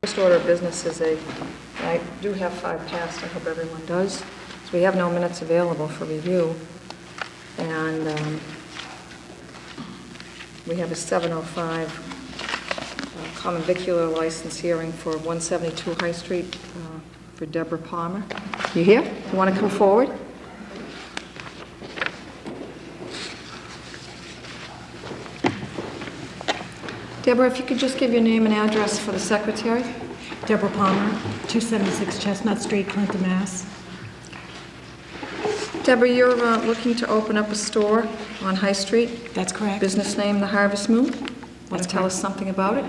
First order of business is I do have 5 passed, I hope everyone does. So we have no minutes available for review. And we have a 705 common vicular license hearing for 172 High Street for Deborah Palmer. You here? You want to come forward? Deborah, if you could just give your name and address for the secretary. Deborah Palmer, 276 Chestnut Street, Clinton, Mass. Deborah, you're looking to open up a store on High Street? That's correct. Business name, The Harvest Moon? Want to tell us something about it?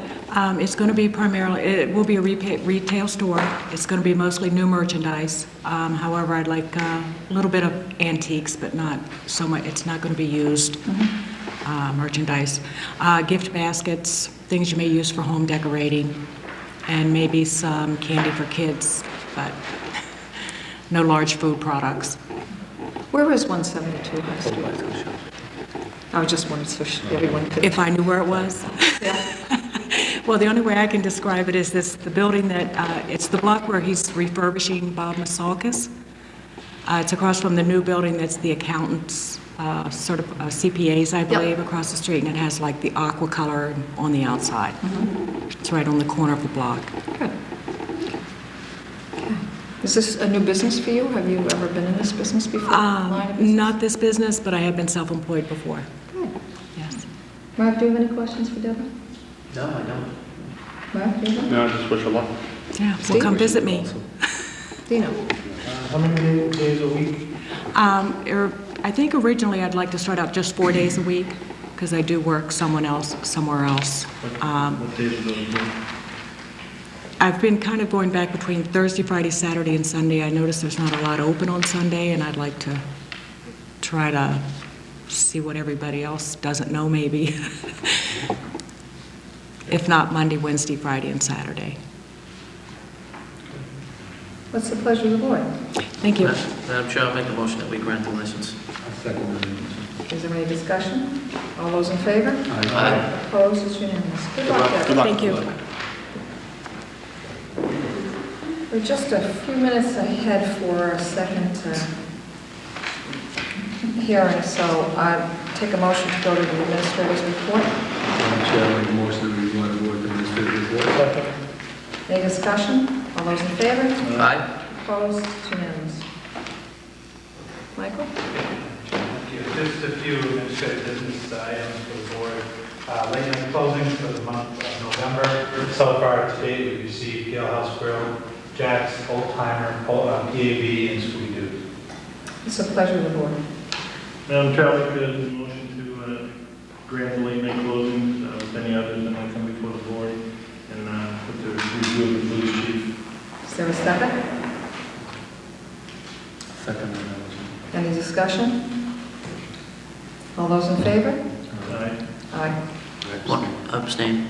It's going to be it will be a retail store. It's going to be mostly new merchandise. However, I'd like a little bit of antiques, but not so much. It's not going to be used merchandise. Gift baskets, things you may use for home decorating, and maybe some candy for kids, but no large food products. Where is 172 High Street? I was just wondering so everyone could... If I knew where it was? Yeah. Well, the only way I can describe it is the building that, it's the block where he's refurbishing Bob Masalkas. It's across from the new building that's the accountants, sort of CPAs, I believe, across the street, and it has like the aqua color on the outside. It's right on the corner of the block. Good. Okay. Is this a new business for you? Have you ever been in this business before? Line of business? Not this business, but I have been self-employed before. Good. Yes. Mark, do you have any questions for Deborah? No, I don't. Mark, do you have? No, just wish her luck. Yeah, well, come visit me. Dino? How many days a week? I think originally I'd like to start out just 4 days a week, because I do work somewhere else. What days are those? I've been kind of going back between Thursday, Friday, Saturday, and Sunday. I notice there's not a lot open on Sunday, and I'd like to try to see what everybody else doesn't know, maybe. If not Monday, Wednesday, Friday, and Saturday. What's the pleasure of the board? Thank you. Madam Chair, I'll make a motion that we grant the license. Second. Is there any discussion? All those in favor? Aye. Opposed? It's unanimous. Good luck, Deborah. Good luck. Thank you. We're just a few minutes ahead for our second hearing, so I take a motion to go to the administrator's report. Madam Chair, I make a motion that we go to board administrative report. Second. Any discussion? All those in favor? Aye. Opposed? It's unanimous. Michael? Just a few administrative business items for the board. Late night closings for the month of November. So far to date, we received Gale House Grill, Jack's, Old Timer, PAB, and Scooby Doo. It's a pleasure of the board. Madam Chair, I'd like a motion to grant the late night closings with any others that might come before the board and with the review of the police chief. Is there a second? Second. Any discussion? All those in favor? Aye. Aye. One abstain.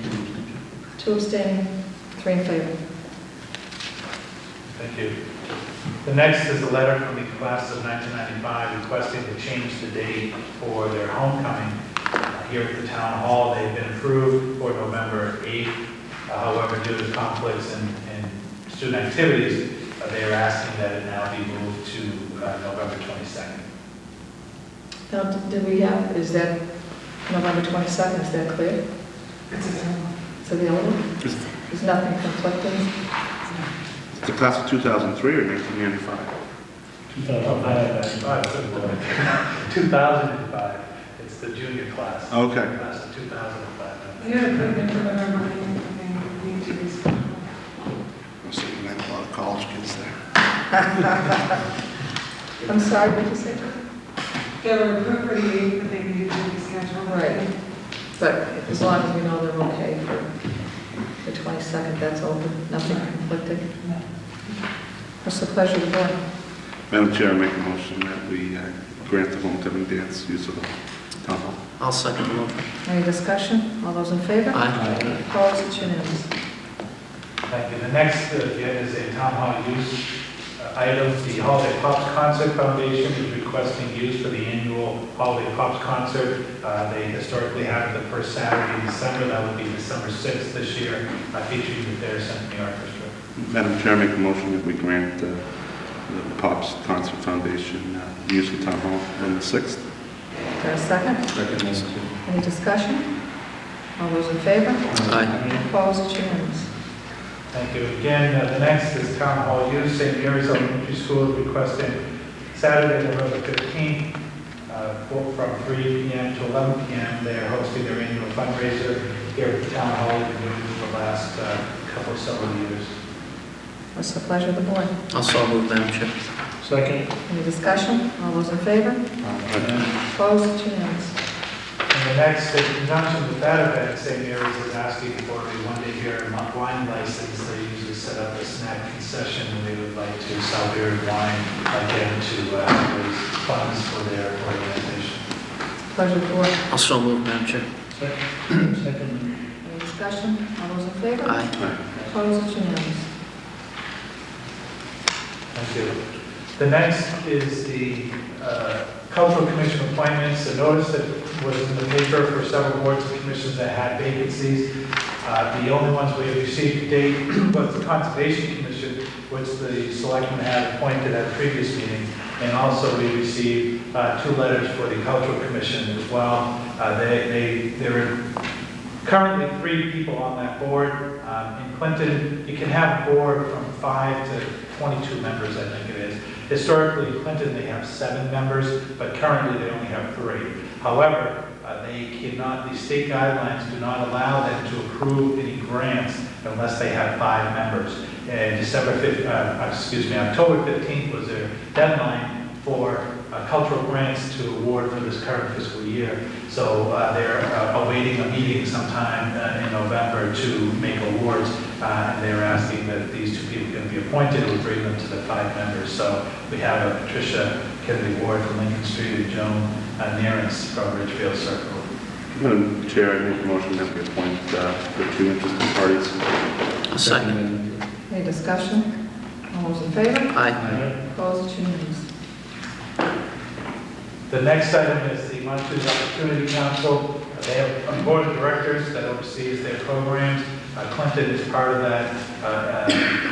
2 abstaining, 3 in favor. Thank you. The next is a letter from the class of 1995 requesting to change the date for their homecoming here at the town hall. They've been approved for November 8th. However, due to conflicts and student activities, they are asking that it now be moved to November 22nd. Now, did we have, is that November 22nd, is that clear? It's available? There's nothing conflicting? It's the class of 2003 or 1995? 2005. It's the junior class. Okay. Class of 2005. I'm assuming I have a lot of college kids there. I'm sorry, what did you say? They were approved for the 8th, but they needed to reschedule. Right. But as long as we know they're okay for the 22nd, that's open, nothing conflicting? No. What's the pleasure of the board? Madam Chair, I make a motion that we grant the homecoming dance use of the town hall. I'll second the motion. Any discussion? All those in favor? Aye. Opposed? It's unanimous. Thank you. The next again is a town hall use item, the Holiday Pops Concert Foundation is requesting use for the annual Holiday Pops Concert. They historically have the first Saturday in December. That will be December 6th this year, featuring the Thayer Symphony Orchestra. Madam Chair, I make a motion that we grant the Pops Concert Foundation use of Town Hall on the 6th. Is there a second? Second. Any discussion? All those in favor? Aye. Opposed? It's unanimous. Thank you. Again, the next is Town Hall use. St. Mary's Elementary School is requesting Saturday, November 15th, from 3 p.m. to 11 p.m. They are hosting their annual fundraiser here at the Town Hall. They've been doing it for the last several years. What's the pleasure of the board? Also move, Madam Chair. Second. Any discussion? All those in favor? Opposed? It's unanimous. And the next, in conjunction with that event, St. Mary's is asking for a one-day beer and wine license. They usually set up a snack concession, and they would like to sell beer and wine again to raise funds for their organization. Pleasure of the board. Also move, Madam Chair. Second. Any discussion? All those in favor? Aye. Opposed? It's unanimous. Thank you. The next is the Cultural Commission appointments. A notice that was in the paper for several boards and commissions that had vacancies. The only ones we have received to date was the Conservation Commission, which the selectmen had appointed at the previous meeting. And also we received 2 letters for the Cultural Commission as well. There are currently 3 people on that board. In Clinton, you can have a board from 5 to 22 members, I think it is. Historically, in Clinton, they have 7 members, but currently they only have 3. However, the state guidelines do not allow them to approve any grants unless they have 5 members. And October 15th was their deadline for cultural grants to award for this current fiscal year. So they're awaiting a meeting sometime in November to make awards, and they're asking that these 2 people can be appointed. We'll bring them to the 5 members. So we have Patricia Kennedy Ward from Lincoln Street and Joan Nearance from Ridgefield Circle. Madam Chair, I make a motion that we appoint the 2 interested parties. A second. Any discussion? All those in favor? Aye. Opposed? It's unanimous. The next item is the Montrose Opportunity Council. They have a board of directors that oversees their programs. Clinton is part of that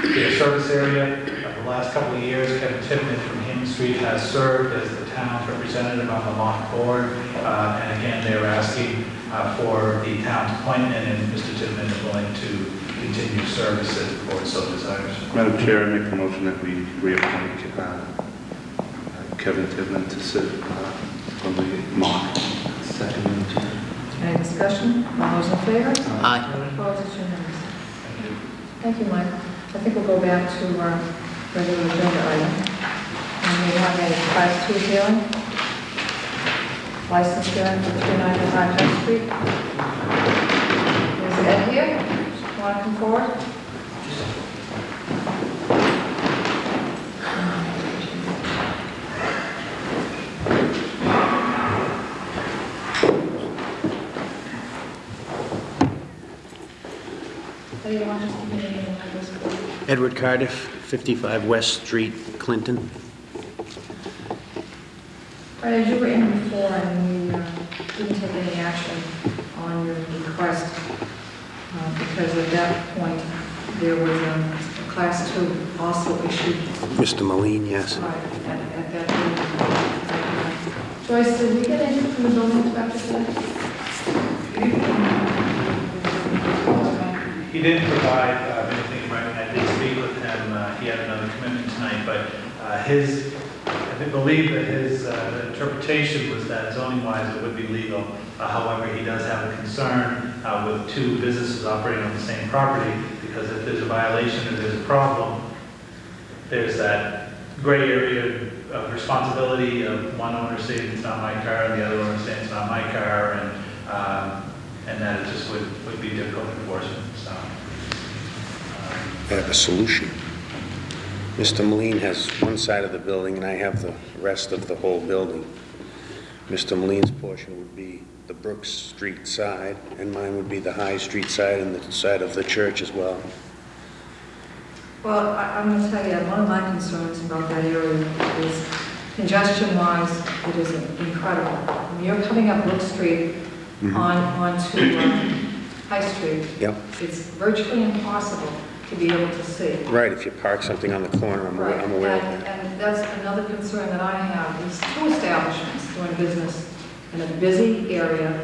their service area. The last couple of years, Kevin Tippman from Hammond Street has served as the town's representative on the mock board. And again, they're asking for the town's appointment, and Mr. Tippman is willing to continue service if the board so desires. Madam Chair, I make a motion that we reappoint Kevin Tippman to sit on the mock. Second. Any discussion? All those in favor? Aye. Opposed? It's unanimous. Thank you, Mike. I think we'll go back to our regular agenda item. And we have a Class 2 hearing, license hearing for 395 High Street. Is Ed here? Want to come forward? How do you want us to be able to have this? Edward Cardiff, 55 West Street, Clinton. All right, as you were in before, and we didn't take any action on your request, because at that point, there was a Class 2 also issued. Mr. Moline, yes. Right, at that time. Joyce, did we get anything from the building inspector today? He didn't provide anything right. I did speak with him. He had another commitment tonight, but I believe that his interpretation was that zoning-wise it would be legal. However, he does have a concern with 2 businesses operating on the same property, because if there's a violation or there's a problem, there's that gray area of responsibility of one owner saying it's not my car, and the other owner saying it's not my car, and that it just would be difficult enforcement. So, I have a solution. Mr. Moline has one side of the building, and I have the rest of the whole building. Mr. Moline's portion would be the Brooks Street side, and mine would be the High Street side and the side of the church as well. Well, I'm going to tell you, one of my concerns about that area is congestion-wise, it is incredible. When you're coming up Brook Street onto High Street, Yep. it's virtually impossible to be able to see. Right, if you park something on the corner, I'm aware of that. And that's another concern that I have, is two establishments doing business in a busy area.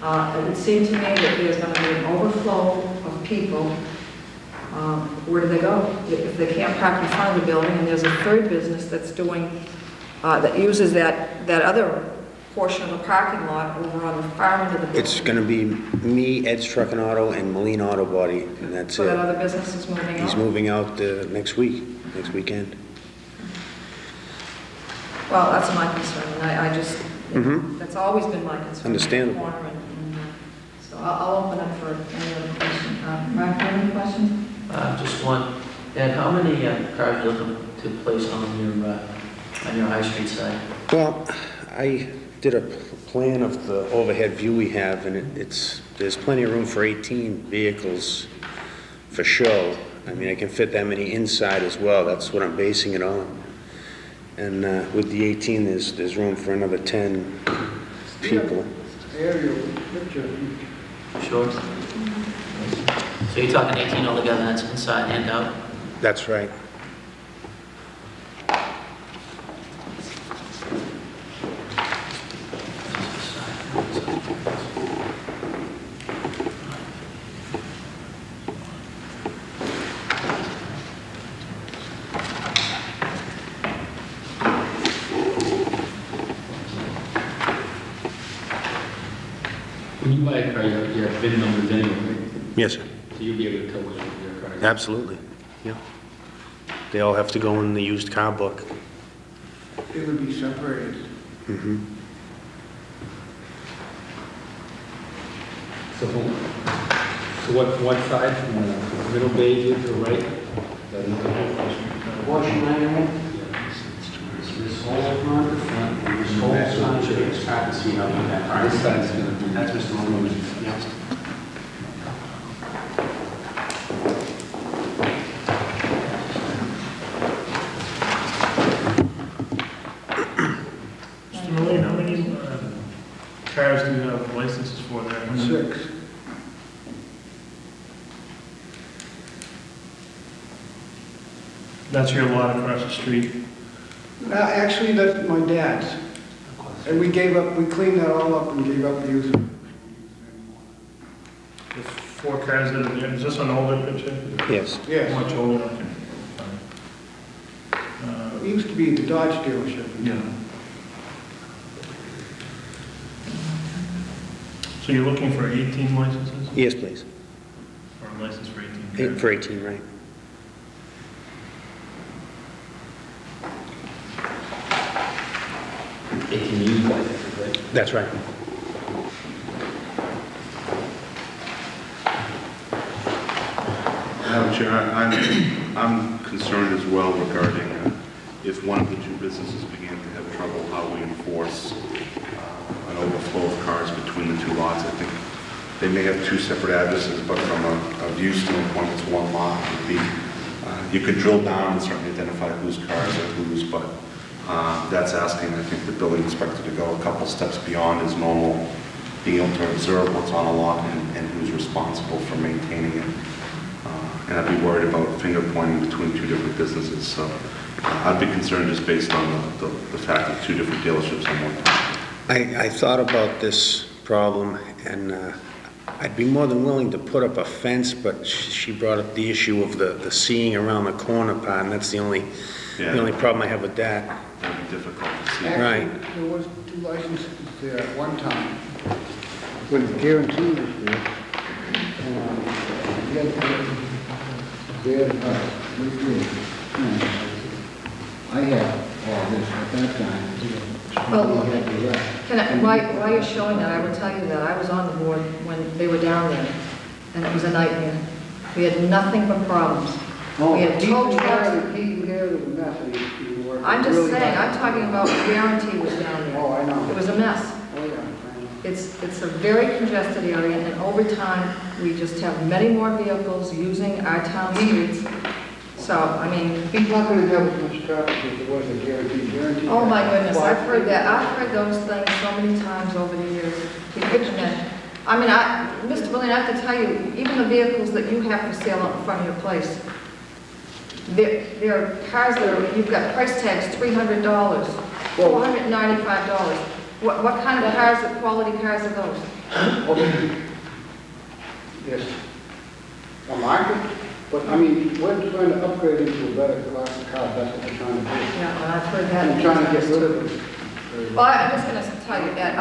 It would seem to me that there's going to be an overflow of people. Where do they go? If they can't park in front of the building, and there's a third business that's doing, that uses that other portion of the parking lot over on the far end of the building. It's going to be me, Ed's Truck and Auto, and Moline Auto Body, and that's So that it. other business is moving He's out? moving out next weekend. Well, that's my concern, and I just, Mhm. that's always been my concern. Understandable. Corner and, so I'll open up for any other question. Mark, do you have any questions? Just one. Ed, how many cars are you looking to place on your High Street side? Well, I did a plan of the overhead view we have, and there's plenty of room for 18 vehicles for show. I mean, I can fit that many inside as well. That's what I'm basing it on. And with the 18, there's room for another 10 people. Sure. So you're talking 18 altogether, that's inside and out? That's right. When you buy a car, you have VIN numbers anyway, right? Yes, sir. So you'll be able to tell which one your car is. Absolutely. Yeah. They all have to go in the used car book. It would be separated. Mm-hmm. So what side, from the middle bay to the right? Washington Avenue? This whole front, this whole side, it's hard to see how that car. This side's gonna be... That's Mr. Malone. Yeah. Mr. Mullane, how many cars do you have licenses for there? 6. That's your lot across the street. Actually, that's my dad's. And we cleaned that all up and gave up using it. There's 4 cars that are there. Is this an older picture? Yes. Yes. Much older, okay. It used to be the Dodge dealership. Yeah. So you're looking for 18 licenses? Yes, please. Or a license for 18 cars? For 18, right. They can use licenses, right? That's right. Madam Chair, I'm concerned as well regarding if one of the two businesses began to have trouble, how we enforce an overflow of cars between the two lots. I think they may have 2 separate addresses, but from a view standpoint, it's one lot. It would be, you could drill down and certainly identify whose cars are whose, but that's asking, I think, the building inspector to go a couple steps beyond his normal, being able to observe what's on a lot and who's responsible for maintaining it. And I'd be worried about finger pointing between 2 different businesses. So I'd be concerned just based on the fact of 2 different dealerships on one time. I thought about this problem, and I'd be more than willing to put up a fence, but she brought up the issue of the seeing around the corner part, and that's the only problem I have with that. That'd be difficult to see. Right. Actually, there was 2 licenses there at one time. When the guarantee was there. I had all this at that time. Well, We had the rest. while you're showing that, I will tell you that I was on the board when they were down there, and it was a nightmare. We had nothing but problems. We had tow trucks. He there was a mess. He worked I'm just really saying, hard. I'm talking about guarantee was down there. Oh, I know. It was a mess. Oh, yeah, I know. It's a very congested area, and over time, we just have many more vehicles using our town streets. So, I mean, He's not gonna have as much traffic as it was a guarantee. oh my goodness, I've heard that, I've heard those things so many times over the years. Keep pitching it. I mean, Mr. Berlin, I have to tell you, even the vehicles that you have for sale out in front of your place, there are cars that are, you've got price tags, $300, $495. What kind of cars, quality cars are those? Yes. A market, but I mean, we're trying to upgrade into a better class of car, that's what we're trying to do. Yeah, well, I've heard that. I'm trying to get rid of it. Well, I'm just going to tell you, Ed,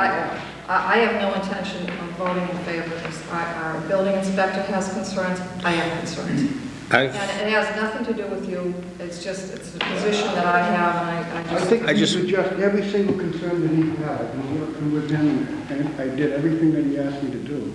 I have no intention of voting in favor of this. Our building inspector has concerns, I have concerns. And it has nothing to do with you, it's just, it's a position that I have, and I think we addressed every single concern that he had, and working with him, and I did everything that he asked me to do.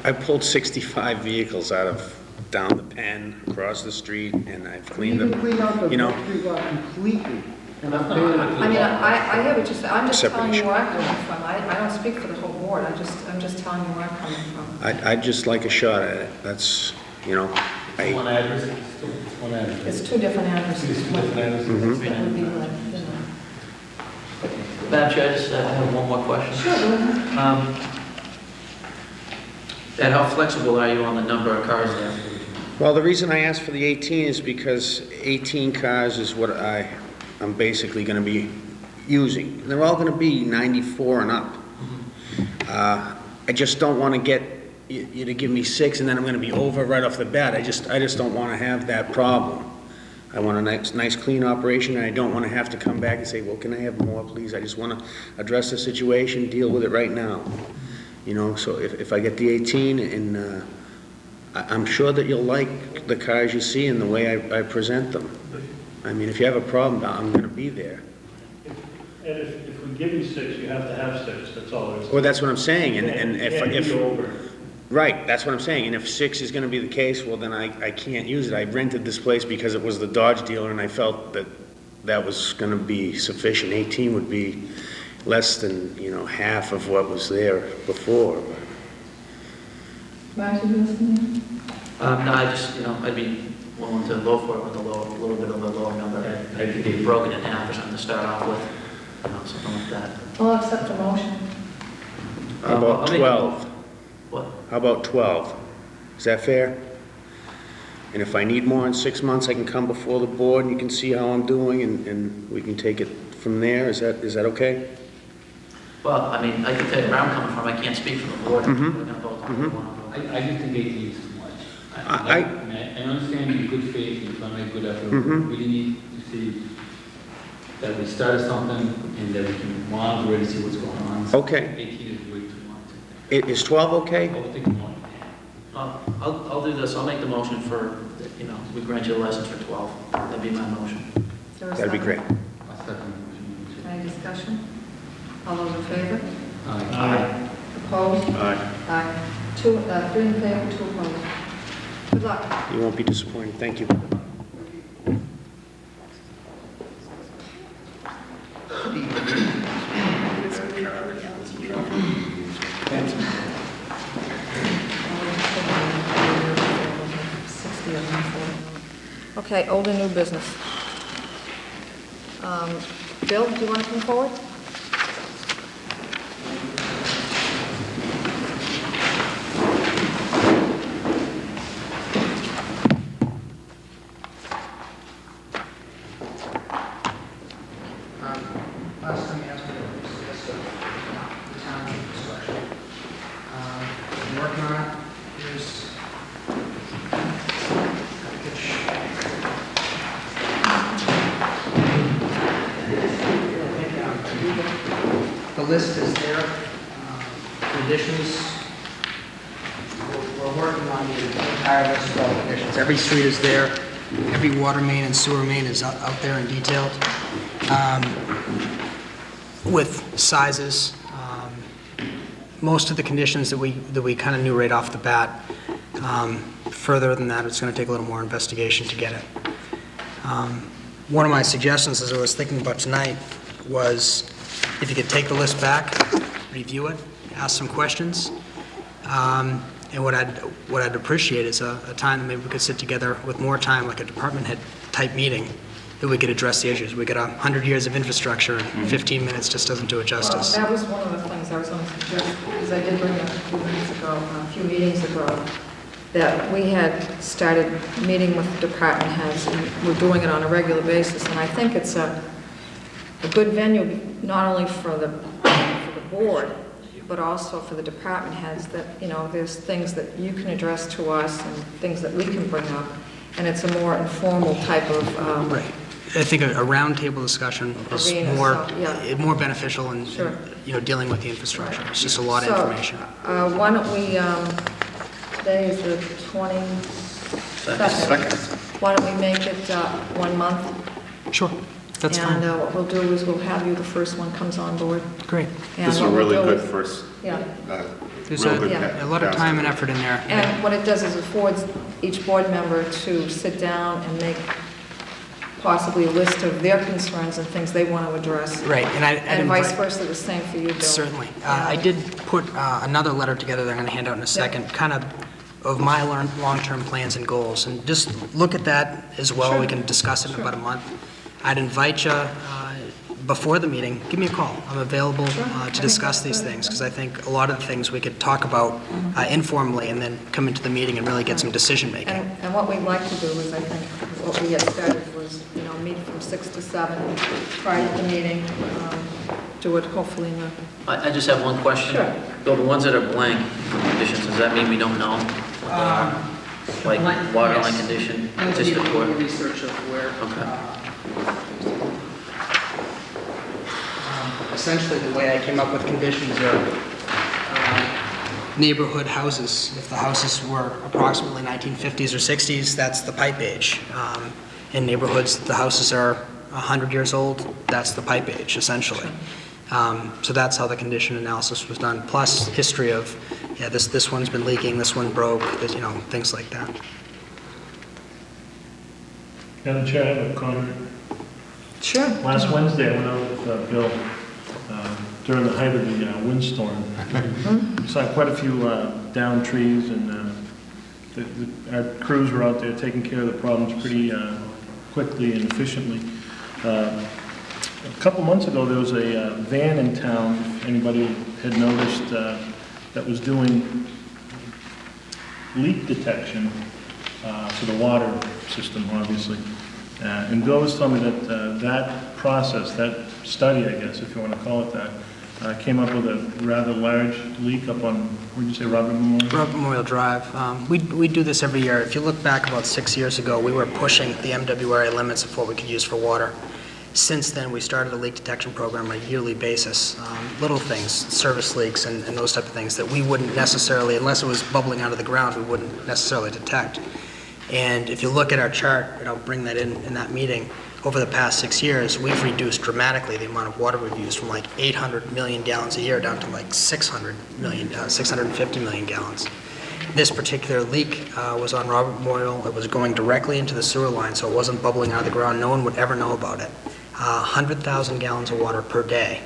I pulled 65 vehicles out of down the pen, across the street, and I've cleaned them. You cleaned out the You know, street lot completely, and I'm I mean, I hear what you're saying, I'm just Separate telling you issue. where I'm coming from. I don't speak for the whole board, I'm just telling you where I'm coming from. I'd just like a shot at it. That's, you know, One address, it's one address. It's two different addresses. It's two different addresses. That would be like, you know. Madam Chair, I just have one more question. Sure, go ahead. Ed, how flexible are you on the number of cars there? well, the reason I asked for the 18 is because 18 cars is what I'm basically going to be using. And they're all going to be 94 and up. I just don't want to get you to give me 6 and then I'm going to be over right off the bat. I just don't want to have that problem. I want a nice clean operation, and I don't want to have to come back and say, well, can I have more, please? I just want to address the situation, deal with it right now. You know, so if I get the 18, and I'm sure that you'll like the cars you see and the way I present them. I mean, if you have a problem, I'm going to be there. And if we give you 6, you have to have 6, that's all there is. Well, that's what I'm saying, and You can't if go over. right, that's what I'm saying, and if 6 is going to be the case, well, then I can't use it. I rented this place because it was the Dodge dealer, and I felt that that was going to be sufficient. 18 would be less than, you know, half of what was there before. Marty, you listening? No, I just, I'd be willing to vote for it with a little bit of a lower number. I think it'd be broken in half or something to start off with, something like that. I'll accept the motion. How about I'll make 12? What? How about 12? Is that fair? And if I need more in 6 months, I can come before the board, and you can see how I'm doing, and we can take it from there. Is that okay? Well, I mean, I can tell you where I'm coming from, I can't speak for the board. Mhm. We're gonna vote on it. I just think 18 is too much. I- I understand your good faith, you're trying to make good effort. Mhm. We really need to see that we started something and that we can monitor it and see what's going on. Okay. 18 is way too much. Is 12 okay? I would think more. I'll do this, I'll make the motion for, we grant you a license for 12. That'd be my motion. Is there a That'd be second? great. I second the motion. Any discussion? All those in favor? Aye. Opposed? Aye. Aye. 3 in favor, 2 opposed. Good luck. You won't be disappointed. Thank you. Okay, old and new business. Bill, do you want to come forward? Last time you asked me to discuss the town construction. I'm working on it. Here's the list is there. Conditions. We're working on the entire list of all the conditions. Every street is there. Every water main and sewer main is out there and detailed. With sizes. Most of the conditions that we kind of knew right off the bat. Further than that, it's going to take a little more investigation to get it. One of my suggestions, as I was thinking about tonight, was if you could take the list back, review it, ask some questions, And what I'd appreciate is a time that maybe we could sit together with more time, like a department head type meeting, that we could address the issues. We got 100 years of infrastructure, and 15 minutes just doesn't do it justice. Well, that was one of the things I was going to suggest, because I did bring up a few meetings ago, that we had started meeting with department heads, and we're doing it on a regular basis, and I think it's a good venue, not only for the board, but also for the department heads, that, you know, there's things that you can address to us and things that we can bring up, and it's a more informal type of... Right. I think a roundtable discussion is Arena, more, so, yeah. more beneficial in, Sure. you know, dealing with the infrastructure. It's just a lot of So, information. Why don't we, today is the 22nd. Why don't we make it 1 month? Sure, that's And fine. what we'll do is we'll have you, the first one comes on board. Great. And This is a what we'll really do good is- first, Yeah. There's real good yeah. a lot of pass. time and effort in there. And what it does is affords each board member to sit down and make possibly a list of their concerns and things they want to address. Right, and I'd And vice invite- versa, the same for you, Bill. Certainly. I did put another letter together that I'm going to hand out in a second, kind of my long-term plans and goals, and just look at that as well. Sure. We can discuss it in Sure. about a month. I'd invite you, before the meeting, give me a call. I'm available Sure. I to think discuss that's these good. things, because I think a lot of the things we could talk about informally and then come into the meeting and really get some decision-making. And what we'd like to do is, I think, what we had started was, you know, meet from 6 to 7 prior to the meeting, do it hopefully in a... I just have one question. Sure. Bill, the ones that are blank conditions, does that mean we don't know what they are? Like water line condition, district court? research of where. Okay. Essentially, the way I came up with conditions are neighborhood houses. If the houses were approximately 1950s or 60s, that's the pipe age. In neighborhoods, the houses are 100 years old, that's the pipe age, essentially. So that's how the condition analysis was done, plus history of, yeah, this one's been leaking, this one broke, this, you know, things like that. Madam Chair, I have a comment. Sure. Last Wednesday, I went out with Bill during the height of the windstorm. We saw quite a few downed trees, and our crews were out there taking care of the problems pretty quickly and efficiently. A couple months ago, there was a van in town, if anybody had noticed, that was doing leak detection for the water system, obviously. And Bill was telling me that that process, that study, I guess, if you want to call it that, came up with a rather large leak up on, what did you say, Robert Memorial? Robert Memorial Drive. We do this every year. If you look back about 6 years ago, we were pushing the MWRA limits of what we could use for water. Since then, we started a leak detection program on a yearly basis. Little things, service leaks and those type of things that we wouldn't necessarily, unless it was bubbling out of the ground, we wouldn't necessarily detect. And if you look at our chart, and I'll bring that in that meeting, over the past 6 years, we've reduced dramatically the amount of water we've used from like 800 million gallons a year down to like 650 million gallons. This particular leak was on Robert Memorial. It was going directly into the sewer line, so it wasn't bubbling out of the ground. No one would ever know about it. 100,000 gallons of water per day,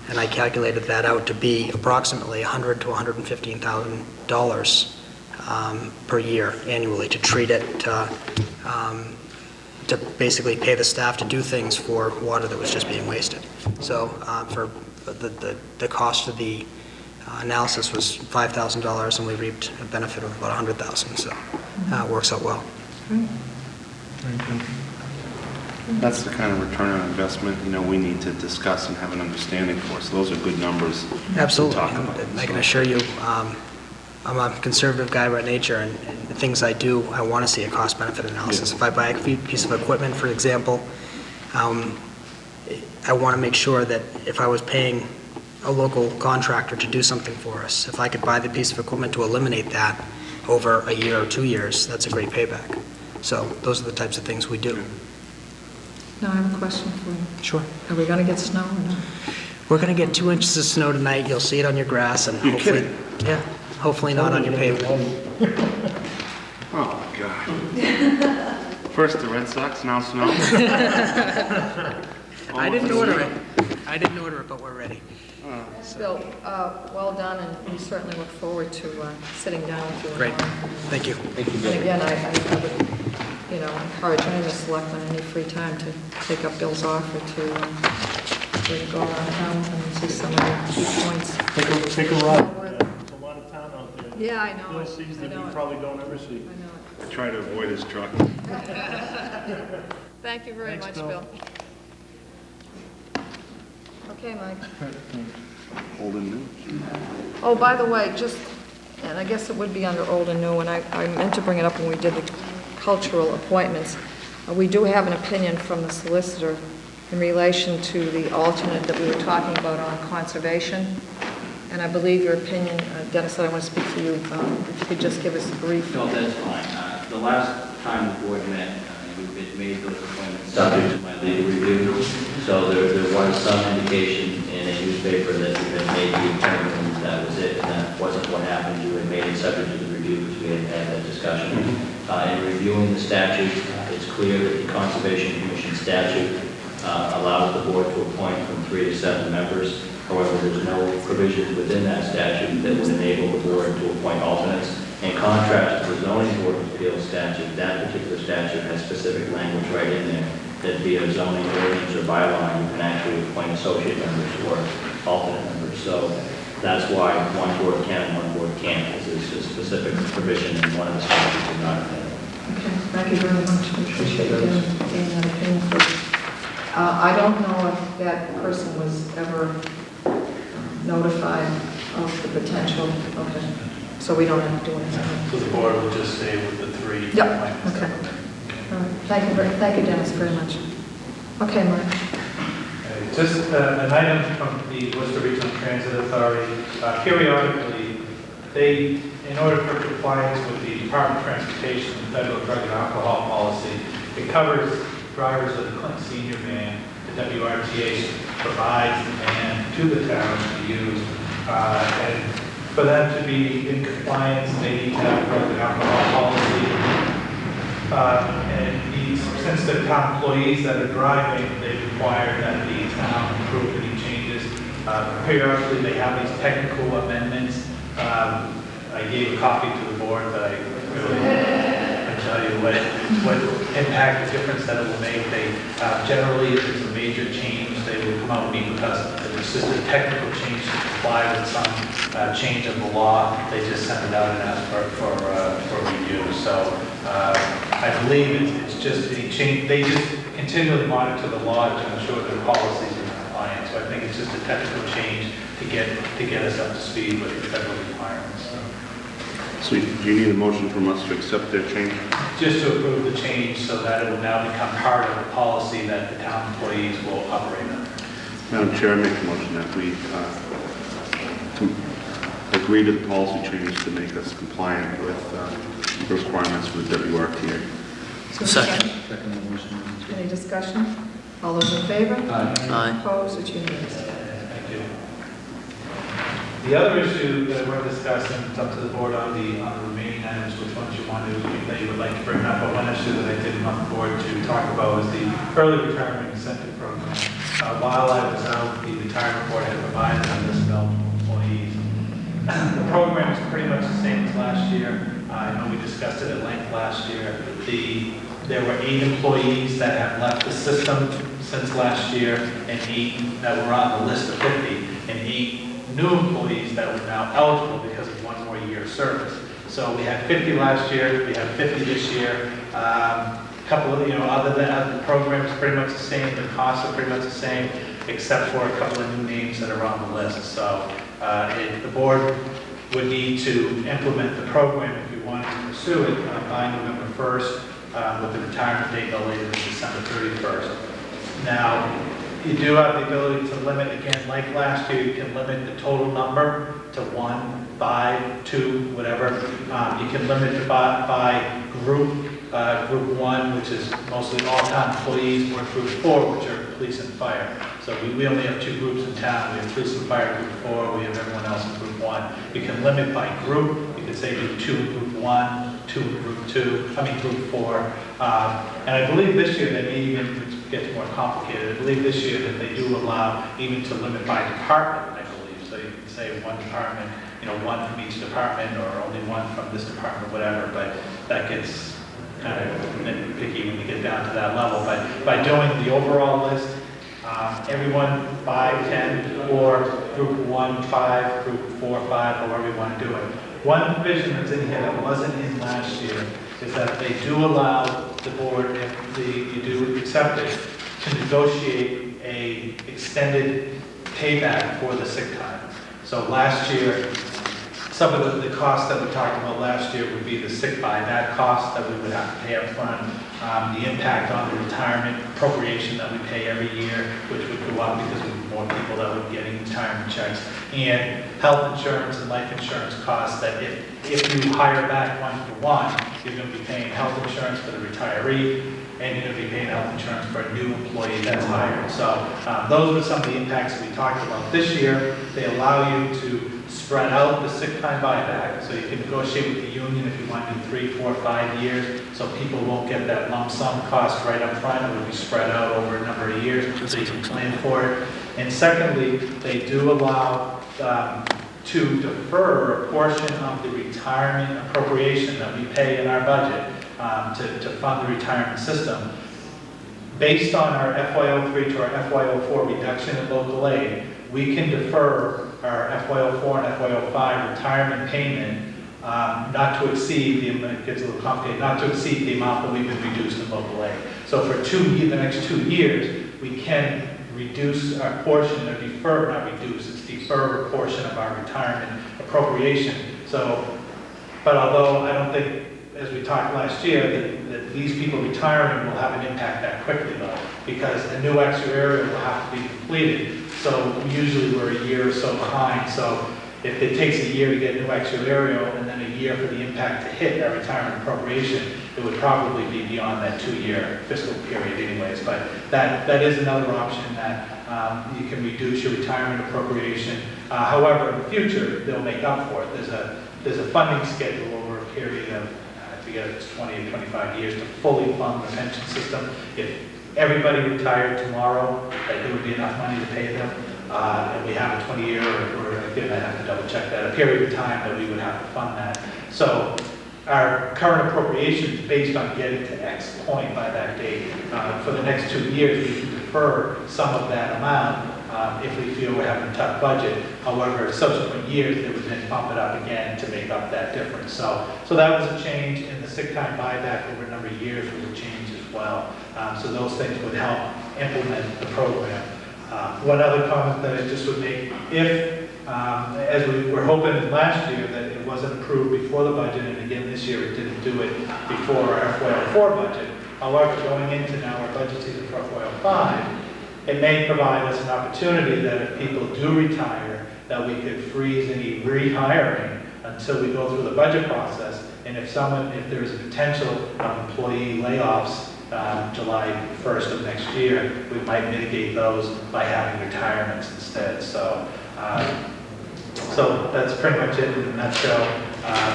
and I calculated that out to be approximately $100,000 to $115,000 per year annually to treat it, to basically pay the staff to do things for water that was just being wasted. So for the cost of the analysis was $5,000, and we reaped a benefit of about $100,000, so it works out well. That's the kind of return on investment, you know, we need to discuss and have an understanding for. So those are good numbers to Absolutely. talk And about. I can assure you, I'm a conservative guy by nature, and the things I do, I want to see a cost-benefit analysis. Yeah. If I buy a piece of equipment, for example, I want to make sure that if I was paying a local contractor to do something for us, if I could buy the piece of equipment to eliminate that over a year or 2 years, that's a great payback. So those are the types of things we do. Now, I have a question for you. Sure. Are we going to get snow or not? We're going to get 2 inches of snow tonight. You'll see it on your grass, and You're hopefully, kidding. yeah, hopefully not on your pavement. Oh, my God. First the Red Sox, now snow. I didn't order it. I didn't order it, but we're ready. Bill, well done, and we certainly look forward to sitting down with you. Great. Thank you. Thank you, And Bill. again, I would, encourage any of the selectmen, any free time, to take up Bill's offer to go around town and see some of the key points. Take a ride. There's a lot of town out there. Yeah, I know Bill it. sees I that know you it. probably don't ever see. I know I try to avoid his truck. it. Thank you very Thanks, much, Bill. Bill. Okay, Mike. Old and new. Oh, by the way, and I guess it would be under old and new, and I meant to bring it up when we did the cultural appointments. We do have an opinion from the solicitor in relation to the alternate that we were talking about on conservation. And I believe your opinion, Dennis, I want to speak to you, if you could just give us a brief. No, that's fine. The last time the board met, we've made those appointments subject to my legal review. So there was some indication in a newspaper that you had made the appointment, that was it, and that wasn't what happened. You had made it subject to the review, because we had had that discussion. In reviewing the statute, it's clear that the Conservation Commission statute allows the board to appoint from 3 to 7 members. However, there's no provisions within that statute that would enable the board to appoint alternates. In contrast to the zoning board of appeals statute, that particular statute has specific language right in there that via zoning ordinance or bylaw, you can actually appoint associate members or alternate members. So that's why one board can and one board can't, because there's a specific provision in one of the statutes and not in the other. Okay, thank you very much. I appreciate you getting that opinion for us. I don't know if that person was ever notified of the potential. Okay, so we don't have to do anything. So the board will just stay with the 3 Yep, appointments that okay. were made. All right, thank you, Dennis, very much. Okay, Mark. Okay, just an item from the Worcester Regional Transit Authority. Periodically, they, in order for compliance with the Department of Transportation Federal Drug and Alcohol Policy, it covers drivers of the Clinton Senior Van. The WRTA provides the van to the town to use, and for them to be in compliance, they need to have a drug and alcohol policy. Since they're town employees that are driving, they require that the town approve any changes. Periodically, they have these technical amendments. I gave a copy to the board that I tell you what impact, the difference that it will make. They generally, if it's a major change, they will come out and meet with us. If it's just a technical change to comply with some change of the law, they just send it out and ask for review. So I believe it's just a change. They just continually monitor the law to ensure their policies are compliant. So I think it's just a technical change to get us up to speed with the federal requirements. So do you need a motion from us to accept their change? Just to approve the change so that it will now become part of the policy that the town employees will operate under. Madam Chair, I make a motion that we to agree to the policy change to make us compliant with requirements for the WRTA. So Second. Second motion. Any discussion? All those in favor? Aye. Opposed? It's unanimous. Thank you. The other issue that we're discussing, it's up to the board on the remaining items, which ones you want to, that you would like to bring up. But one issue that I did want the board to talk about was the early retirement incentive program. While I was out, the retirement board had provided on this bill to employees. The program is pretty much the same as last year. I know we discussed it at length last year. There were 8 employees that have left the system since last year, and 8 that were on the list of 50, and 8 new employees that were now eligible because of 1 more year of service. So we had 50 last year, we have 50 this year. Couple of, other than the program is pretty much the same, the costs are pretty much the same, except for a couple of new names that are on the list. So the board would need to implement the program if you wanted to pursue it by November 1st, with the retirement date no later than December 31st. Now, you do have the ability to limit, again, like last year, you can limit the total number to 1, 5, 2, whatever. You can limit it by group. Group 1, which is mostly all town employees, or Group 4, which are police and fire. So we only have 2 groups in town. We have police and fire Group 4, we have everyone else in Group 1. You can limit by group. You could say do 2 in Group 1, 2 in Group 4. And I believe this year they may even gets more complicated. I believe this year that they do allow even to limit by department, I believe. So you can say one department, one from each department, or only one from this department, whatever, but that gets kind of nitpicky when you get down to that level. But by doing the overall list, everyone 5, 10, or group 1, 5, group 4, 5, however you want to do it. One provision that's in here that wasn't in last year is that they do allow the board, if you do accept it, to negotiate a extended payback for the sick time. So last year, some of the costs that we talked about last year would be the sick buyback cost that we would have to pay up front, the impact on the retirement appropriation that we pay every year, which would go up because we have more people that would be getting retirement checks, and health insurance and life insurance costs that if you hire back 1-for-1, you're going to be paying health insurance for the retiree, and you're going to be paying health insurance for a new employee that's hired. So those are some of the impacts we talked about. This year, they allow you to spread out the sick time buyback, so you can negotiate with the union if you want to do 3, 4, 5 years, so people won't get that lump sum cost right up front. It will be spread out over a number of years, so you can plan for it. And secondly, they do allow to defer a portion of the retirement appropriation that we pay in our budget to fund the retirement system. Based on our FY03 to our FY04 reduction in local aid, we can defer our FY04 and FY05 retirement payment not to exceed it gets a little complicated, not to exceed the amount that we've been reduced in local aid. So for the next 2 years, we can reduce our portion, or defer, not reduce, it's defer a portion of our retirement appropriation. So, but although I don't think, as we talked last year, that these people retiring will have an impact that quickly though, because a new actuarial will have to be completed. So usually we're a year or so behind. So if it takes a year to get a new actuarial and then a year for the impact to hit our retirement appropriation, it would probably be beyond that 2-year fiscal period anyways. But that is another option that you can reduce your retirement appropriation. However, in the future, they'll make up for it. There's a funding schedule over a period of, I forget if it's 20 or 25 years to fully fund the pension system. If everybody retired tomorrow, that there would be enough money to pay them. And we have a 20-year, or again, I have to double check that, a period of time that we would have to fund that. So our current appropriations, based on getting to X point by that date, for the next 2 years, we can defer some of that amount if we feel we're having a tough budget. However, subsequent years, they would then bump it up again to make up that difference. So that was a change, and the sick time buyback over a number of years was a change as well. So those things would help implement the program. One other comment that I just would make, if, as we were hoping last year that it wasn't approved before the budget, and again this year it didn't do it before our FY04 budget. However, going into now our budget season for FY05, it may provide us an opportunity that if people do retire, that we could freeze any rehiring until we go through the budget process. And if there's a potential of employee layoffs July 1st of next year, we might mitigate those by having retirements instead. So that's pretty much it in a nutshell.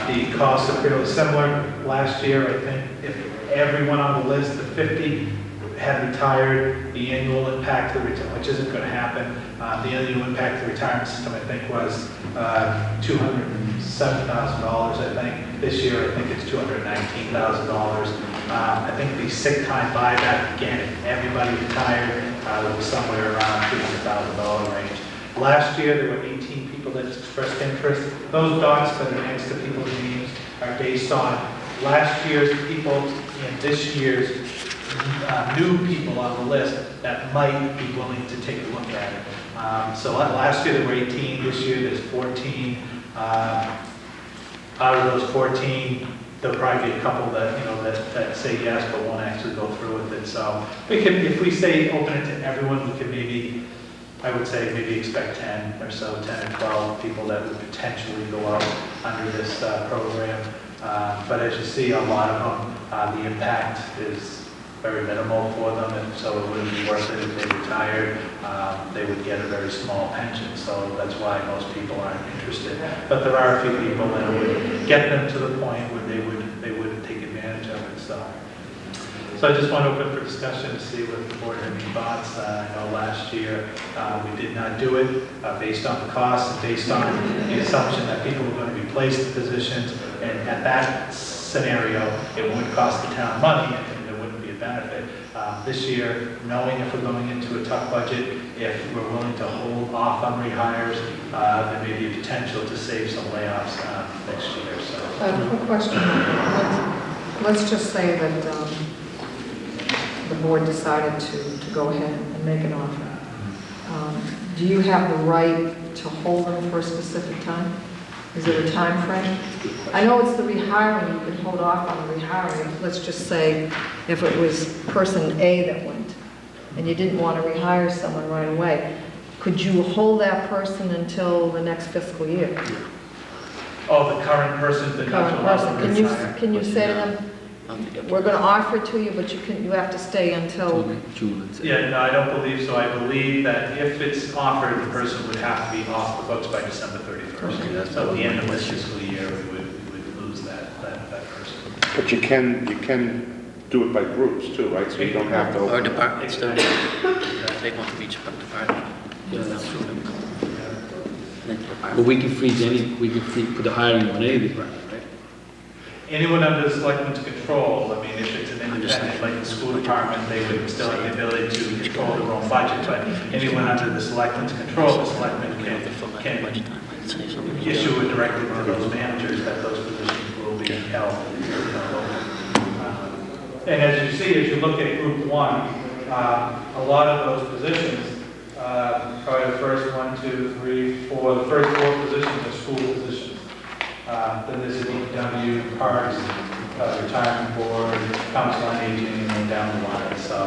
The costs are fairly similar. Last year, I think if everyone on the list, the 50, had retired, the annual impact to the retirement, which isn't going to happen, the annual impact to the retirement system, I think, was $207,000, I think. This year, I think it's $219,000. I think the sick time buyback, again, if everybody retired, was somewhere around $300,000 range. Last year, there were 18 people that expressed interest. Those dots that are next to people's names are based on last year's people and this year's new people on the list that might be willing to take a look at it. So last year there were 18, this year there's 14. Out of those 14, there'll probably be a couple that that say yes but won't actually go through with it. So we can, if we say open it to everyone, we could maybe, I would say maybe expect 10 or so, 10 or 12 people that would potentially go out under this program. But as you see, a lot of them, the impact is very minimal for them, and so it wouldn't be worth it if they retired. They would get a very small pension, so that's why most people aren't interested. But there are a few people that would get them to the point where they would take advantage of it. So I just want to open for discussion to see what the board had any thoughts. I know last year we did not do it based on the cost and based on the assumption that people were going to be placed in positions. And at that scenario, it would cost the town money and there wouldn't be a benefit. This year, knowing if we're going into a tough budget, if we're willing to hold off on rehires, there may be a potential to save some layoffs next year. So. Quick question. Let's just say that the board decided to go ahead and make an offer. Do you have the right to hold them for a specific time? Is there a time frame? I know it's the rehiring, you can hold off on the rehiring. Let's just say if it was person A that went and you didn't want to rehire someone right away, could you hold that person until the next fiscal year? Oh, the current person, the Current person, can you say to them, we're going to offer it to you, but you have to stay until... June. Yeah, no, I don't believe so. I believe that if it's offered, the person would have to be off the books by December 31st. So at the end of this fiscal year, we would lose that person. But you can do it by groups too, right? So you don't have to... Or departments, too. Take one from each department. Yeah, that's true. But we can put the hiring on any department, right? Anyone under the selectmen's control, I mean, if it's an independent, like the school department, they would still have the ability to control their own budget, but anyone under the selectmen's control, the selectmen can issue a directive to those managers that those positions will be held. And as you see, as you look at group one, a lot of those positions, probably the first 1, 2, 3, 4, the first 4 positions are school positions. Then there's a DPW, parks, retirement board, council on aging, and then down the line. So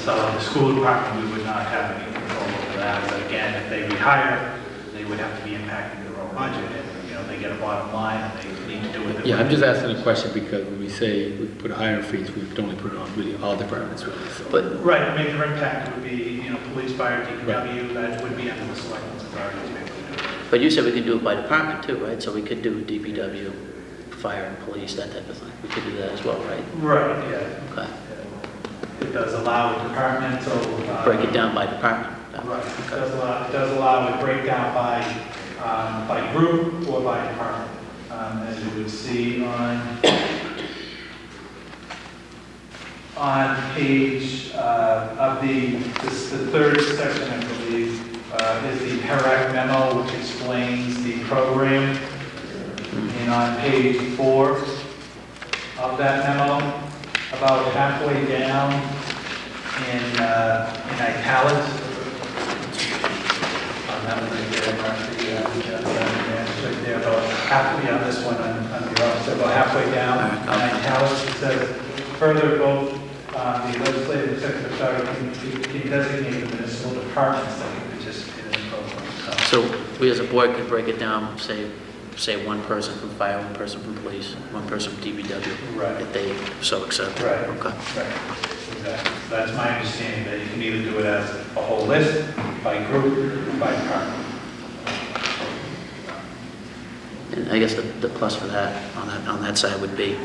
the school department, we would not have any control over that. But again, if they rehire, they would have to be impacting their own budget. And, they get a bottom line and they need to do it. Yeah, I'm just asking a question because when we say we put a hiring freeze, we can only put it on really all departments, really. So. But Right, I mean, their impact would be, police, fire, DPW, that would be under the selectmen's authority to be able to do it. But you said we could do it by department too, right? So we could do DPW, fire and police, that type of thing. We could do that as well, right? Right, yeah. Okay. It does allow a departmental... Break it down by department. Right, it does allow a breakdown by group or by department. As you would see on page of the third section, I believe, is the PERAC memo, which explains the program. And on page 4 of that memo, about halfway down in italics, that one right there, right there, about halfway on this one, on the right, so about halfway down in italics, it says, further, both the legislative and executive authority can designate the municipal departments that can participate in the program. So we as a board could break it down, say one person from fire, one person from police, one person from DPW. Right. If they so accept. Right. Okay. Right. Exactly. That's my understanding, that you can either do it as a whole list, by group, or by department. And I guess the plus for that, on that side would be,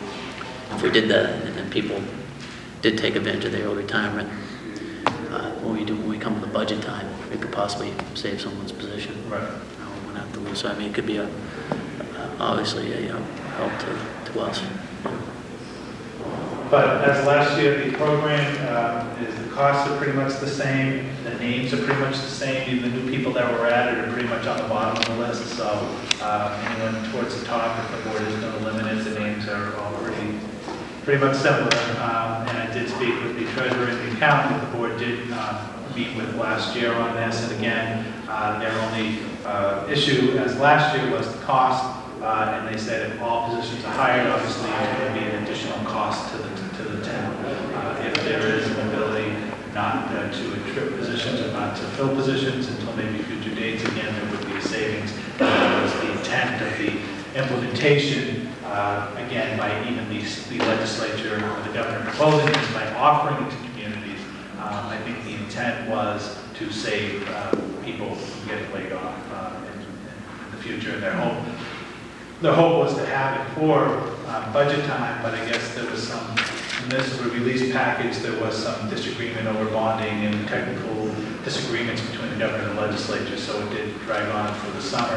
if we did that and people did take advantage of their early retirement, when we come to the budget time, it could possibly save someone's position. Right. We wouldn't have to lose. So I mean, it could be obviously a help to us. But as last year, the program the costs are pretty much the same, the names are pretty much the same, even the new people that were added are pretty much on the bottom of the list. So anyone towards the top, if the board is going to limit it, the names are all pretty much similar. And I did speak with the treasurer and the accountant. The board did meet with last year on this, and again, their only issue as last year was the cost. And they said if all positions are hired, obviously it would be an additional cost to the town. If there is an ability not to attribute positions or not to fill positions until maybe future dates, again, there would be a savings. That was the intent of the implementation, again, by even the legislature or the governor proposing this, by offering it to communities. I think the intent was to save people from getting laid off in the future. Their hope was to have it for budget time, but I guess there was some, in this release package, there was some disagreement over bonding and technical disagreements between the governor and the legislature, so it did drag on for the summer,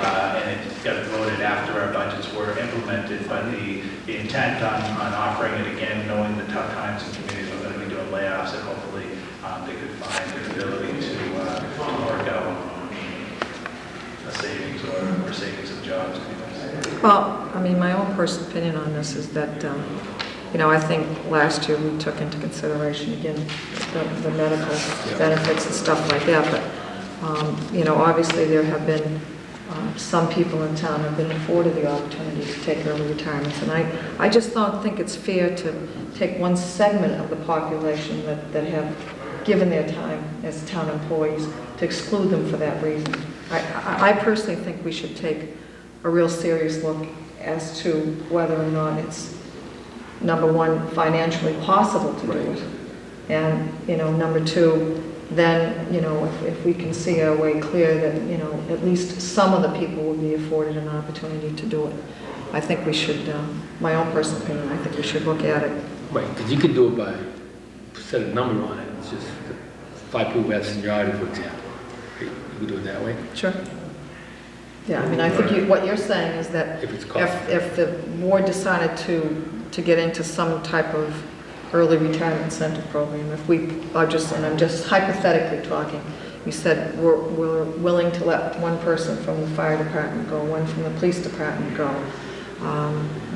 and it got voted after our budgets were implemented, but the intent on offering it again, knowing the tough times in communities, we're going to be doing layoffs, and hopefully they could find an ability to work out a savings or savings of jobs. Well, I mean, my own personal opinion on this is that, I think last year we took into consideration, again, the medical benefits and stuff like that, but, obviously there have been, some people in town have been afforded the opportunity to take early retirements, and I just don't think it's fair to take one segment of the population that have given their time as town employees to exclude them for that reason. I personally think we should take a real serious look as to whether or not it's, number one, financially possible to do it. And, number two, then, if we can see our way clear that, at least some of the people will be afforded an opportunity to do it. I think we should, my own personal opinion, I think we should look at it. Right, because you could do it by, set a number on it, it's just 5 people who have seniority, for example. You could do it that way? Sure. Yeah, I mean, I think what you're saying is that If it's cost. if the board decided to get into some type of early retirement incentive program, if we are just, and I'm just hypothetically talking, you said we're willing to let one person from the fire department go, one from the police department go,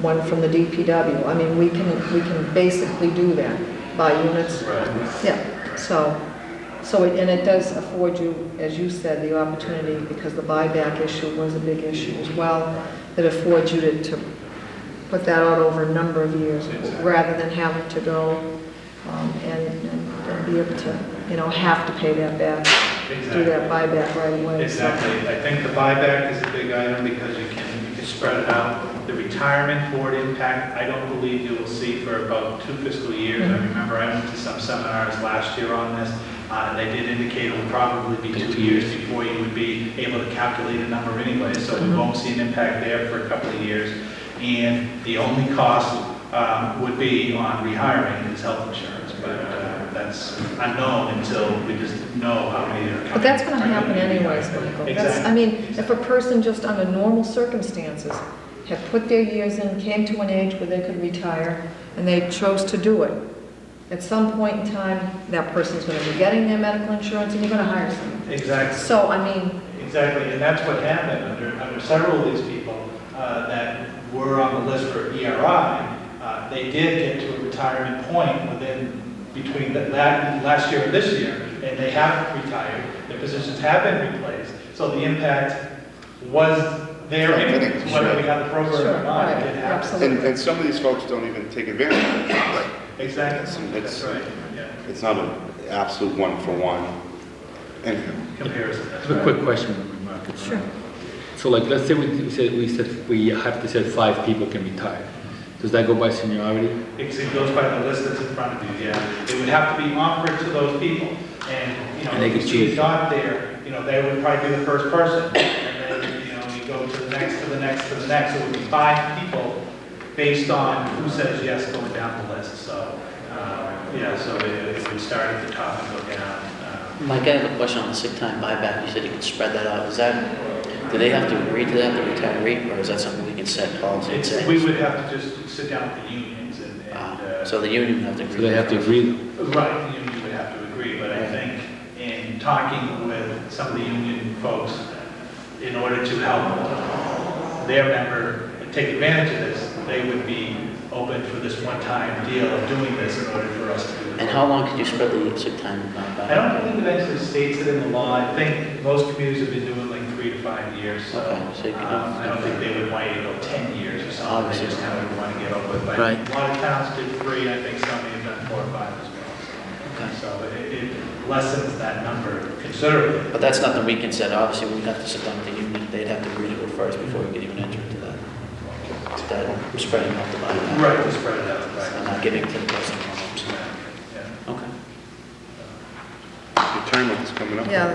one from the DPW. I mean, we can basically do that by units. Right. Yeah, so it does afford you, as you said, the opportunity, because the buyback issue was a big issue as well, that affords you to put that out over a number of years, rather than having to go and be able to, have to pay that back, do that buyback right away. Exactly. I think the buyback is a big item because you can spread it out. The retirement board impact, I don't believe you will see for about 2 fiscal years. I remember I went to some seminars last year on this, and they did indicate it would probably be 2 years before you would be able to calculate a number anyway, so we won't see an impact there for a couple of years. And the only cost would be on rehiring is health insurance, but that's unknown until we just know how many are coming. But that's going to happen anyways, Michael. Exactly. I mean, if a person just under normal circumstances had put their years in, came to an age where they could retire, and they chose to do it, at some point in time, that person's going to be getting their medical insurance, and you're going to hire someone. Exactly. So, I mean... Exactly, and that's what happened under several of these people that were on the list for ERI. They did get to a retirement point between that last year and this year, and they have retired. Their positions have been replaced, so the impact was there anyways, whether we got the program or not. Right, It happened. absolutely. And some of these folks don't even take advantage of it. Exactly, that's right, yeah. It's not an absolute one-for-one. Anyhow. Comparison, I that's have a right. quick question, Mark. Sure. So like, let's say we have to say 5 people can retire. Does that go by seniority? It goes by the list that's in front of you, yeah. It would have to be offered to those people, and, And they if could you see choose. a dot there, they would probably be the first person, and then, you go to the next, to the next, to the next, so it would be 5 people based on who says yes going down the list, so, so it would start at the top and go down. Mike, I have a question on the sick time buyback. You said you could spread that out. Do they have to agree to that, the retiree, or is that something we can set policy and say? We would have to just sit down with the unions and So the union would have to agree. So they have to agree? right, the union would have to agree, but I think in talking with some of the union folks, in order to help their member take advantage of this, they would be open for this one-time deal of doing this in order for us to do it. And how long could you spread the sick time buyback? I don't believe it actually states it in the law. I think most communities have been doing like 3 to 5 years, so Okay, so you can- I don't think they would want you to go 10 years or something. They just kind of want to get over it. But Right. a lot of towns did 3, I think some may have done 4 or 5 as well. Okay. So it lessens that number considerably. But that's nothing we can set. Obviously, we'd have to sit down with the union. They'd have to agree to it first before we could even enter into that. That spreading out the buyback. Right, to spread it out, And right. not giving to the person who owns it. Yeah. Okay. Retirement is coming up. Yeah,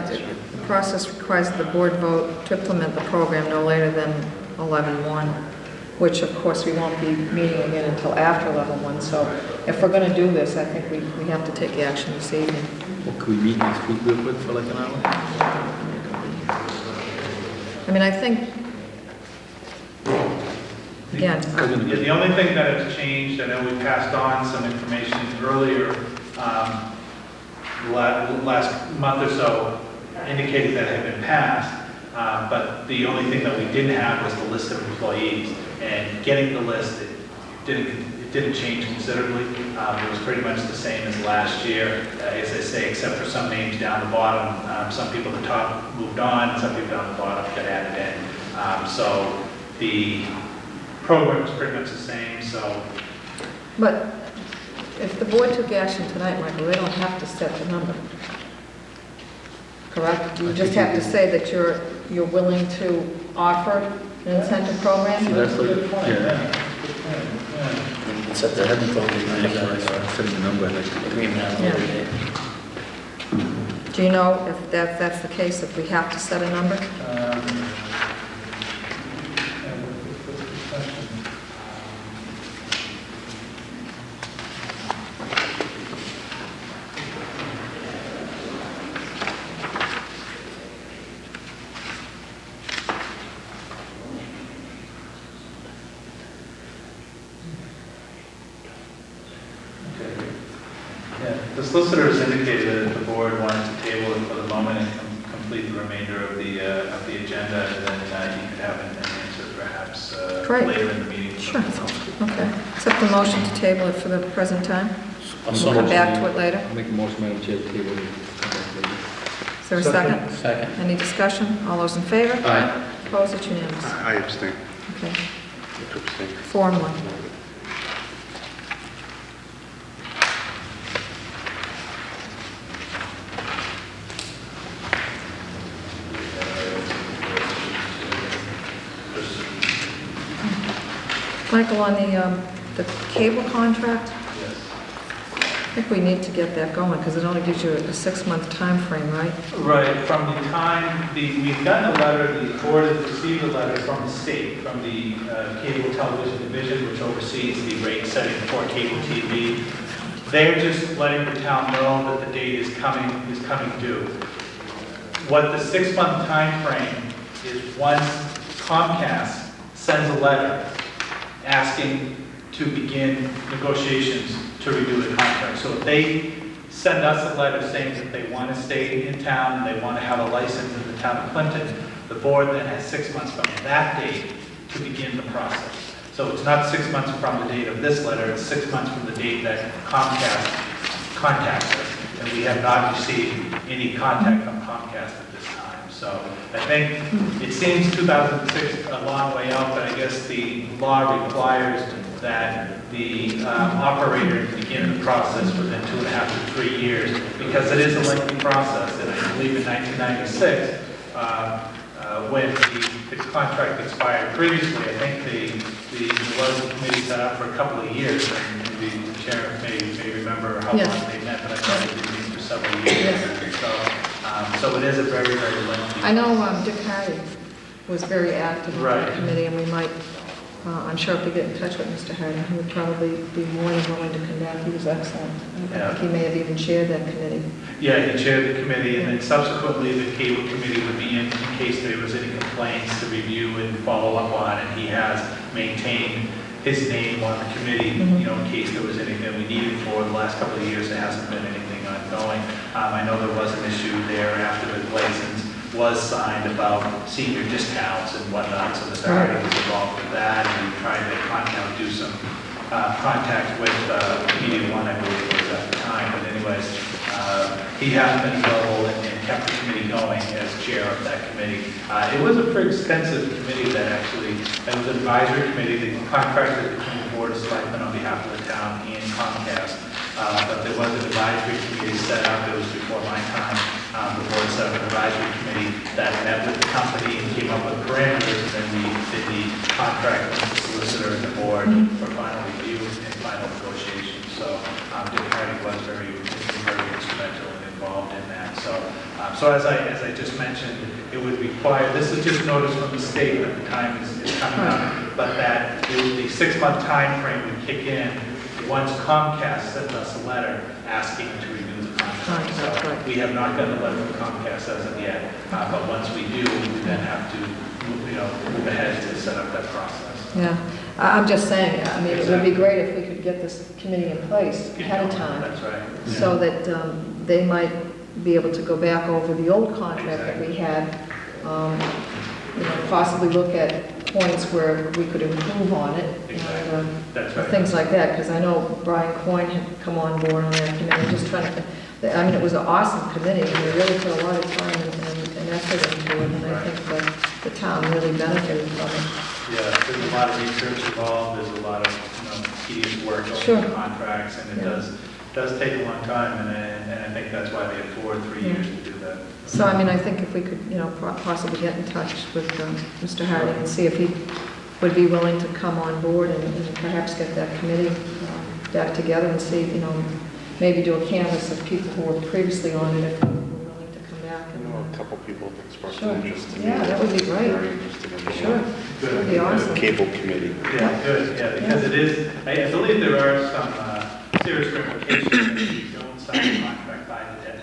the process requires the board vote to implement the program no later than 11/1. which of course we won't be meeting again until after level 1. So if we're going to do this, I think we have to take action this evening. Well, could we meet next week real quick for like an hour? I mean, I think, again, Yeah, the only thing that has changed, I know we passed on some information earlier, last month or so, indicated that had been passed, but the only thing that we didn't have was the list of employees. And getting the list, it didn't change considerably. It was pretty much the same as last year, as I say, except for some names down the bottom. Some people at the top moved on, and some people down the bottom got added in. So the program is pretty much the same, so. but if the board took action tonight, Michael, they don't have to set the number. Correct? You just have to say that you're willing to offer an incentive program? So that's like, Good point, yeah. Good point, yeah. It's at the head phone, Setting the number, like, agreement on Yeah. the other day. Do you know if that's the case, if we have to set a number? Yeah, what's the question? Okay. Yeah, the solicitor has indicated that if the board wanted to table it for the moment and complete the remainder of the agenda, then you could have an answer perhaps Great. later in the meeting. Sure. Okay. Accept the motion to table it for the present time. Also, We'll come back to it later. I'll make a motion, Madam Chair, to table it. Is there a second? second. Any discussion? All those in favor? Aye. Opposed? It's unanimous. I abstain. Okay. To abstain. 4 and 1. Michael, on the cable contract, Yes. I think we need to get that going, because it only gives you a 6-month time frame, right? Right, from the time, we've gotten a letter, the board has received a letter from the state, from the Cable Television Division, which oversees the rate setting for cable TV. They're just letting the town know that the date is coming due. What the 6-month time frame is, once Comcast sends a letter asking to begin negotiations to renew the contract. So if they send us a letter saying that they want to stay in town, and they want to have a license in the town of Clinton, the board then has 6 months from that date to begin the process. So it's not 6 months from the date of this letter, it's 6 months from the date that Comcast contacts us. And we have not received any contact from Comcast at this time. So I think it seems 2006 a long way out, but I guess the law requires that the operator begin the process within 2.5 to 3 years, because it is a lengthy process. And I believe in 1996, when the contract expired previously, I think there was a committee set up for a couple of years, and maybe the chair may remember how Yes. long they met, but I thought they did meet for several years. Yes. So it is a very, very lengthy. I know Dick Harry was very active in Right. the committee, and we might, I'm sure if we get in touch with Mr. Hardy, he would probably be more than willing to come back. He was excellent. I Yeah. think he may have even chaired that committee. Yeah, he chaired the committee, and then subsequently, the cable committee would be in case there was any complaints to review and follow up on, and he has maintained his name on the committee, you know, in case there was anything we needed for the last couple of years. There hasn't been anything ongoing. I know there was an issue there after the license was signed about senior discounts and whatnot, so Mr. Hardy was involved with that, and we tried to do some contact with Media One, I believe it was at the time, but anyways, he has been available and kept the committee going as chair of that committee. It was a pretty extensive committee that actually, it was an advisory committee that contracted between the Board of Selectmen on behalf of the town and Comcast. But there was an advisory committee set up, it was before my time. The board set up an advisory committee that met with the company and came up with parameters, and then we did the contract with the solicitor and the board for final review and final negotiation. So Dick Hardy was very instrumental and involved in that. So as I just mentioned, it would require, this is just notice from the state that the time is coming up. but that the 6-month time frame would kick in once Comcast sends us a letter asking to renew the contract. Contract, So right. we have not gotten a letter from Comcast as of yet, but once we do, we then have to, move ahead to set up that process. Yeah, I'm just saying, I mean, it would be great if we could get this committee in place ahead of time, That's right. so that they might be able to go back over the old contract that we had, possibly look at points where we could improve on it. Exactly. That's right. Things like that, because I know Brian Coyne had come on board on that committee, just trying to, I mean, it was an awesome committee, and they really put a lot of time and effort into it, and I think the town really benefited from it. Yeah, there's a lot of research involved, there's a lot of tedious work Sure. on the contracts, and it does take a long time, and I think that's why they afford 3 years to do that. So, I mean, I think if we could, possibly get in touch with Mr. Harding and see if he would be willing to come on board and perhaps get that committee back together and see, maybe do a canvass of people who were previously on it, if they were willing to come back. I know a couple people have expressed Sure. interest in Yeah, that would be great. Very interested in being Sure, on that would be awesome. the cable committee. Yeah, good, yeah, because it is, I believe there are some serious ramifications if you don't sign a contract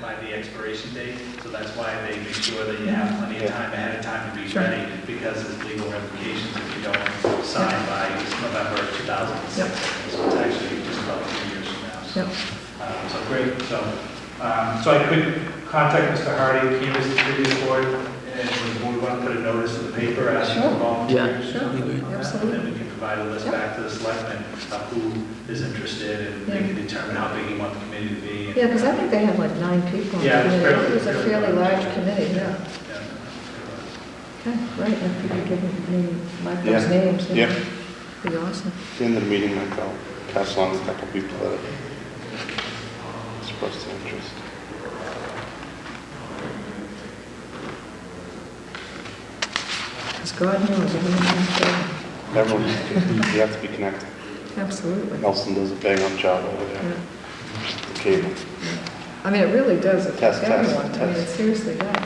by the expiration date, so that's why they make sure that you have plenty of time ahead of time to be Sure. ready, because there's legal ramifications if you don't sign by November 2006. Yep. So it's actually just about 3 years from now. So, Yep. so great, so I could contact Mr. Hardy, canvass the previous board, and we want to put a notice in the paper asking for Sure. volunteers. Sure, absolutely. And then we can provide a list Yep. back to the selectmen of who is interested, and they can determine how big you want the committee to be. Yeah, because I think they had like 9 people. on the Yeah, it's committee. fairly- It was a fairly fairly large. large committee, yeah. Yeah. Okay, great, if you could give me Mike those Yeah. names, Yeah. that'd be awesome. At the end of the meeting, I'll pass along a couple people that have expressed interest. Because God knows, everyone has to, Everyone, you have to be connected. absolutely. Nelson does a bang-up job over there. Yeah. The cable. I mean, it really does Test, affect everyone, I mean, it test. seriously does,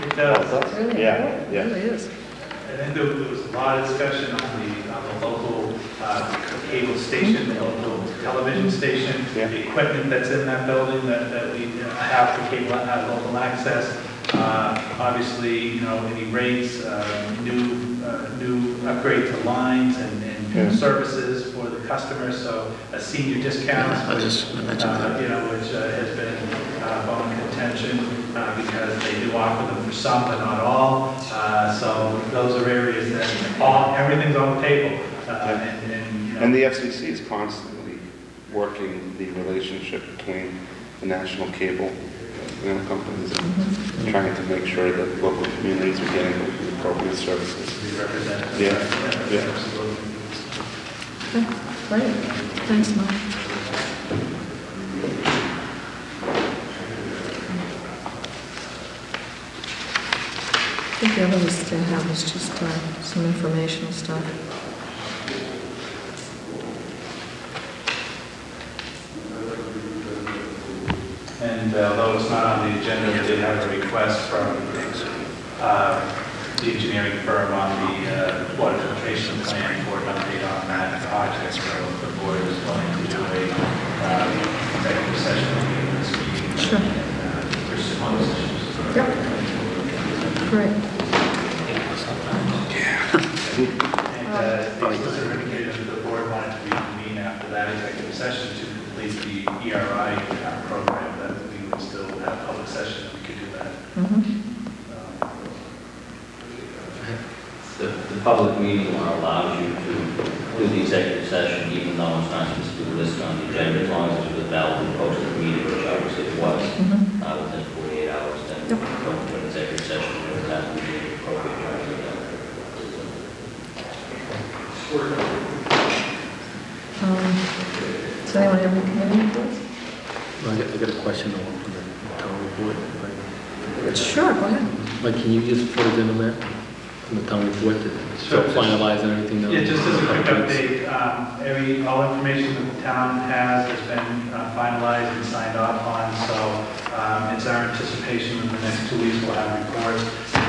It does. It's really Yeah, important, it yeah. really is. And then there was a lot of discussion on the local cable station, the local television station, Yeah. the equipment that's in that building that we have for cable, local access. Obviously, any rates, new upgrade to lines and Yeah. services for the customers, so senior discounts. I just mentioned that. Which has been bone contention because they do offer them for some, but not all. So those are areas that everything's on the table. And the FCC is constantly working the relationship between the national cable companies and trying to make sure that local communities are getting the appropriate services. Be represented. Yeah, yeah. Absolutely. Okay, great, thanks, Mike. I think the other list they have is just some informational stuff. And although it's not on the agenda, we did have a request from the engineering firm on the water filtration plan for an update on that project. So the board is willing to do a executive session meeting this meeting. Sure. And pursue on those issues. Yep. Great. And the solicitor indicated that the board wanted to reconvene after that executive session to complete the ERI program, that we would still have public session, and we could do that. Mhm. The public meeting law allows you to do the executive session, even though it's not specifically listed on the agenda, as long as it's a valid posted meeting, which obviously it was, Mhm. within 48 hours, then Yep. go into an executive session, and that would be appropriate time to do that. Does anyone have any committee reports? I got a question on the town report. Sure, go ahead. Like, can you just put it in the map, in the town report, so Sure. finalize and everything now? Yeah, just as a quick update, all information that the town has been finalized and signed off on, so it's our anticipation that the next 2 weeks we'll have reports.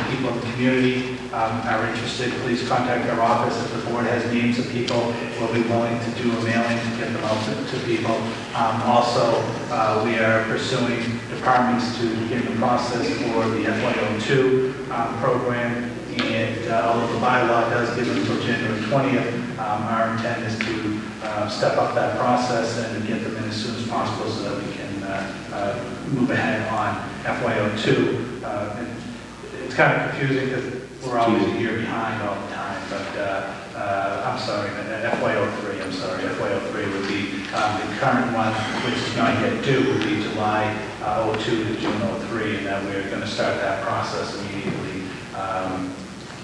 people in the community are interested, please contact our office. If the board has names of people, we'll be willing to do a mailing to get them out to people. Also, we are pursuing departments to begin the process for the FY02 program. And although the bylaw does give it until January 20th, our intent is to step up that process and get them in as soon as possible so that we can move ahead on FY02. And it's kind of confusing because we're always a year behind all the time, but I'm sorry, FY03, FY03 would be the current one, which is not yet due, would be July 02 to June 03, and that we're going to start that process immediately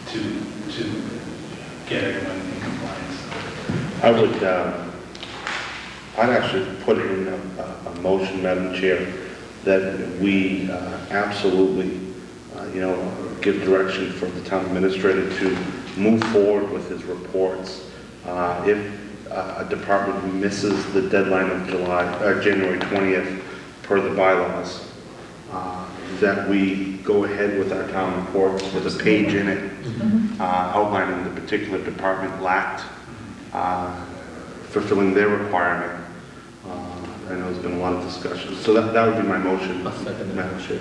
to get everyone in compliance. I would, I'd actually put in a motion, Madam Chair, that we absolutely, give direction for the town administrator to move forward with his reports. If a department misses the deadline of January 20th per the bylaws, that we go ahead with our town reports with a page in it outlining the particular department lacked fulfilling their requirement. I know there's been a lot of discussion. So that would be my motion, Madam Chair.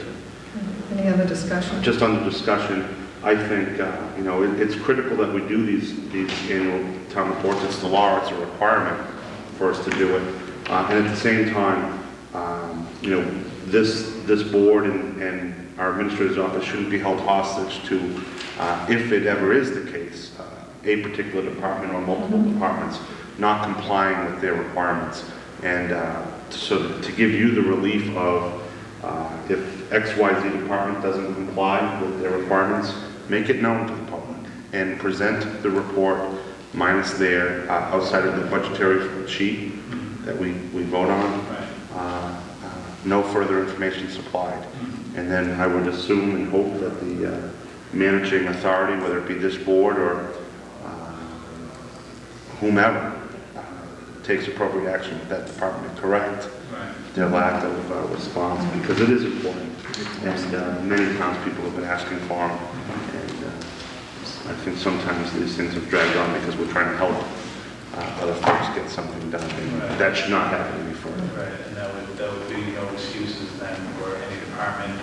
Any other discussion? Just on the discussion, I think, it's critical that we do these annual town reports. It's the law, it's a requirement for us to do it. And at the same time, this board and our administrator's office shouldn't be held hostage to, if it ever is the case, a particular department or multiple departments not complying with their requirements. And so to give you the relief of if XYZ department doesn't comply with their requirements, make it known to the public and present the report minus their outside of the budgetary sheet that we vote on. No further information supplied. And then I would assume and hope that the managing authority, whether it be this board or whomever, takes appropriate action with that department to correct their lack of response, because it is important. And many townspeople have been asking for them. And I think sometimes these things have dragged on because we're trying to help other folks get something done. And that should not happen any further. Right, and that would be no excuses then for any department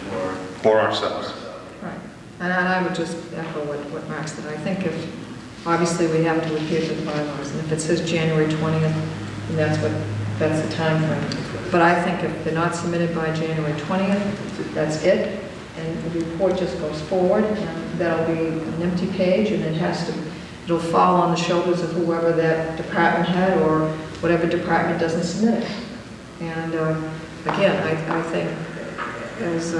Or ourselves. Right. And I would just echo what Mark said. I think if, obviously, we have to adhere to the bylaws, and if it says January 20th, then that's the time frame. But I think if they're not submitted by January 20th, that's it, and the report just goes forward, and that'll be an empty page, and it'll fall on the shoulders of whoever that department head or whatever department doesn't submit it. And again, I think, as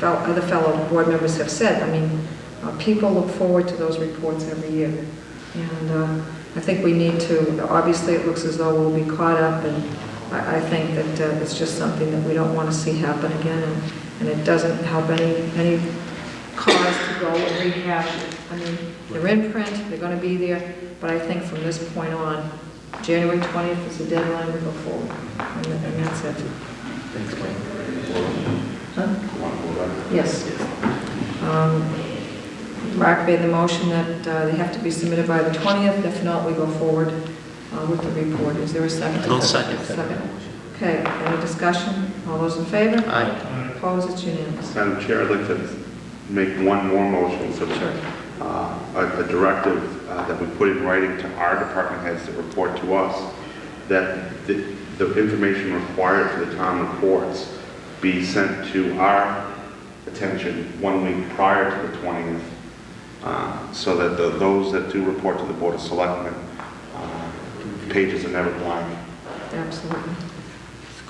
other fellow board members have said, I mean, people look forward to those reports every year. And I think we need to, obviously it looks as though we'll be caught up, and I think that it's just something that we don't want to see happen again, and it doesn't help any cause to go and rehash it. I mean, they're in print, they're going to be there, but I think from this point on, January 20th is the deadline to go forward, and that's it. Thanks, Wayne. Huh? Yes. Mark made the motion that they have to be submitted by the 20th. If not, we go forward with the report. Is there a second? I'll second. Second. Okay, any discussion? All those in favor? Aye. Opposed? It's unanimous. Madam Chair, I'd like to make one more motion for a directive that we put in writing to our department heads that report to us, that the information required for the town reports be sent to our attention 1 week prior to the 20th, so that those that do report to the Board of Selectmen, pages are never blank. Absolutely.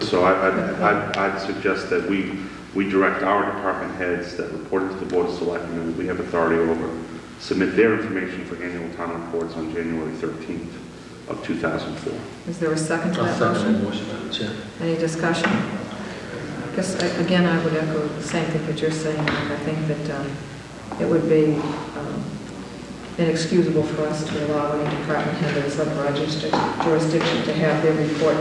So I'd suggest that we direct our department heads that report to the Board of Selectmen, and we have authority over, submit their information for annual town reports on January 13th of 2004. Is there a second to I'll that second that motion? motion, Madam Chair. Any discussion? I guess, again, I would echo the same thing that you're saying, Mark. I think that it would be inexcusable for us to allow any department head that's under our jurisdiction to have their report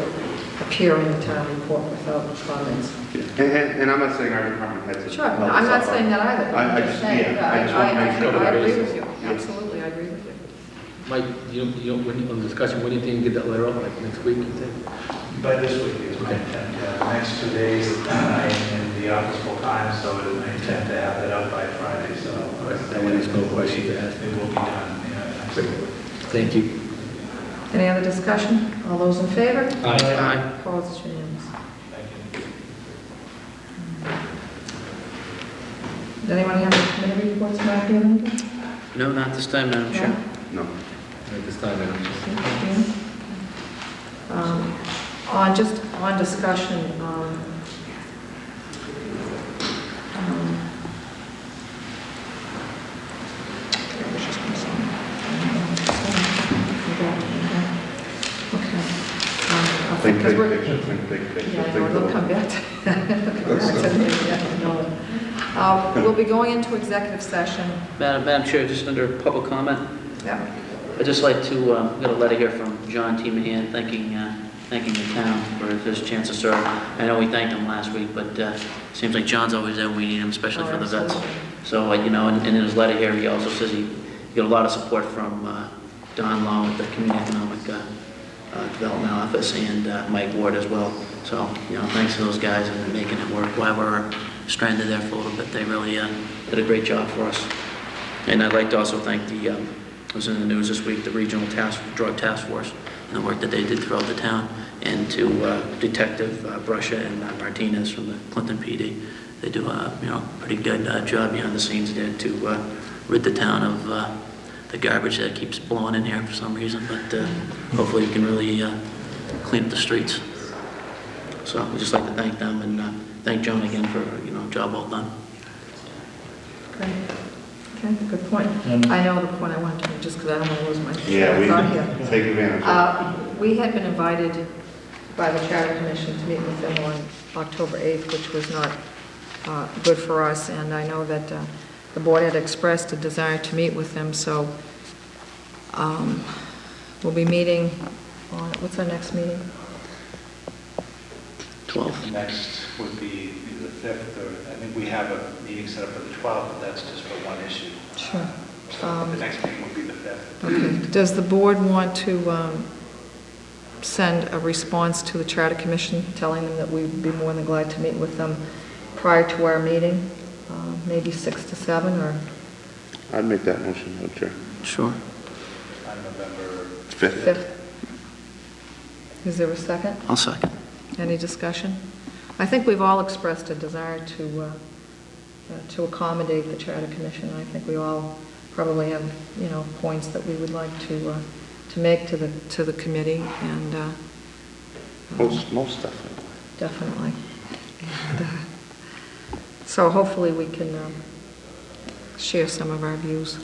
appear in the town report without comments. And I'm not saying our department heads. have Sure, no, held I'm us not up saying on- that either, I I'm just saying, yeah, I just want to make sure I that agree it's- with you, yeah. absolutely, I agree with you. Mike, on the discussion, when do you think you get that letter out, like next week, you think? By this week is my intent, next 2 days, I am in the office full time, so it is my intent to have it out by Friday, so. That way there's no question to ask. It will be done, absolutely. Thank you. Any other discussion? All those in favor? Aye. Opposed, it's unanimous. Thank you. Does anyone have any committee reports back here? No, not this time, Madam Chair. No. At this time, Madam Chair. On discussion, Think because big we're, picture, think big picture. yeah, I know, think they'll little. come back to we'll be going into executive session. Madam Chair, just under public comment, Yeah. I'd just like to, we got a letter here from John T. Mahan thanking the town for his chance to serve. I know we thanked him last week, but seems like John's always there when we need him, especially for the vets. So, and in his letter here, he also says he got a lot of support from Don Law with the Community Economic Development Office and Mike Ward as well. So, thanks to those guys and making it work while we're stranded there for a little bit. They really did a great job for us. And I'd like to also thank it was in the news this week, the Regional Drug Task Force and the work that they did throughout the town, and to Detective Brusha and Martinez from the Clinton PD. They do a pretty good job behind the scenes there to rid the town of the garbage that keeps blowing in here for some reason, but hopefully we can really clean up the streets. So we'd just like to thank them and thank Joan again for a job well done. Great. Okay, good point. I know the point I wanted to make, just because I don't want to lose my Yeah, we thought here. take advantage. We had been invited by the Charter Commission to meet with them on October 8th, which was not good for us, and I know that the board had expressed a desire to meet with them, so we'll be meeting on, what's our next meeting? 12. Next would be the 5th, or I think we have a meeting set up for the 12th, but that's just for one issue. Sure. So the next meeting would be the 5th. Okay. Does the board want to send a response to the Charter Commission, telling them that we'd be more than glad to meet with them prior to our meeting, maybe 6 to 7, or? I'd make that motion, Madam Chair. Sure. On November 5th. 5th. Is there a second? I'll second. Any discussion? I think we've all expressed a desire to accommodate the Charter Commission. I think we all probably have, points that we would like to make to the committee, and Most definitely. definitely. And, so hopefully we can share some of our views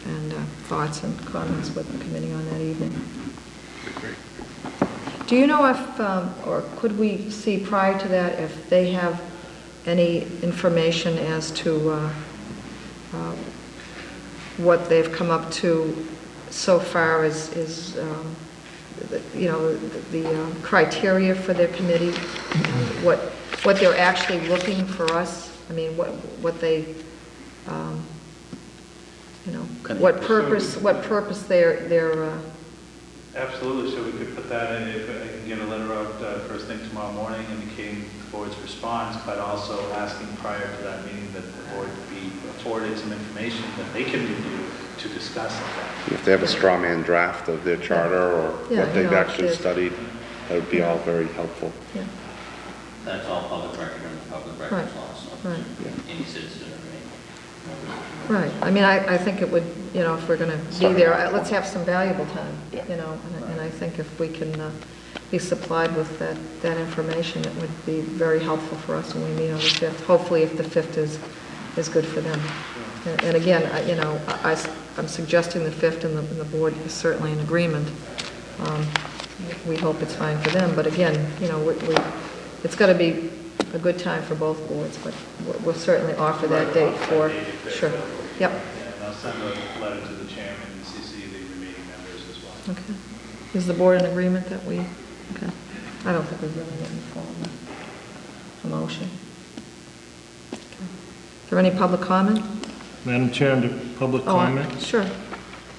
and thoughts and comments with the committee on that evening. Great. Do you know if, or could we see prior to that, if they have any information as to what they've come up to so far as the criteria for their committee, what they're actually looking for us? I mean, what they, what purpose they're Absolutely, so we could put that in, if I can get a letter out first thing tomorrow morning indicating the board's response, but also asking prior to that meeting that the board be afforded some information that they can review to discuss it. If they have a straw man draft of their charter or Yeah, what they've actually if- studied, that would be all very helpful. Yeah, That's all public record and public records Right. law, so right, any citizen or right. I mean, I think it would, if we're going to be there, let's have some valuable time, and I think if we can be supplied with that information, it would be very helpful for us when we meet on the 5th. Hopefully, if the 5th is good for them. And again, I'm suggesting the 5th, and the board is certainly in agreement. We hope it's fine for them, but again, it's got to be a good time for both boards, but we'll certainly offer that date for, sure. Yep. And I'll send a letter to the chairman and CC the remaining members as well. Okay. Is the board in agreement that we, okay. I don't think we really need any formal motion. Okay. Is there any public comment? Madam Chair, under public Oh, comment, sure.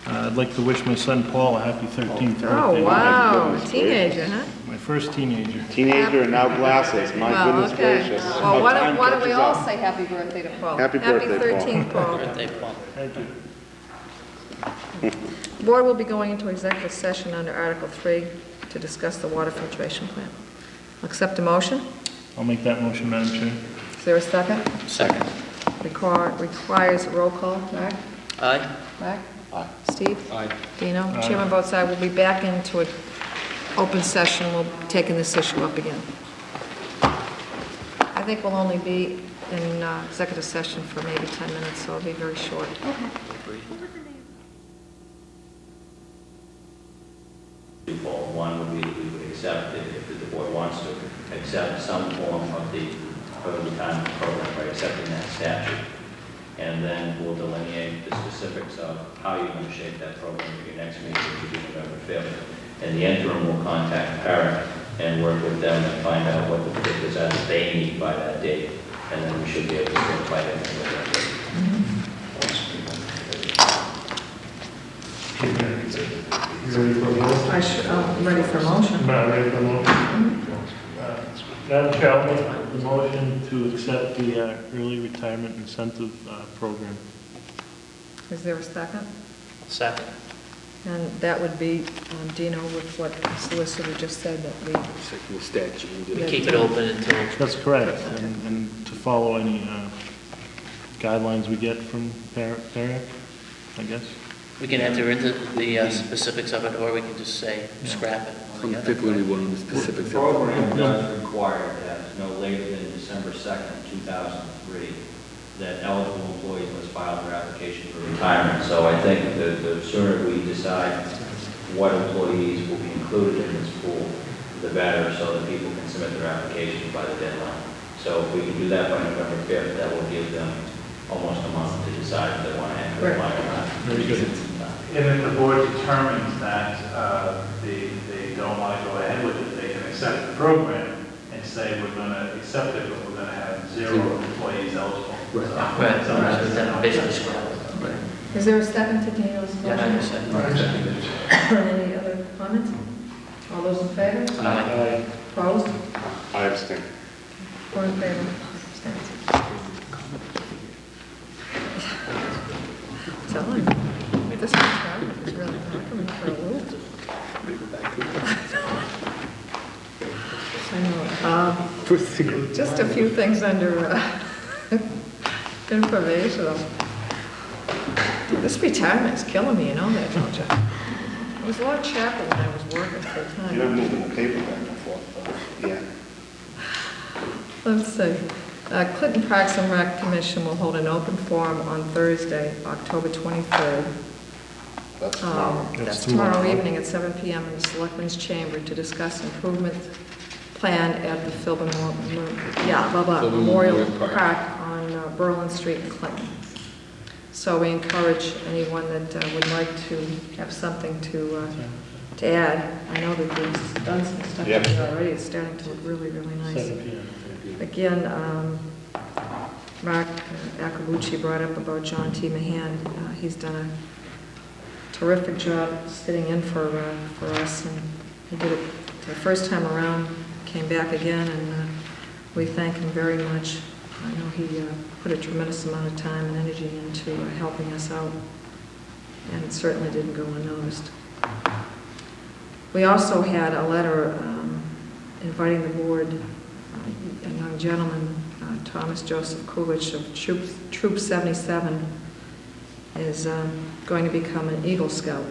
I'd like to wish my son Paul a happy 13th birthday. Oh, wow, a teenager, huh? My first teenager. Teenager and now glasses, my Well, goodness okay. gracious. Well, How why time don't we catches all up. say happy birthday to Paul? Happy birthday, Paul. Happy 13th, Paul. Birthday, Paul. Thank you. Board will be going into executive session under Article 3 to discuss the water filtration plant. Accept a motion? I'll make that motion, Madam Chair. Is there a second? Second. Requires a roll call. Mark? Aye. Mark? Aye. Steve? Aye. Dino? Aye. Chairman votes aye. We'll be back into an open session. We'll be taking this issue up again. I think we'll only be in executive session for maybe 10 minutes, so it'll be very short. Twofold. One would be that we would accept, if the board wants to, accept some form of the early retirement program by accepting that statute. And then we'll delineate the specifics of how you're going to shape that program at your next meeting, which will be November 5th. In the interim, we'll contact the parent and work with them and find out what the particulars are that they need by that date. And then we should be able to certify them with that date. I'm ready for a motion. Not ready for a motion. Madam Chair, I'll make the motion to accept the early retirement incentive program. Is there a second? Second. And that would be, Dino, with what the solicitor just said, that we... Second the statute. Keep it open until, That's correct, and to follow any guidelines we get from parent, I guess. we can enter into the specifics of it, or we can just say scrap it altogether. Particularly one of the specifics. The program does require that no later than December 2nd, 2003, that eligible employees must file their application for retirement. So I think the sooner we decide what employees will be included in this pool, the better, so that people can submit their applications by the deadline. So if we can do that by November 5th, that will give them almost a month to decide if they want to enter the line or not. Very good. And if the board determines that they don't want to go ahead with it, they can accept the program and say, we're going to accept it, but we're going to have zero employees eligible. Right. Right, so then basically scrap it. Right. Is there a second to Dino's motion? Yeah, I understand. Any other comments? All those in favor? Aye. Opposed? I abstain. 4 in favor. Abstains. Telling you, this traffic is really knocking me for a loop. I know. Just a few things under informational. This retirement's killing me, you know that, don't you? It was a lot of chapel when I was working full time. You're moving the paper back and forth, though. Yeah. Let's see. Clinton Parks and Rec Commission will hold an open forum on Thursday, October 23rd. That's tomorrow. That's tomorrow evening at 7 p.m. in the Selectmen's Chamber to discuss improvement plan at the Philbin Memorial Park on Berlin Street in Clinton. So we encourage anyone that would like to have something to add. I know that they've done some stuff Yep. here already. It's starting to look really, really nice. 7 p.m. Again, Mark Akabuchi brought up about John T. Mahan. He's done a terrific job sitting in for us, and he did it the first time around, came back again, and we thank him very much. I know he put a tremendous amount of time and energy into helping us out, and it certainly didn't go unnoticed. We also had a letter inviting the board, a young gentleman, Thomas Joseph Coolidge of Troop 77, is going to become an Eagle Scout.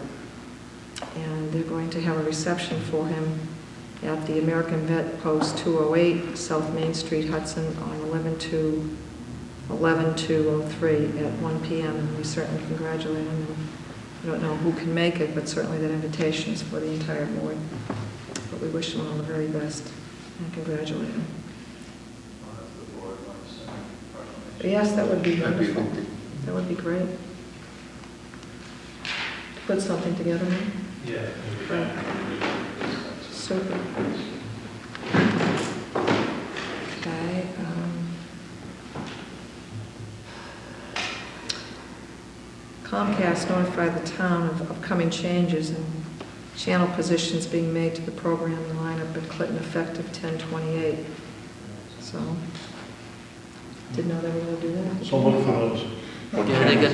And they're going to have a reception for him at the American Vet Post 208, South Main Street, Hudson, on 11/2/03 at 1 p.m. And we certainly congratulate him. And I don't know who can make it, but certainly that invitation is for the entire board. But we wish him all the very best and congratulate him. Yes, that would be wonderful. That would be great. Put something together, man. Yeah. Right. Super. Comcast notified the town of upcoming changes and channel positions being made to the program lineup at Clinton effective 10/28. So, didn't know they were going to do that. So look for those. Yeah, they got,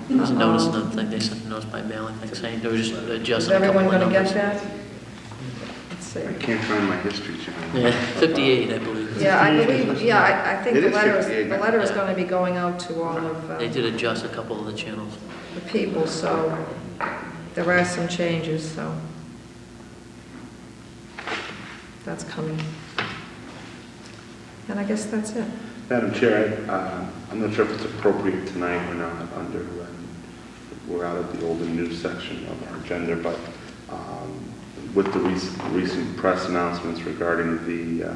there was a notice in the thing, they sent a notice by mail, I think, saying they were just Is adjusting a couple everyone of going to numbers. get that? Let's see. I can't find my history channel. Yeah, 58, I believe. Yeah, I believe, yeah, I think It the is letter is, 58. the letter is going to be going out to all of They did adjust a couple of the channels. the people, so there are some changes, so that's coming. And I guess that's it. Madam Chair, I'm not sure if it's appropriate tonight or not under, we're out of the old and new section of our agenda, but with the recent press announcements regarding the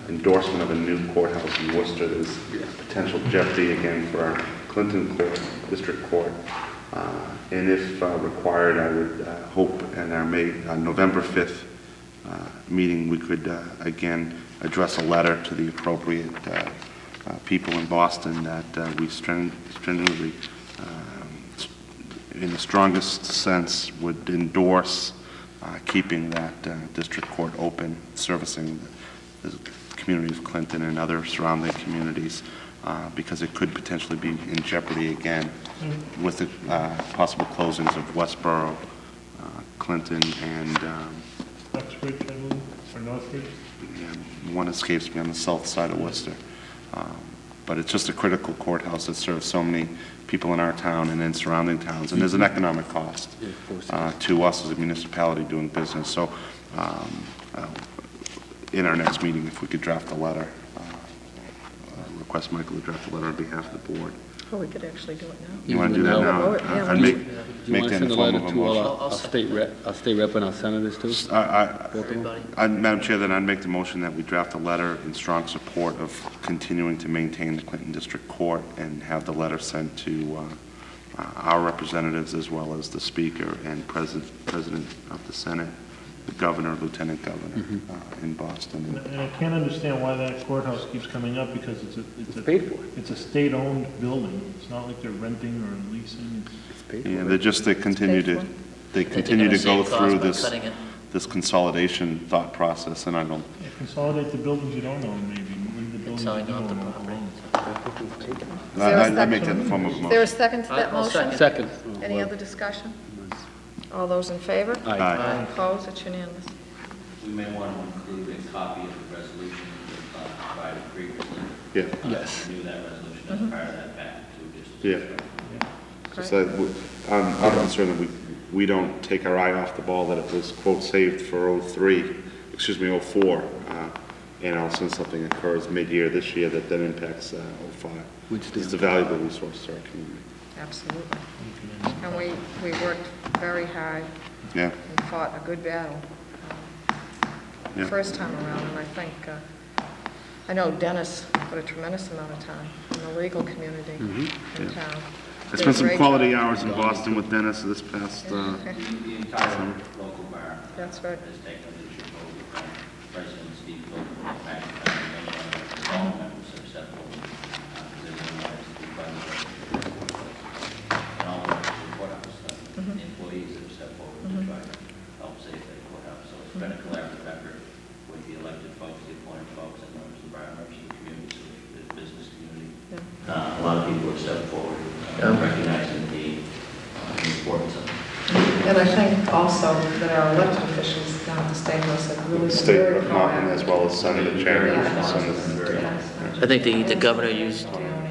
endorsement of a new courthouse in Worcester, there's potential jeopardy again for our Clinton Court, District Court. And if required, I would hope in our November 5th meeting, we could again address a letter to the appropriate people in Boston that we strenuously, in the strongest sense, would endorse keeping that district court open, servicing the community of Clinton and other surrounding communities, because it could potentially be in jeopardy again with the possible closings of Westboro, Clinton, and Uxbridge, I believe, or Northbridge. and one escapes me on the south side of Worcester. But it's just a critical courthouse that serves so many people in our town and in surrounding towns, and there's an economic cost to us as a municipality doing business. So in our next meeting, if we could draft a letter, request Michael to draft a letter on behalf of the board. Oh, we could actually do it now. You want to do that Oh, now? yeah, I'd we- make Do you make want to that in send the a form letter of a to all motion. our state rep and our senators too? Everybody. Madam Chair, then I'd make the motion that we draft a letter in strong support of continuing to maintain the Clinton District Court and have the letter sent to our representatives as well as the Speaker and President of the Senate, the Governor, Lieutenant Governor in Boston. And I can't understand why that courthouse keeps coming up, because it's Paid for. it's a state-owned building. It's not like they're renting or leasing. It's paid for. And they continue to They think continue they're to gonna go save costs through by cutting it. this consolidation thought process, and I don't. Yeah, consolidate the buildings you don't own, maybe. Leave the buildings you Selling do off the own property. alone. I make that in the form of a Is there a motion. second to that I'll motion? Second. Any other discussion? All those in favor? Aye. Opposed? It's unanimous. We may want to include a copy of the resolution provided previously. Yeah. Yes. Renew that resolution as part of that packet too, just. Yeah. Just that I'm concerned that we don't take our eye off the ball, that it was, quote, saved for 04, and all of a sudden something occurs mid-year this year that then impacts 05. Which It's a valuable resource to our community. Absolutely. And we worked very hard Yeah, and fought a good battle Yeah. first time around, and I think, I know Dennis put a tremendous amount of time in the legal community in town. I Did a spent some great quality job. hours in Boston with Dennis this past, The entire local bar That's right. has taken leadership over from President Steve Philbin, back to all members have stepped forward. Because everyone has to be funded. And all the courthouse, the employees have stepped forward to try to help save the courthouse. So it's been a collaborative effort with the elected folks, the appointed folks, and members of the bar, members of the community, so the business community. A lot of people have stepped forward, recognizing the importance of it. And I think also that our elected officials down at the State House have really been State very of Mountain, as well as Senator Chairman. I think the governor used,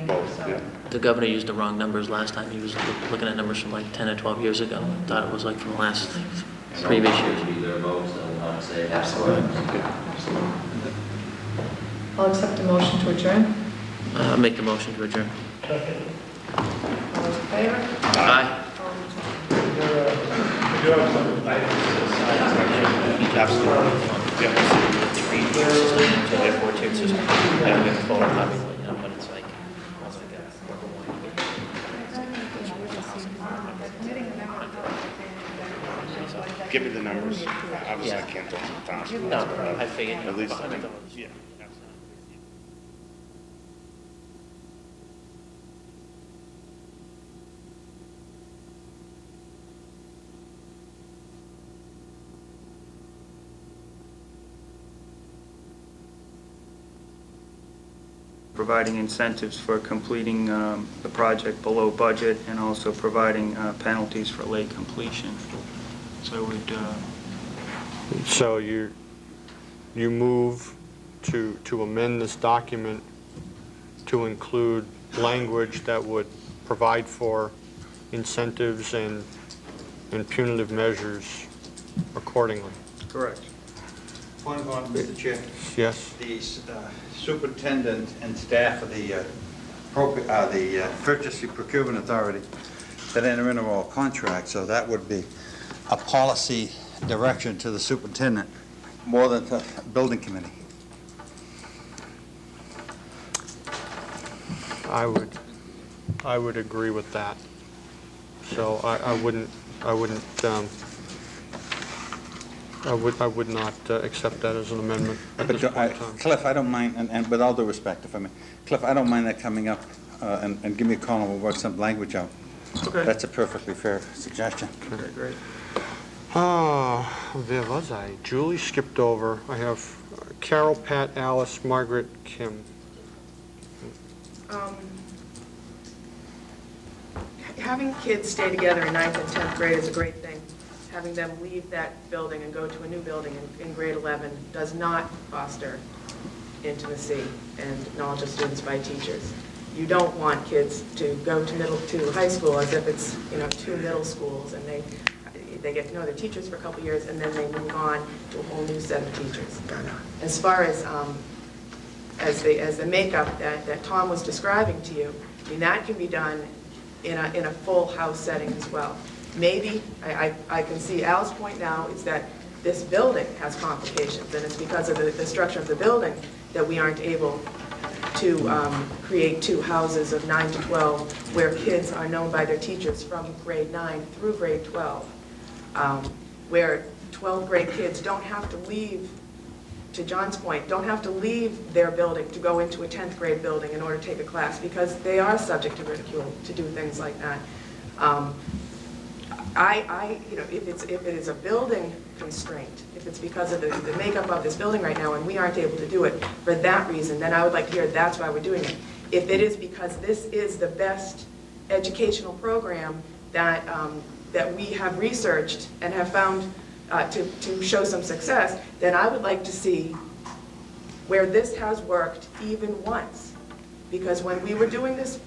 Both, yeah. the governor used the wrong numbers last time. He was looking at numbers from like 10 or 12 years ago. Thought it was like from the last previous years. Be their votes that will help save. Absolutely. Absolutely. I'll accept a motion to adjourn. I'll make the motion to adjourn. All those in favor? Aye. Give me the numbers. Obviously, I can't tell them. No, I figured. At least, Yeah. providing incentives for completing the project below budget, and also providing penalties for late completion. So we'd, So you move to amend this document to include language that would provide for incentives and punitive measures accordingly. correct. Point of order, Mr. Chair. Yes? The superintendent and staff of the Purchasing Procurement Authority that enter into all contracts, so that would be a policy direction to the superintendent more than the building committee. I would agree with that. So I would not accept that as an amendment at this point in time. Cliff, I don't mind, and with all due respect, if I may, Cliff, I don't mind that coming up, and give me a call and we'll work some language out. Okay. That's a perfectly fair suggestion. Okay, great. Where was I? Julie skipped over. I have Carol, Pat, Alice, Margaret, Kim. Having kids stay together in 9th and 10th grade is a great thing. Having them leave that building and go to a new building in grade 11 does not foster intimacy and knowledge of students by teachers. You don't want kids to go to high school as if it's, two middle schools, and they get to know their teachers for a couple years, and then they move on to a whole new set of teachers. As far as the makeup that Tom was describing to you, I mean, that can be done in a full house setting as well. Maybe, I can see Al's point now is that this building has complications, and it's because of the structure of the building that we aren't able to create 2 houses of 9 to 12 where kids are known by their teachers from grade 9 through grade 12, where 12th grade kids don't have to leave, to John's point, don't have to leave their building to go into a 10th grade building in order to take a class, because they are subject to ridicule to do things like that. If it is a building constraint, if it's because of the makeup of this building right now and we aren't able to do it for that reason, then I would like to hear that's why we're doing it. If it is because this is the best educational program that we have researched and have found to show some success, then I would like to see where this has worked even once. Because when we were doing this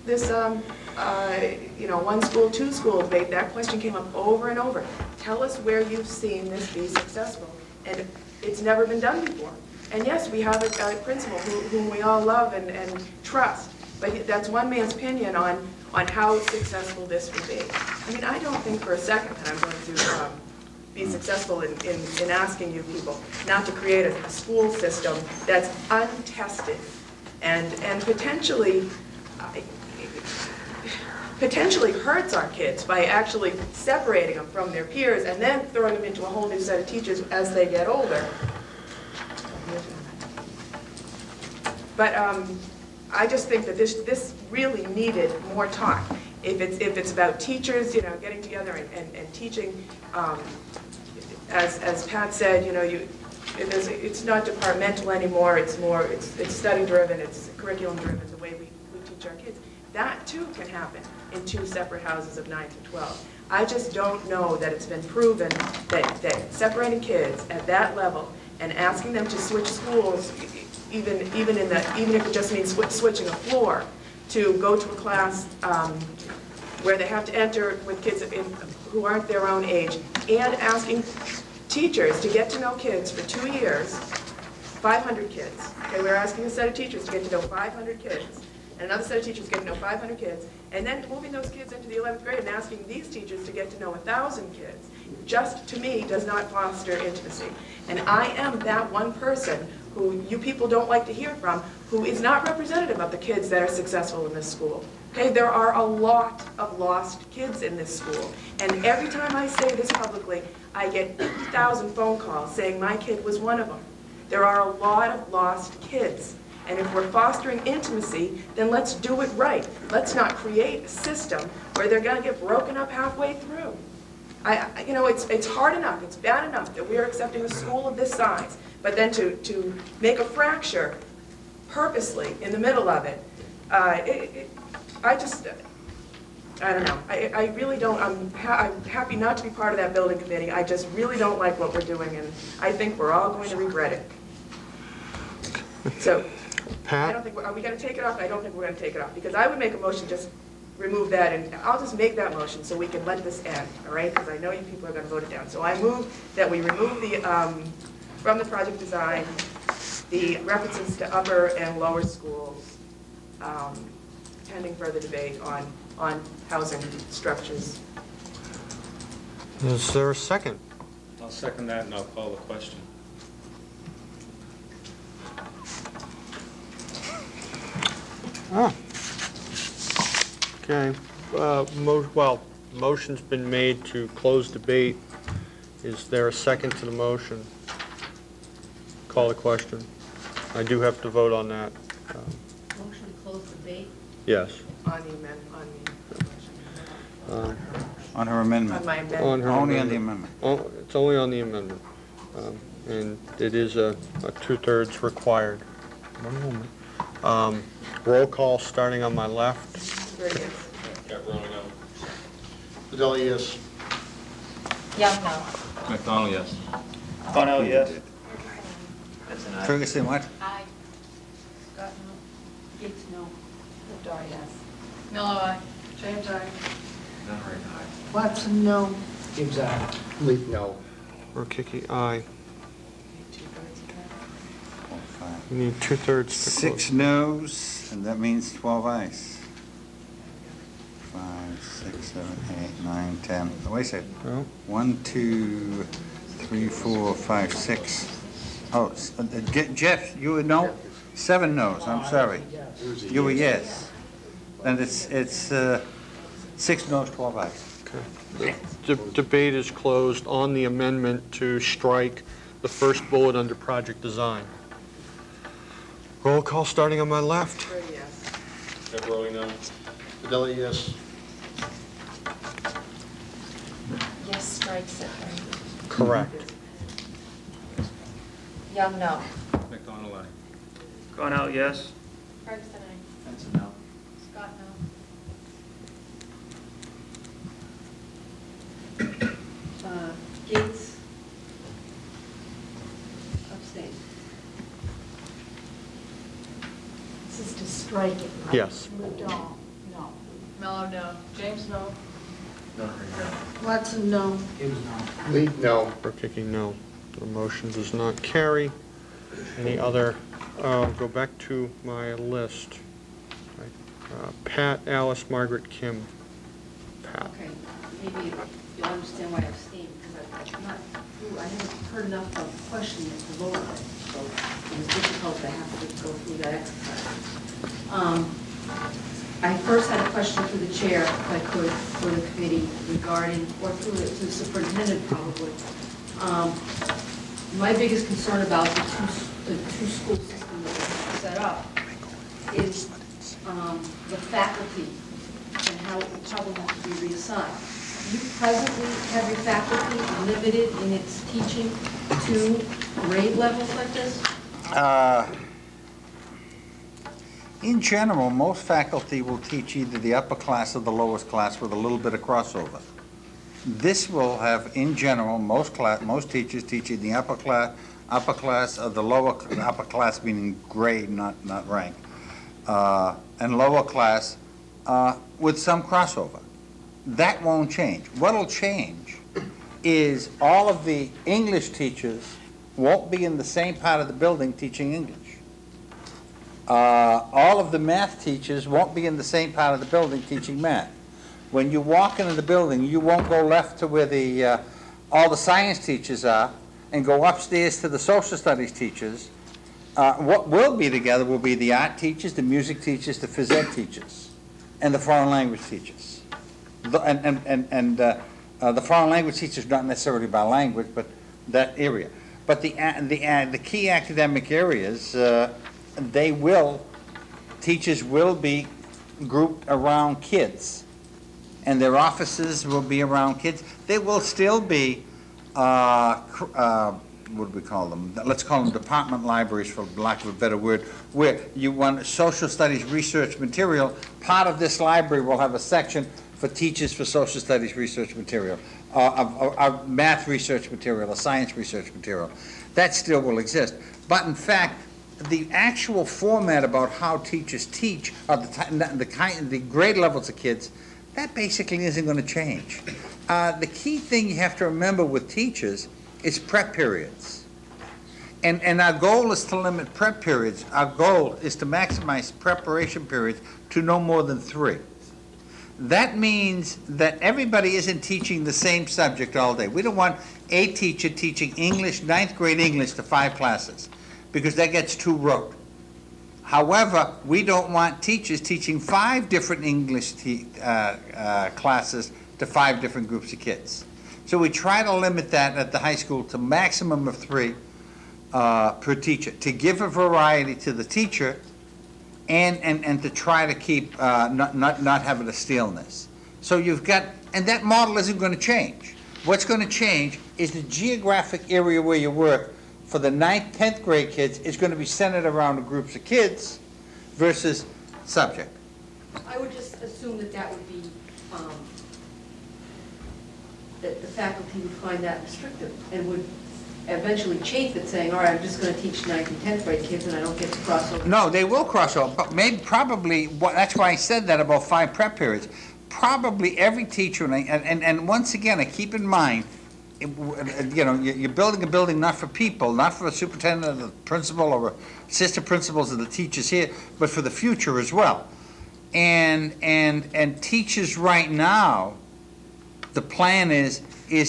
one school, 2 schools, that question came up over and over. Tell us where you've seen this be successful. And it's never been done before. And yes, we have a principal whom we all love and trust, but that's one man's opinion on how successful this will be. I mean, I don't think for a second that I'm going to be successful in asking you people not to create a school system that's untested and potentially hurts our kids by actually separating them from their peers and then throwing them into a whole new set of teachers as they get older. But I just think that this really needed more talk. If it's about teachers, getting together and teaching, as Pat said, it's not departmental anymore. It's study driven. It's curriculum driven. The way we teach our kids, that too can happen in 2 separate houses of 9 to 12. I just don't know that it's been proven that separating kids at that level and asking them to switch schools, even if it just means switching a floor, to go to a class where they have to enter with kids who aren't their own age, and asking teachers to get to know kids for 2 years, 500 kids. Okay, we're asking a set of teachers to get to know 500 kids, and another set of teachers to get to know 500 kids, and then moving those kids into the 11th grade and asking these teachers to get to know 1,000 kids, just to me does not foster intimacy. And I am that one person who you people don't like to hear from, who is not representative of the kids that are successful in this school. Okay, there are a lot of lost kids in this school, and every time I say this publicly, I get 50,000 phone calls saying my kid was one of them. There are a lot of lost kids, and if we're fostering intimacy, then let's do it right. Let's not create a system where they're going to get broken up halfway through. It's hard enough, it's bad enough that we're accepting a school of this size, but then to make a fracture purposely in the middle of it, I don't know. I really don't, I'm happy not to be part of that building committee. I just really don't like what we're doing, and I think we're all going to regret it. So, I don't think, are we going to take it off? I don't think we're going to take it off, because I would make a motion, just remove that, and I'll just make that motion so we can let this end, all right? Because I know you people are going to vote it down. So I move that we remove the, from the project design, the references to upper and lower schools, pending further debate on housing structures. Is there a second? I'll second that and I'll call the question. Okay, motion's been made to close debate. Is there a second to the motion? Call the question. I do have to vote on that. Motion to close debate? Yes. On the amendment, On her amendment. on my amendment. On her Only on the amendment. It's only on the amendment. And it is a two-thirds required. One moment. Roll call starting on my left. Very good. Fidelli, yes. Young, no. McDonald, yes. Cornell, yes. That's an aye. Ferguson, what? Aye. Scott, no. Yates, no. Dye, yes. Miller, aye. James, aye. Watson, no. James, aye. Leap, no. Rokicki, aye. We need two-thirds to close. 6 noes, and that means 12 ayes. 5, 6, 7, 8, 9, 10. Oh, wait a second. No. 1, 2, 3, 4, 5, 6. Oh, Jeff, you were no? 7 noes, I'm sorry. You were yes. And it's 6 noes, 12 ayes. Okay. The debate is closed on the amendment to strike the first bullet under project design. Roll call starting on my left. Very yes. Everly, no. Fidelli, yes. Yes, strikes it. Correct. Young, no. McDonald, aye. Cornell, yes. Ferguson, aye. That's a no. Scott, no. Gates. Abstain. This is to strike it, right? Yes. McDonald, no. Miller, no. James, no. No. Watson, no. Leap, no. Rokicki, no. The motion does not carry. Any other, go back to my list. Pat, Alice, Margaret, Kim. Pat. Okay, maybe you'll understand why I abstained, because I'm not through, I haven't heard enough of questioning it to vote on it, so it was difficult to have to go through that exercise. I first had a question through the chair, if I could, for the committee regarding, or through the superintendent probably. My biggest concern about the two school system that was set up is the faculty and how it will probably have to be reassigned. You presently have your faculty limited in its teaching to grade levels like this? In general, most faculty will teach either the upper class or the lowest class with a little bit of crossover. This will have, in general, most teachers teaching the upper class or the upper class meaning grade, not rank, and lower class with some crossover. That won't change. What'll change is all of the English teachers won't be in the same part of the building teaching English. All of the math teachers won't be in the same part of the building teaching math. When you walk into the building, you won't go left to where all the science teachers are and go upstairs to the social studies teachers. What will be together will be the art teachers, the music teachers, the phys ed teachers, and the foreign language teachers. The foreign language teachers, not necessarily by language, but that area. But the key academic areas, teachers will be grouped around kids, and their offices will be around kids. There will still be what do we call them? Let's call them department libraries, for lack of a better word, where you want social studies research material. Part of this library will have a section for teachers for social studies research material, of math research material, or science research material. That still will exist. But in fact, the actual format about how teachers teach, or the grade levels of kids, that basically isn't going to change. The key thing you have to remember with teachers is prep periods. And our goal is to limit prep periods. Our goal is to maximize preparation periods to no more than 3. That means that everybody isn't teaching the same subject all day. We don't want a teacher teaching English, 9th grade English to 5 classes, because that gets too rote. However, we don't want teachers teaching 5 different English classes to 5 different groups of kids. So we try to limit that at the high school to maximum of 3 per teacher, to give a variety to the teacher and to try to keep not having a staleness. So you've got, and that model isn't going to change. What's going to change is the geographic area where you work for the 9th, 10th grade kids is going to be centered around the groups of kids versus subject. I would just assume that that would be, that the faculty would find that restrictive and would eventually chafe it, saying, all right, I'm just going to teach 9th and 10th grade kids and I don't get to cross over. No, they will cross over, but probably, that's why I said that about 5 prep periods. Probably every teacher, and once again, I keep in mind, you're building a building not for people, not for a superintendent or the principal or assistant principals of the teachers here, but for the future as well. And teachers right now, the plan is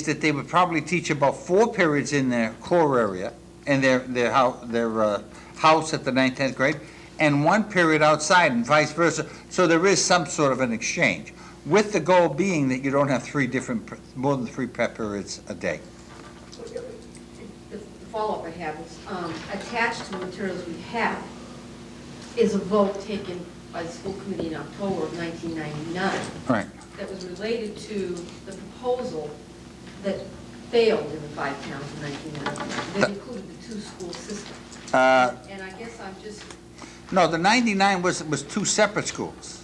that they would probably teach about 4 periods in their core area, in their house at the 9th, 10th grade, and 1 period outside and vice versa. So there is some sort of an exchange, with the goal being that you don't have more than 3 prep periods a day. The follow-up I have is, attached to the materials we have is a vote taken by the school committee in October of 1999. Right. That was related to the proposal that failed in the 5 towns in 1999. That included the 2-school system. And I guess I'm just... No, the 99 was 2 separate schools.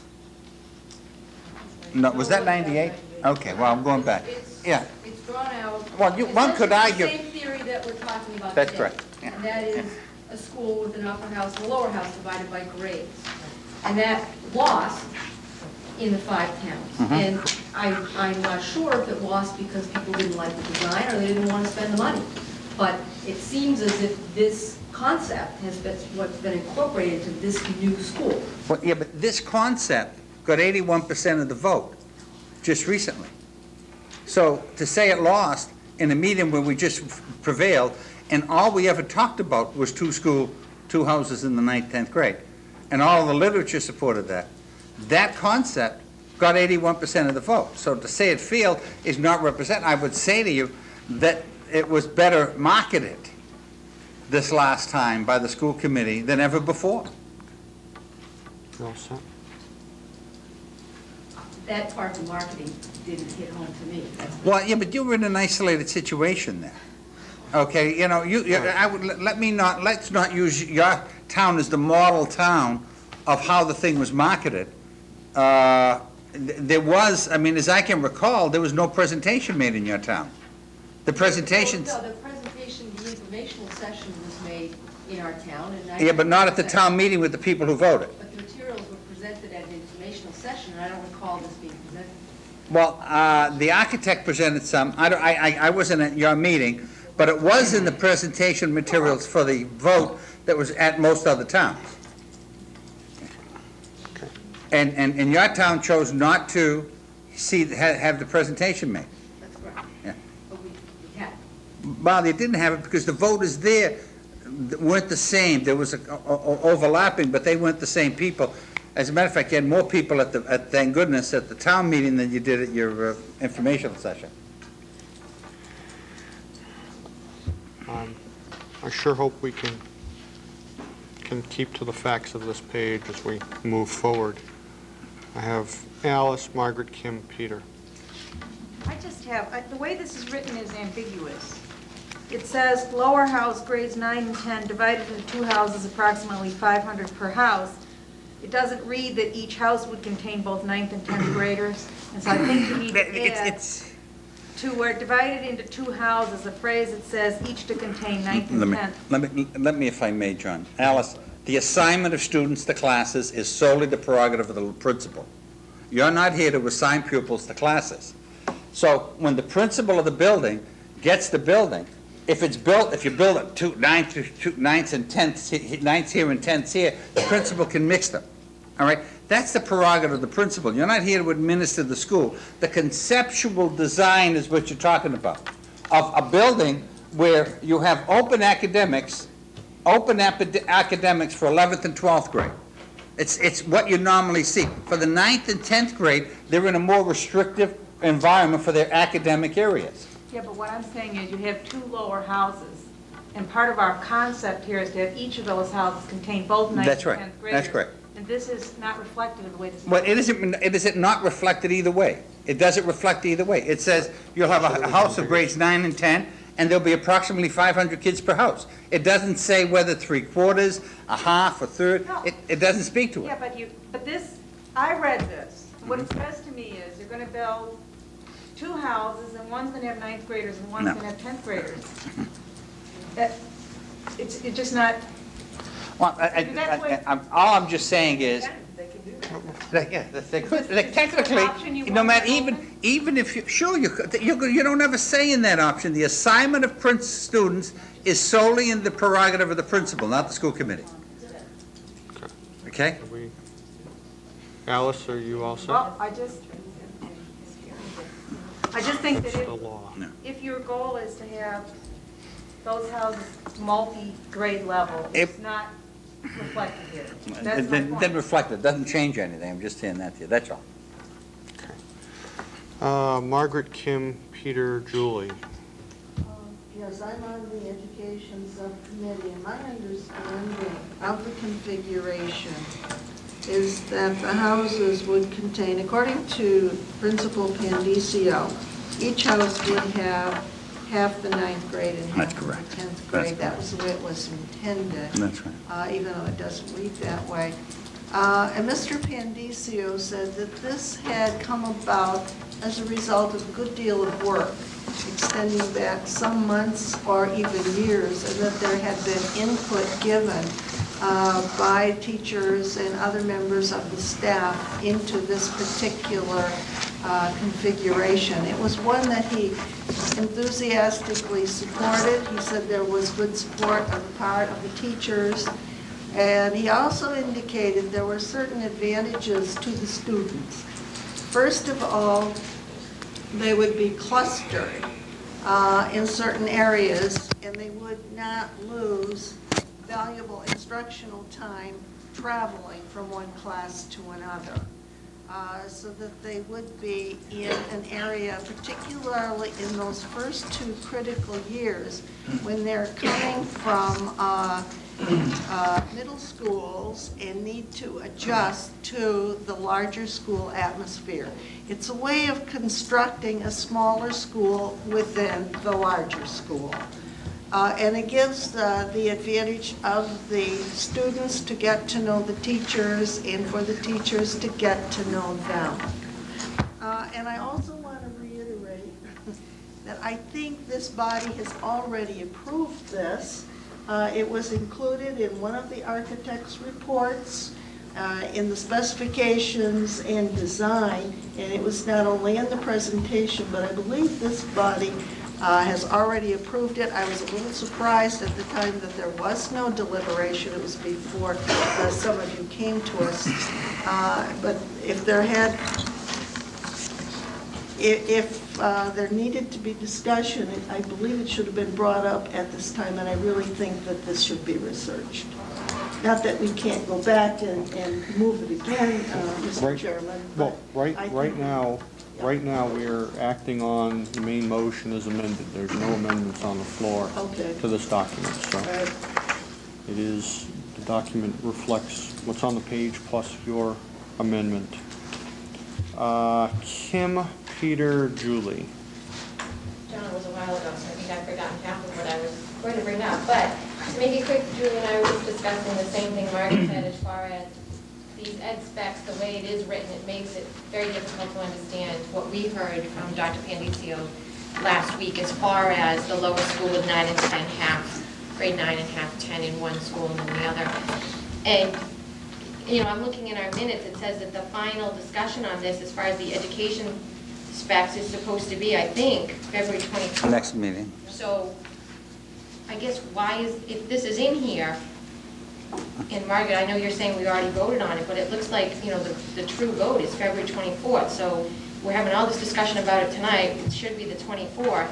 No, was that 98? Okay, well, I'm going back. Yeah. It's drawn out. Well, one could argue. It's the same theory that we're talking about That's today. correct. Yeah. And that is a school with an upper house and a lower house divided by grades. And that lost in the 5 towns. Mhm. And I'm not sure if it lost because people didn't like the design or they didn't want to spend the money. But it seems as if this concept has been what's been incorporated into this new school. Well, yeah, but this concept got 81% of the vote just recently. So to say it lost in a meeting where we just prevailed, and all we ever talked about was 2 houses in the 9th, 10th grade, and all the literature supported that. That concept got 81% of the vote. So to say it failed is not represent. I would say to you that it was better marketed this last time by the school committee than ever before. All set? That part of the marketing didn't hit home to me. Well, yeah, but you were in an isolated situation there. Okay, let's not use your town as the model town of how the thing was marketed. There was, as I can recall, there was no presentation made in your town. The presentations... No, the presentation, the informational session was made in our town. And Yeah, but not at the town meeting with the people who voted. But the materials were presented at an informational session, and I don't recall this being presented. Well, the architect presented some. I wasn't at your meeting, but it was in the presentation materials for the vote that was at most other towns. And your town chose not to have the presentation made. That's correct. Yeah. But we had. Well, they didn't have it because the voters there weren't the same. There was overlapping, but they weren't the same people. As a matter of fact, you had more people thank goodness, at the town meeting than you did at your informational session. I sure hope we can keep to the facts of this page as we move forward. I have Alice, Margaret, Kim, Peter. I just have, the way this is written is ambiguous. it says lower house grades 9 and 10 divided into 2 houses, approximately 500 per house. It doesn't read that each house would contain both 9th and 10th graders, and so I think you need to add to where divided into 2 houses, a phrase that says each to contain 9th and 10th. Let me, if I may, John. Alice, the assignment of students to classes is solely the prerogative of the principal. You're not here to assign pupils to classes. So when the principal of the building gets the building, if you build it 9ths and 10ths, 9ths here and 10ths here, the principal can mix them. All right? That's the prerogative of the principal. You're not here to administer the school. The conceptual design is what you're talking about, of a building where you have open academics for 11th and 12th grade. It's what you normally see. For the 9th and 10th grade, they're in a more restrictive environment for their academic areas. Yeah, but what I'm saying is you have 2 lower houses, and part of our concept here is to have each of those houses contain both 9th and 10th That's graders. right. That's correct. And this is not reflected in the way this is. Well, it isn't not reflected either way. It doesn't reflect either way. It says you'll have a house of grades 9 and 10, and there'll be approximately 500 kids per house. It doesn't say whether 3/4, a half, a third. No. It doesn't speak to it. Yeah, but this, I read this. What it says to me is you're going to build 2 houses, and one's going to have 9th graders, and one's No. going to have 10th graders. It's just not. Well, all I'm just saying is, They can do that. they could, technically, no matter, even if you, sure, you don't have a say in that option. The assignment of students is solely in the prerogative of the principal, not the school committee. Okay? Alice, are you all set? Well, I just think that It's the law. if your goal is to have those houses multi-grade level, it's not reflected here. That's my point. Then reflect it, doesn't change anything, I'm just saying that to you, that's all. Margaret, Kim, Peter, Julie. Yes, I'm on the education subcommittee, and my understanding of the configuration is that the houses would contain, according to Principal Pandicio, each house would have half the 9th grade and half the 10th grade. That was the way it was intended. That's right. Even though it doesn't read that way. And Mr. Pandicio said that this had come about as a result of a good deal of work, extending back some months or even years, and that there had been input given by teachers and other members of the staff into this particular configuration. It was one that he enthusiastically supported. He said there was good support on the part of the teachers, and he also indicated there were certain advantages to the students. First of all, they would be clustered in certain areas, and they would not lose valuable instructional time traveling from one class to another. So that they would be in an area, particularly in those first 2 critical years, when they're coming from middle schools and need to adjust to the larger school atmosphere. It's a way of constructing a smaller school within the larger school. And it gives the advantage of the students to get to know the teachers and for the teachers to get to know them. And I also want to reiterate that I think this body has already approved this. It was included in one of the architect's reports, in the specifications and design, and it was not only in the presentation, but I believe this body has already approved it. I was a little surprised at the time that there was no deliberation. It was before some of you came to us. But if there needed to be discussion, I believe it should have been brought up at this time, and I really think that this should be researched. Not that we can't go back and move it again, Mr. Chairman. Well, right now, we're acting on the main motion as amended. There's no amendments on the floor to this document. So the document reflects what's on the page plus your amendment. Kim, Peter, Julie. John, it was a while ago, so I think I've forgotten half of what I going to bring up. But to make it quick, Julie and I were just discussing the same thing Margaret said as far as these ed specs, the way it is written, it makes it very difficult to understand what we heard from Dr. Pandisio last week as far as the lower school with 9 and 10 half, grade 9 and half 10 in one school and then the other. And, you know, I'm looking in our minutes, it says that the final discussion on this as far as the education specs is supposed to be, I think, February 24th. Next meeting. So I guess why is, if this is in here, and Margaret, I know you're saying we already voted on it, but it looks like, you know, the true vote is February 24th. So we're having all this discussion about it tonight. It should be the 24th.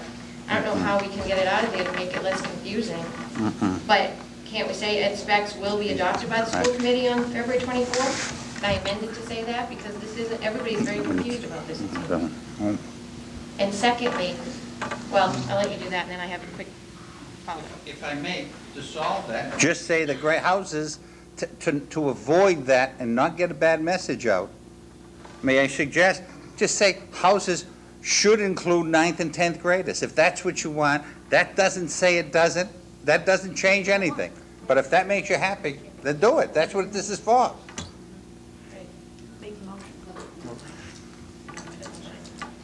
I don't know how we can get it out of there to make it less confusing. But can't we say ed specs will be adopted by the school committee on February 24th? Can I amend it to say that? Because this isn't, everybody's very confused about this. And secondly, well, I'll let you do that, and then I have a quick follow-up. If I may, to solve that. Just say the great houses, to avoid that and not get a bad message out, may I suggest, just say houses should include 9th and 10th graders. If that's what you want, that doesn't say it doesn't, that doesn't change anything. But if that makes you happy, then do it. That's what this is for. Make the motion.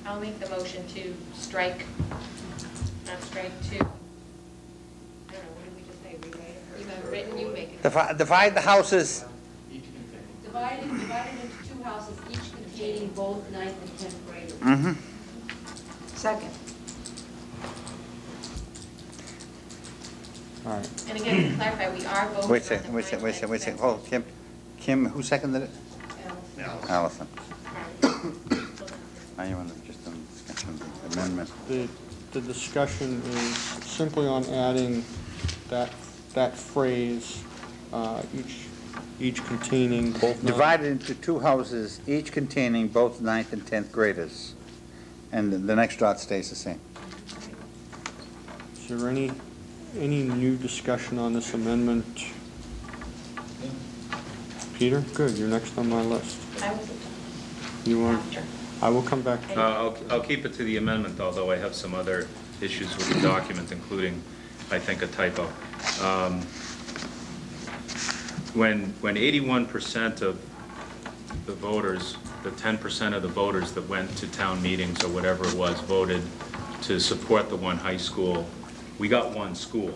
I'll make the motion to strike, not strike to, I don't know, what did we just say, rewrite it? Even written, you make it. Divide the houses. Divided into 2 houses, each containing both 9th and 10th graders. Mm-hmm. Second. All right. And again, to clarify, we are voting on the Wait a second. Hold, Kim, who seconded it? Allison. Are you on just on discussion amendment? The discussion is simply on adding that phrase, each containing both. Divided into 2 houses, each containing both 9th and 10th graders. And the next dot stays the same. Is there any new discussion on this amendment? Peter, good, you're next on my list. I was You want? I will come back to you. I'll keep it to the amendment, although I have some other issues with the document, including, I think, a typo. When 81% of the voters, the 10% of the voters that went to town meetings or whatever it was, voted to support the one high school, we got one school.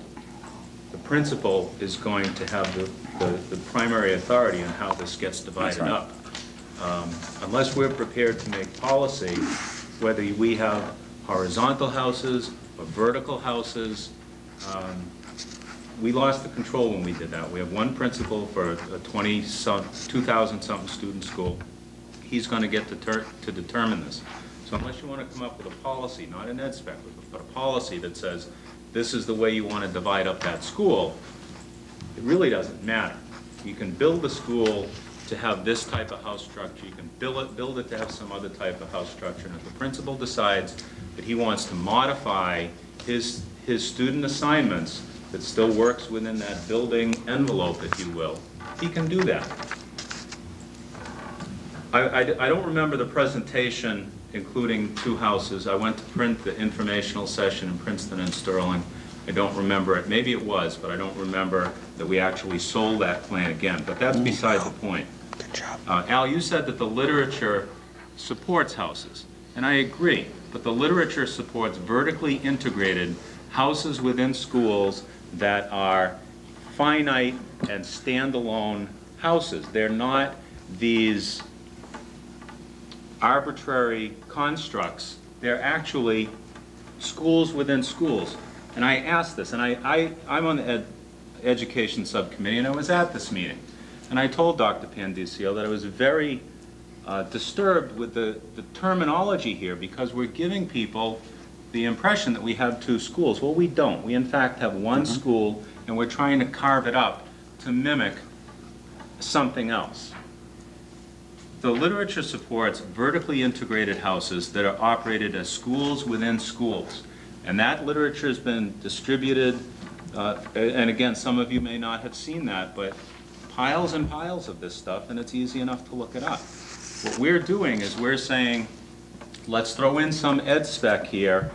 The principal is going to have the primary authority on how this gets divided up. Unless we're prepared to make policy, whether we have horizontal houses or vertical houses, we lost the control when we did that. We have one principal for a 2,000-something student school. He's going to get to determine this. So unless you want to come up with a policy, not an ed spec, but a policy that says this is the way you want to divide up that school, it really doesn't matter. You can build the school to have this type of house structure. You can build it to have some other type of house structure. And if the principal decides that he wants to modify his student assignments that still works within that building envelope, if you will, he can do that. I don't remember the presentation including 2 houses. I went to print the informational session in Princeton and Sterling. I don't remember it. Maybe it was, but I don't remember that we actually sold that plan again. But that's beside the point. Good job. Al, you said that the literature supports houses, and I agree, but the literature supports vertically integrated houses within schools that are finite and standalone houses. They're not these arbitrary constructs. They're actually schools within schools. And I asked this, and I'm on the education subcommittee, and I was at this meeting. And I told Dr. Pandisio that I was very disturbed with the terminology here, because we're giving people the impression that we have 2 schools. Well, we don't. We, in fact, have one school, and we're trying to carve it up to mimic something else. The literature supports vertically integrated houses that are operated as schools within schools. And that literature has been distributed, and again, some of you may not have seen that, but piles and piles of this stuff, and it's easy enough to look it up. What we're doing is we're saying, let's throw in some ed spec here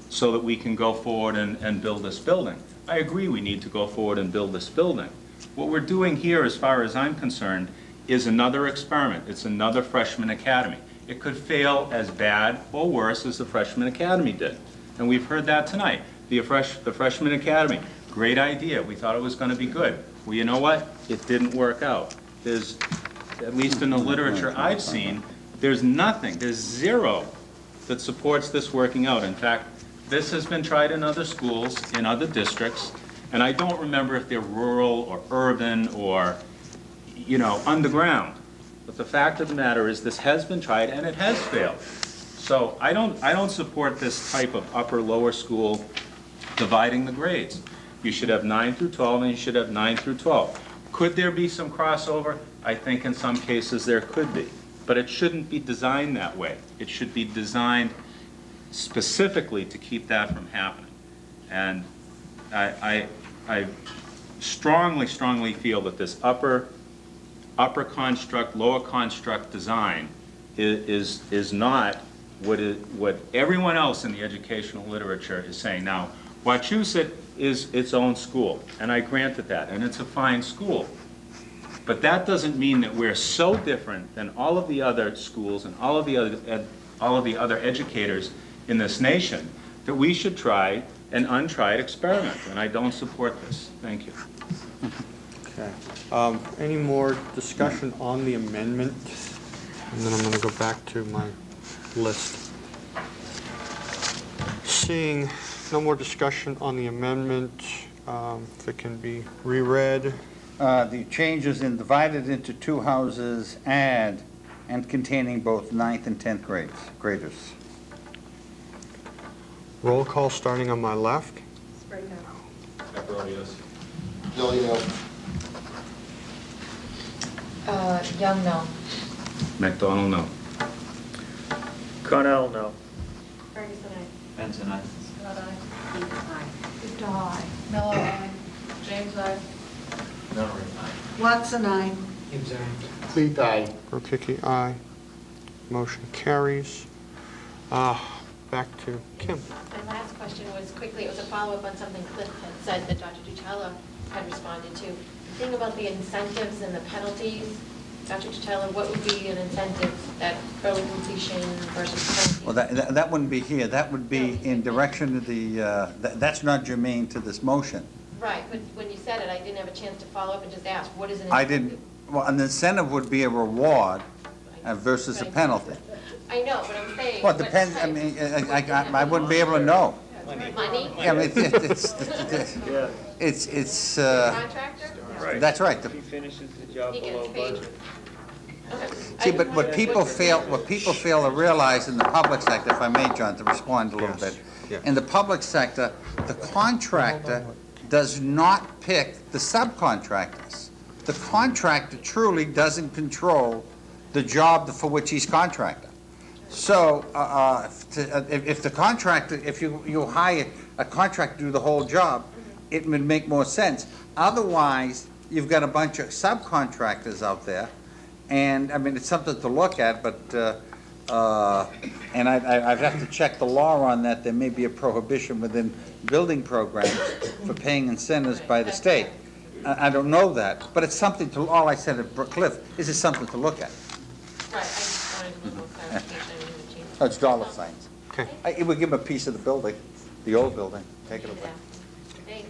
so that we can go forward and build this building. I agree we need to go forward and build this building. What we're doing here, as far as I'm concerned, is another experiment. It's another freshman academy. It could fail as bad or worse as the freshman academy did. And we've heard that tonight. The freshman academy, great idea. We thought it was going to be good. Well, you know what? It didn't work out. There's, at least in the literature I've seen, there's nothing, there's zero that supports this working out. In fact, this has been tried in other schools, in other districts, and I don't remember if they're rural or urban or, you know, underground. But the fact of the matter is this has been tried and it has failed. So I don't support this type of upper-lower school dividing the grades. You should have 9 through 12 and you should have 9 through 12. Could there be some crossover? I think in some cases there could be. But it shouldn't be designed that way. It should be designed specifically to keep that from happening. And I strongly, strongly feel that this upper construct, lower construct design is not what everyone else in the educational literature is saying. Now, Wachusett is its own school, and I granted that, and it's a fine school. But that doesn't mean that we're so different than all of the other schools and all of the other educators in this nation that we should try an untried experiment, and I don't support this. Thank you. Okay. Any more discussion on the amendment? And then I'm going to go back to my list. Seeing no more discussion on the amendment, if it can be reread. The changes in divided into 2 houses and containing both 9th and 10th graders. Roll call starting on my left. Right now. Pepperoni, yes. Young, no. McDonald, no. Cornell, no. Ferguson, aye. Benson, aye. Scott, aye. Keith, aye. Good eye. Miller, aye. James, aye. Miller, aye. Watson, aye. Cleat, aye. Rokicki, aye. Motion carries. Back to Kim. My last question was quickly, it was a follow-up on something Cliff had said that Dr. Tutela had responded to. The thing about the incentives and the penalties, Dr. Tutela, what would be an incentive that early completion versus penalty? Well, that wouldn't be here. That would be in direction of the, that's not germane to this motion. Right, but when you said it, I didn't have a chance to follow up and just ask, what is an I incentive? didn't, well, an incentive would be a reward versus a penalty. I know, but I'm saying. Well, it depends, I mean, I wouldn't be able to know. Money? Yeah, I mean, it's, Contractor? that's right. If he finishes the job He below gets paid. budget. Okay. See, but what people fail to realize in the public sector, if I may, John, to respond a little bit. In the public sector, the contractor does not pick the subcontractors. The contractor truly doesn't control the job for which he's contractor. So, if the contractor, if you hire a contractor to do the whole job, it would make more sense. Otherwise, you've got a bunch of subcontractors out there, and, I mean, it's something to look at, but, and I'd have to check the law on that. There may be a prohibition within building programs for paying incentives by the state. I don't know that, but it's something to, all I said at Cliff is it's something to look at. Right, I just wanted a little clarification. I didn't change. Oh, it's dollar signs. Okay. It would give them a piece of the building, the old building, take it away. Thanks.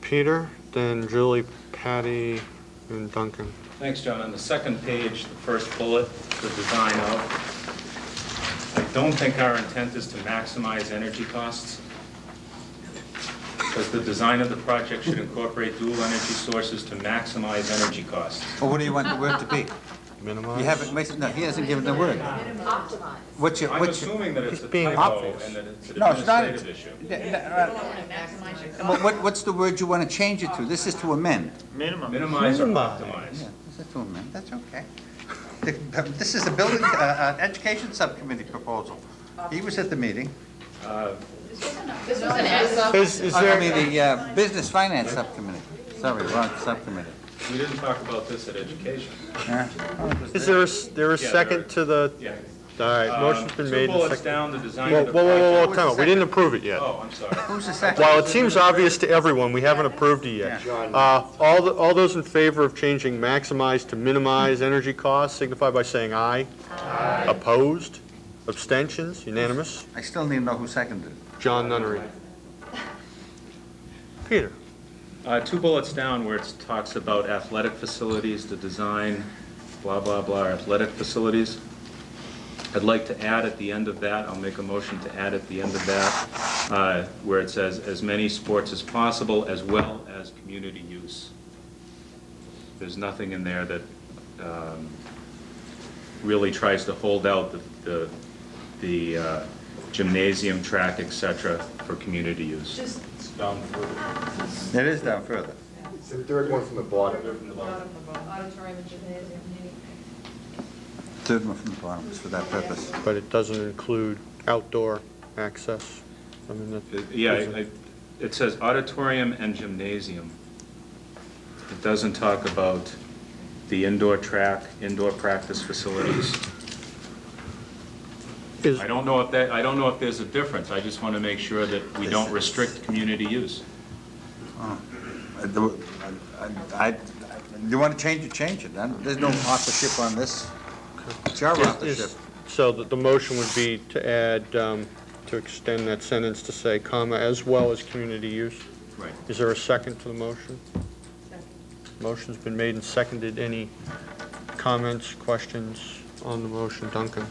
Peter, then Julie, Patty, and Duncan. Thanks, John. On the second page, the first bullet, the design of, I don't think our intent is to maximize energy costs, because the design of the project should incorporate dual energy sources to maximize energy costs. Well, what do you want the word to be? Minimize. You haven't, no, he hasn't given the word. Optimize. What's your, I'm assuming that it's a being typo obvious. and that it's an No, it's not. administrative issue. What's the word you want to change it to? This is to amend. Minimum. Minimize or Minimize. optimize. Yeah, this is to amend, that's okay. This is a building, education subcommittee proposal. He was at the meeting. This was an ask. Is I there, mean, the business finance subcommittee. Sorry, wrong subcommittee. We didn't talk about this at education. Yeah. is there a Yeah, second to the Yeah. All right, motion's been made. Two and bullets seconded. down, the design Whoa, of the whoa, project. whoa, time out. We didn't approve it yet. Oh, I'm sorry. Who's the second? While it seems obvious to everyone, we haven't approved it yet. All those in favor of changing maximize to minimize energy costs signify by saying aye. Aye. Opposed? Abstentions? Unanimous? I still need to know who seconded it. John Nunnery. Peter? Two bullets down where it talks about athletic facilities, the design, blah, blah, blah, athletic facilities. I'd like to add at the end of that, I'll make a motion to add at the end of that, where it says, as many sports as possible, as well as community use. There's nothing in there that really tries to hold out the gymnasium, track, et cetera, for community use. Just down further. It is down further. It's the third one from the bottom. Auditorium and gymnasium. Third one from the bottom is for that purpose. But it doesn't include outdoor access. I mean, It says auditorium and gymnasium. It doesn't talk about the indoor track, indoor practice facilities. I don't know if there's a difference. I just want to make sure that we don't restrict community use. You want to change it, change it. There's no authorship on this. It's your authorship. So the motion would be to add, to extend that sentence to say, comma, as well as community use. Right. Is there a second to the motion? Second. Motion's been made and seconded. Any comments, questions on the motion? Duncan?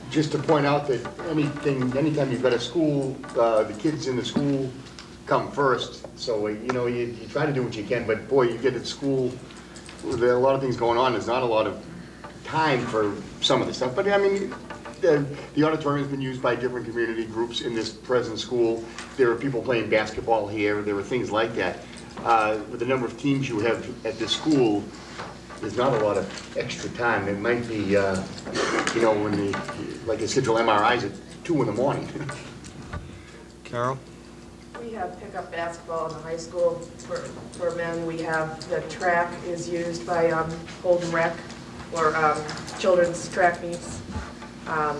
Just to point out that anytime you've got a school, the kids in the school come first. So, you try to do what you can, but boy, you get at school, there are a lot of things going on. There's not a lot of time for some of the stuff. But I mean, the auditorium's been used by different community groups in this present school. There are people playing basketball here. There are things like that. With the number of teams you have at this school, there's not a lot of extra time. It might be, when like they schedule MRIs at 2 in the morning. Carol? We have pickup basketball in the high school for men. We have, the track is used by Holden Rec or children's track meets. I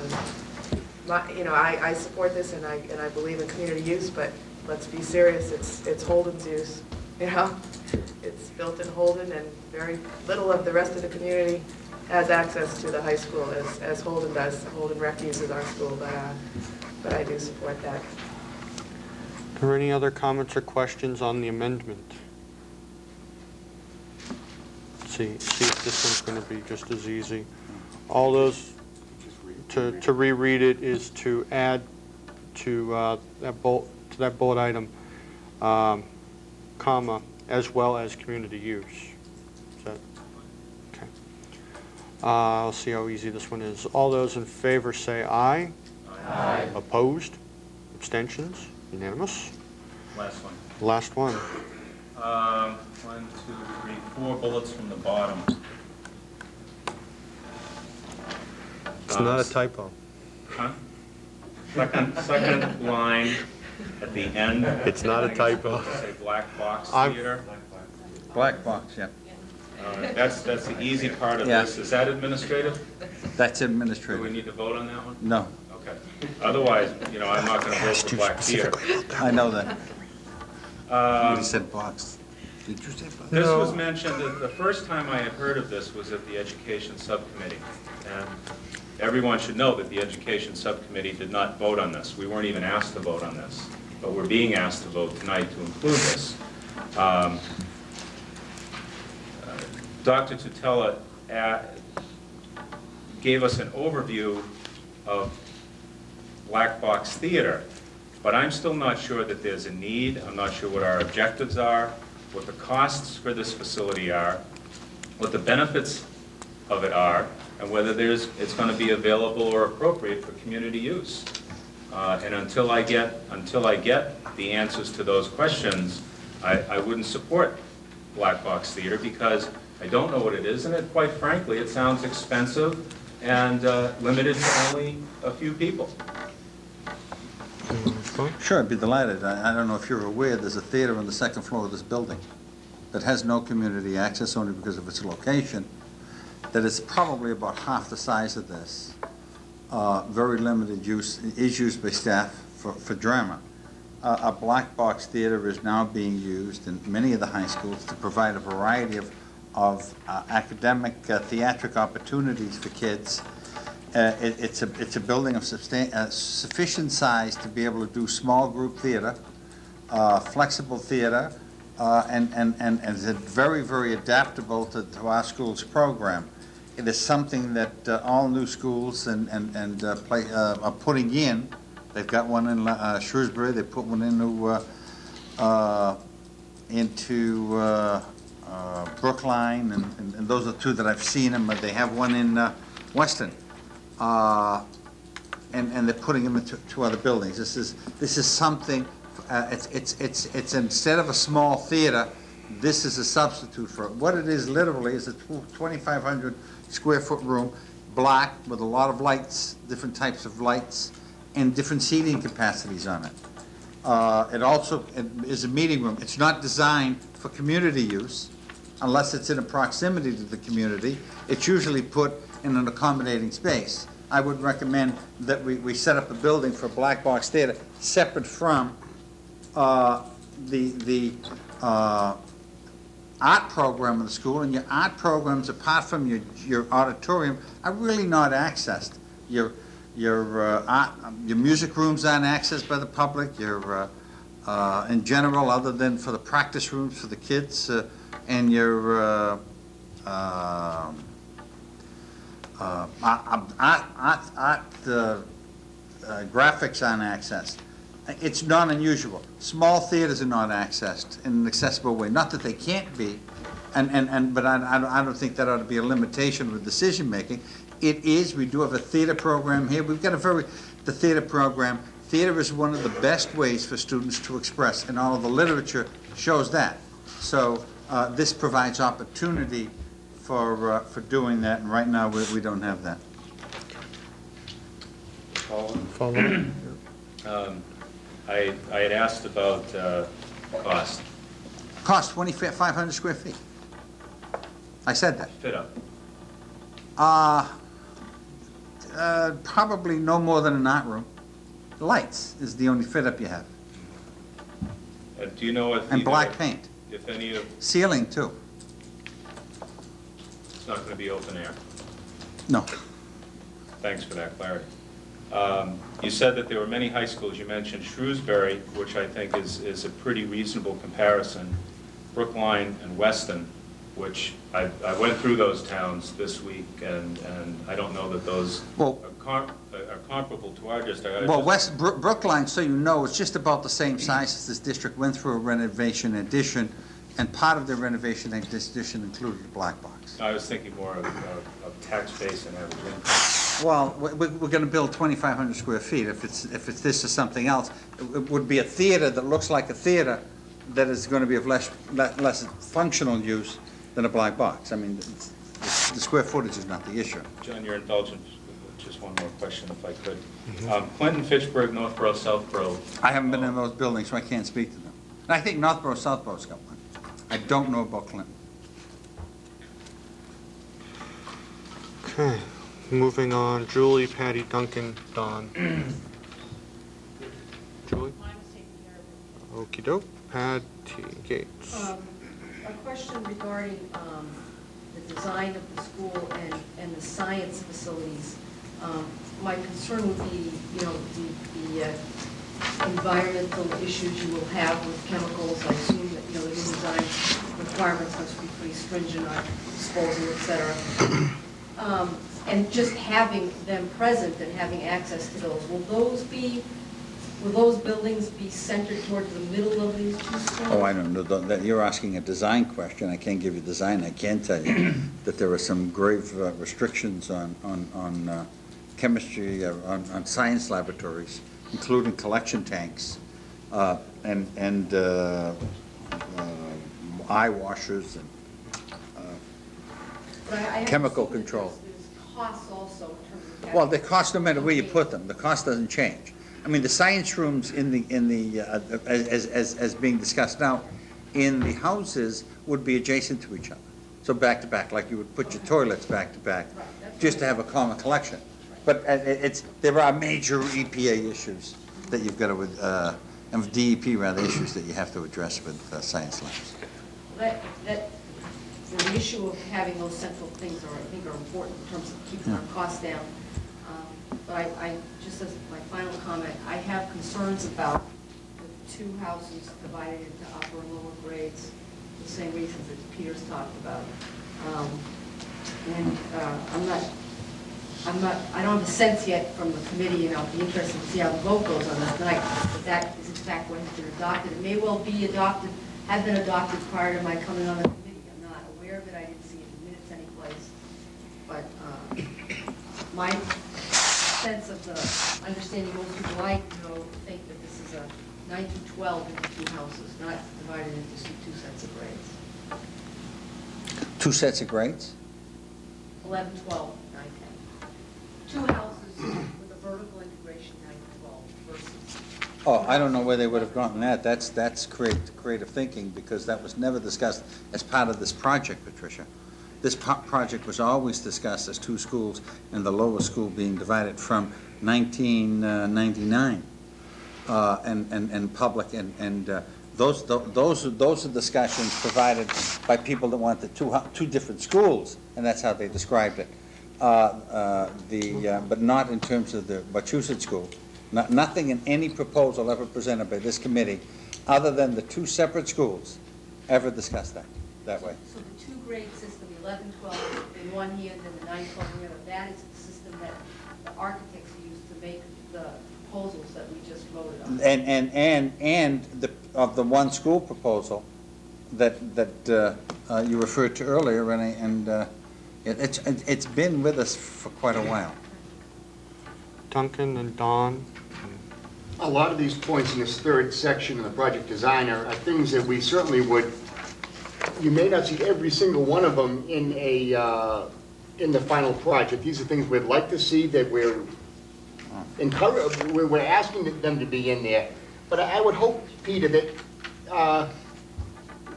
support this and I believe in community use, but let's be serious, it's Holden's use, It's built in Holden and very little of the rest of the community has access to the high school as Holden does. Holden Rec uses our school, but I do support that. Are there any other comments or questions on the amendment? See if this one's going to be just as easy. All those, to reread it is to add to that bullet item, comma, as well as community use. Is that, okay. I'll see how easy this one is. All those in favor say aye. Aye. Opposed? Abstentions? Unanimous? Last one. Last one. 1, 2, 3, 4 bullets from the bottom. It's not a typo. Huh? Second line at the end. It's not a typo. Say black box theater. Black box, yeah. That's the easy part of Yeah. this. Is that administrative? That's Do administrative. we need to vote on that one? No, Okay. Otherwise, I'm not going to vote for black theater. I know that. Um, You said box. Did you say box? This was mentioned, the first time I had heard of this was at the Education Subcommittee. And everyone should know that the Education Subcommittee did not vote on this. We weren't even asked to vote on this. But we're being asked to vote tonight to include this. Dr. Tutela gave us an overview of black box theater, but I'm still not sure that there's a need. I'm not sure what our objectives are, what the costs for this facility are, what the benefits of it are, and whether it's going to be available or appropriate for community use. And until I get the answers to those questions, I wouldn't support black box theater because I don't know what it is, and quite frankly, it sounds expensive and limited to only a few people. Sure, I'd be delighted. I don't know if you're aware, there's a theater on the second floor of this building that has no community access only because of its location, that is probably about half the size of this. very limited use, is used by staff for drama. A black box theater is now being used in many of the high schools to provide a variety of academic theatric opportunities for kids. It's a building of sufficient size to be able to do small group theater, flexible theater, and is very, very adaptable to our school's program. It is something that all new schools are putting in. They've got one in Shrewsbury. They put one into Brookline, and those are two that I've seen them. But they have one in Weston, and they're putting them into two other buildings. This is something. It's instead of a small theater, this is a substitute for it. What it is literally is a 2,500 square foot room, black with a lot of lights, different types of lights, and different seating capacities on it. It also is a meeting room. It's not designed for community use unless it's in a proximity to the community. It's usually put in an accommodating space. I would recommend that we set up a building for black box theater separate from the art program of the school, and your art programs, apart from your auditorium, are really not accessed. Your music rooms aren't accessed by the public. In general, other than for the practice rooms for the kids, and your graphics aren't accessed. It's not unusual. Small theaters are not accessed in an accessible way. Not that they can't be, but I don't think that ought to be a limitation with decision making. It is. We do have a theater program here. We've got the theater program. Theater is one of the best ways for students to express, and all of the literature shows that. So this provides opportunity for doing that, and right now we don't have that. Follow. I had asked about cost. Cost 2,500 square feet. I said that. Fit up. Probably no more than an art room. Lights is the only fit up you have. Do you know if And black paint. If any of Ceiling too. it's not going to be open air? No. Thanks for that clarity. You said that there were many high schools. You mentioned Shrewsbury, which I think is a pretty reasonable comparison, Brookline and Weston, which I went through those towns this week, and I don't know that those are comparable to our district. Well, Brookline, so you know, is just about the same size as this district. Went through a renovation addition, and part of the renovation addition included a black box. I was thinking more of tax base and average income. Well, we're going to build 2,500 square feet. If it's this or something else, it would be a theater that looks like a theater that is going to be of less functional use than a black box. I mean, the square footage is not the issue. John, your indulgence, just one more question if I could. Clinton, Fitchburg, Northborough, Southborough. I haven't been in those buildings, so I can't speak to them. And I think Northborough, Southborough's got one. I don't know about Clinton. Okay, moving on. Julie, Patty, Duncan, Don. Julie? Okey doke. Patty Gates. A question regarding the design of the school and the science facilities. My concern would be, the environmental issues you will have with chemicals. I assume that, the new design requirements must be pretty stringent on disposal, et cetera. And just having them present and having access to those, will those buildings be centered towards the middle of these two schools? Oh, I don't know. You're asking a design question. I can't give you design. I can tell you that there are some grave restrictions on chemistry, on science laboratories, including collection tanks and eye washers and chemical control. There's costs also in terms of... Well, the cost, no matter where you put them, the cost doesn't change. I mean, the science rooms as being discussed now in the houses would be adjacent to each other. So back to back, like you would put your toilets back to back, just to have a common collection. but there are major EPA issues that you've got to, and DEP rather, issues that you have to address with science labs. The issue of having those central things I think are important in terms of keeping our costs down. But I just as my final comment, I have concerns about the two houses divided into upper and lower grades, the same reasons that Peter's talked about. I don't have a sense yet from the committee, I'll be interested to see how the vote goes on this night, but that is in fact what has been adopted. It may well be adopted, have been adopted prior to my coming on the committee. I'm not aware of it, I didn't see it in minutes anyplace. But my sense of the understanding most people I know think that this is a 9 through 12 into two houses, not divided into two sets of grades. Two sets of grades? 11, 12, 9, 10. Two houses with a vertical integration, 9 to 12 versus. Oh, I don't know where they would have gotten that. That's creative thinking, because that was never discussed as part of this project, Patricia. This project was always discussed as two schools, and the lower school being divided from 1999, and public, and those are discussions provided by people that wanted two different schools, and that's how they described it. But not in terms of the Wachusett School. Nothing in any proposal ever presented by this committee, other than the two separate schools, ever discussed that way. So the two grade system, 11, 12 in one here, and then the 9, 12 in the other, that is the system that the architects used to make the proposals that we just voted on. And of the one school proposal that you referred to earlier, and it's been with us for quite a while. Duncan and Don. A lot of these points in this third section of the project designer are things that we certainly would, you may not see every single one of them in the final project. These are things we'd like to see, that we're asking them to be in there. But I would hope, Peter, that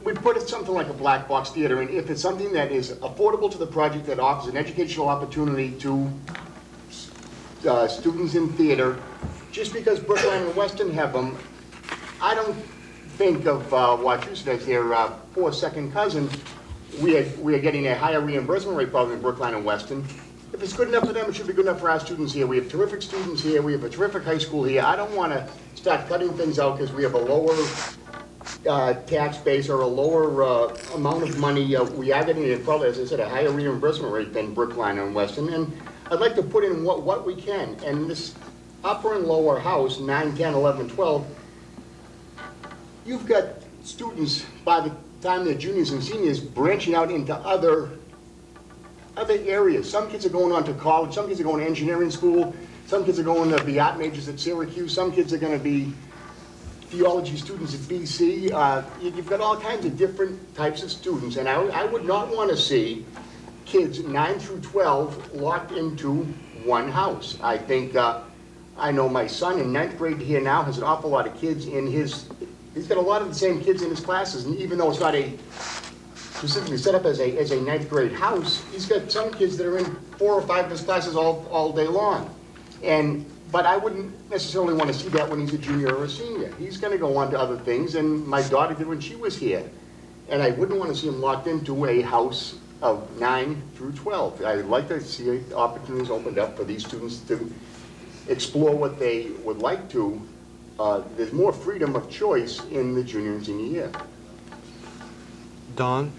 we put it something like a black box theater, and if it's something that is affordable to the project, that offers an educational opportunity to students in theater, just because Brookline and Weston have them, I don't think of Wachusett as their poor second cousin. We are getting a higher reimbursement rate probably in Brookline and Weston. If it's good enough for them, it should be good enough for our students here. We have terrific students here. We have a terrific high school here. I don't want to start cutting things out because we have a lower tax base or a lower amount of money. We are getting, probably, as I said, a higher reimbursement rate than Brookline and Weston. And I'd like to put in what we can. And this upper and lower house, 9, 10, 11, 12, you've got students, by the time they're juniors and seniors, branching out into other areas. Some kids are going on to college, some kids are going to engineering school, some kids are going to be art majors at Syracuse, some kids are going to be theology students at BC. You've got all kinds of different types of students, and I would not want to see kids 9 through 12 locked into one house. I think, I know my son in 9th grade here now has an awful lot of kids in he's got a lot of the same kids in his classes, and even though it's not specifically set up as a 9th grade house, he's got some kids that are in 4 or 5 of his classes all day long. But I wouldn't necessarily want to see that when he's a junior or a senior. He's going to go on to other things, and my daughter did when she was here. And I wouldn't want to see him locked into a house of 9 through 12. I'd like to see opportunities opened up for these students to explore what they would like to. There's more freedom of choice in the junior and senior year. Don?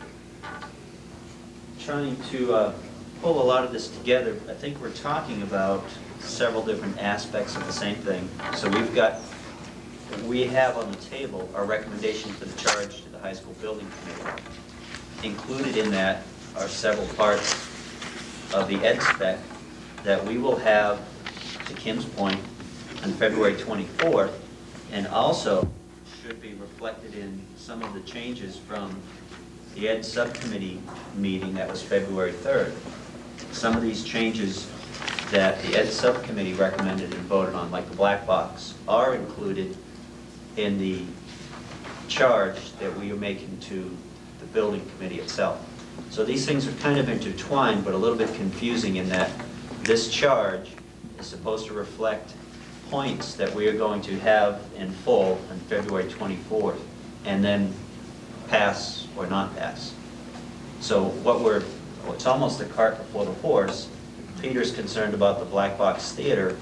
Trying to pull a lot of this together, I think we're talking about several different aspects of the same thing. So we have on the table our recommendation for the charge to the high school building committee. Included in that are several parts of the ed spec that we will have, to Kim's point, on February 24th, and also should be reflected in some of the changes from the ed subcommittee meeting that was February 3rd. Some of these changes that the ed subcommittee recommended and voted on, like the black box, are included in the charge that we are making to the building committee itself. So these things are kind of intertwined, but a little bit confusing in that this charge is supposed to reflect points that we are going to have in full on February 24th, and then pass or not pass. So it's almost the cart before the horse. Peter's concerned about the black box theater.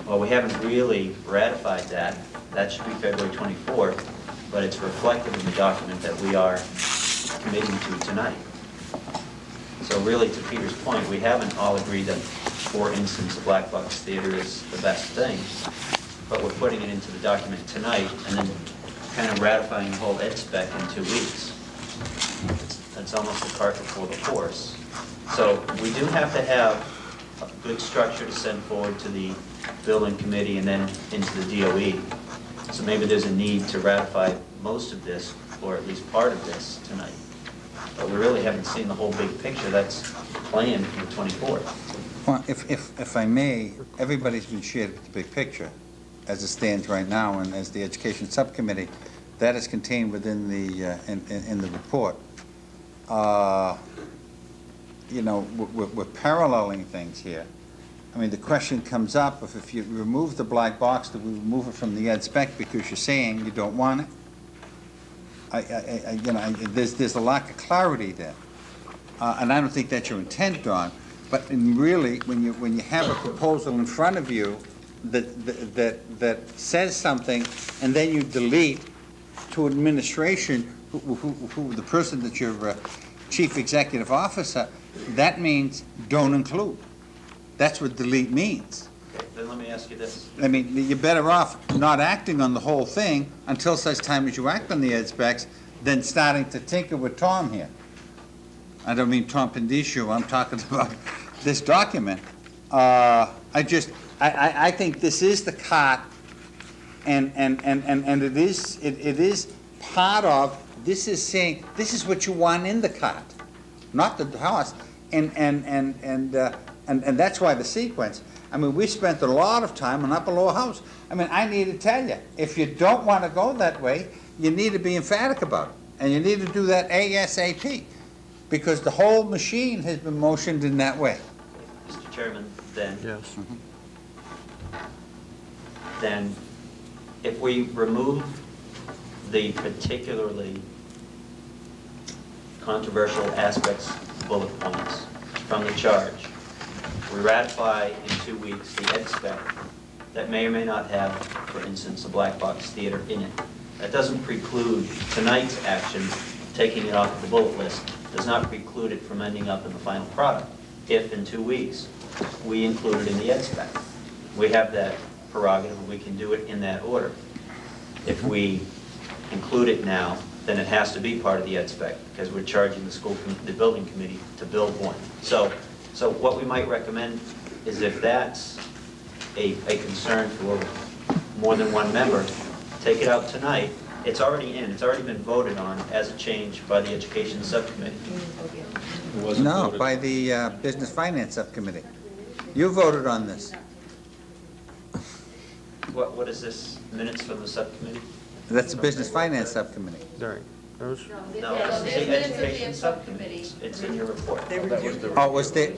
Well, we haven't really ratified that. That should be February 24th, but it's reflected in the document that we are committing to tonight. So really, to Peter's point, we haven't all agreed that, for instance, the black box theater is the best thing, but we're putting it into the document tonight and then kind of ratifying the whole ed spec in 2 weeks. It's almost the cart before the horse. So we do have to have a good structure to send forward to the building committee and then into the DOE. So maybe there's a need to ratify most of this, or at least part of this tonight. But we really haven't seen the whole big picture that's planned for the 24th. Well, if I may, everybody's been shared with the big picture as it stands right now, and as the Education Subcommittee, that is contained within the, in the report. You know, we're paralleling things here. I mean, the question comes up, if you remove the black box, do we remove it from the ed spec because you're saying you don't want it? You know, there's a lack of clarity there. And I don't think that's your intent, Don, but really, when you have a proposal in front of you that says something, and then you delete to administration, who the person that's your chief executive officer, that means don't include. That's what delete means. Okay, then let me ask you this. I mean, you're better off not acting on the whole thing until such time as you act on the ed specs than starting to tinker with Tom here. I don't mean Tom Pendicio, I'm talking about this document. I think this is the cart, and it is part of, this is saying, this is what you want in the cart, not the horse, and that's why the sequence. I mean, we spent a lot of time on Upper Lower House. I mean, I need to tell you, if you don't want to go that way, you need to be emphatic about it, and you need to do that ASAP, because the whole machine has been motioned in that way. Mr. Chairman, then, Yes. then if we remove the particularly controversial aspects, bullet points from the charge, we ratify in 2 weeks the ed spec that may or may not have, for instance, a black box theater in it. That doesn't preclude tonight's action, taking it off the bullet list, does not preclude it from ending up in the final product, if in 2 weeks we include it in the ed spec. We have that prerogative, we can do it in that order. If we include it now, then it has to be part of the ed spec, because we're charging the building committee to build one. So what we might recommend is, if that's a concern for more than one member, take it out tonight. It's already in, it's already been voted on as a change by the Education Subcommittee. No, by the Business Finance Subcommittee. You voted on this. What is this, minutes from the subcommittee? That's the Business Finance Subcommittee. Right. Those, No, this is the Education Subcommittee. It's in your report. Oh, was there?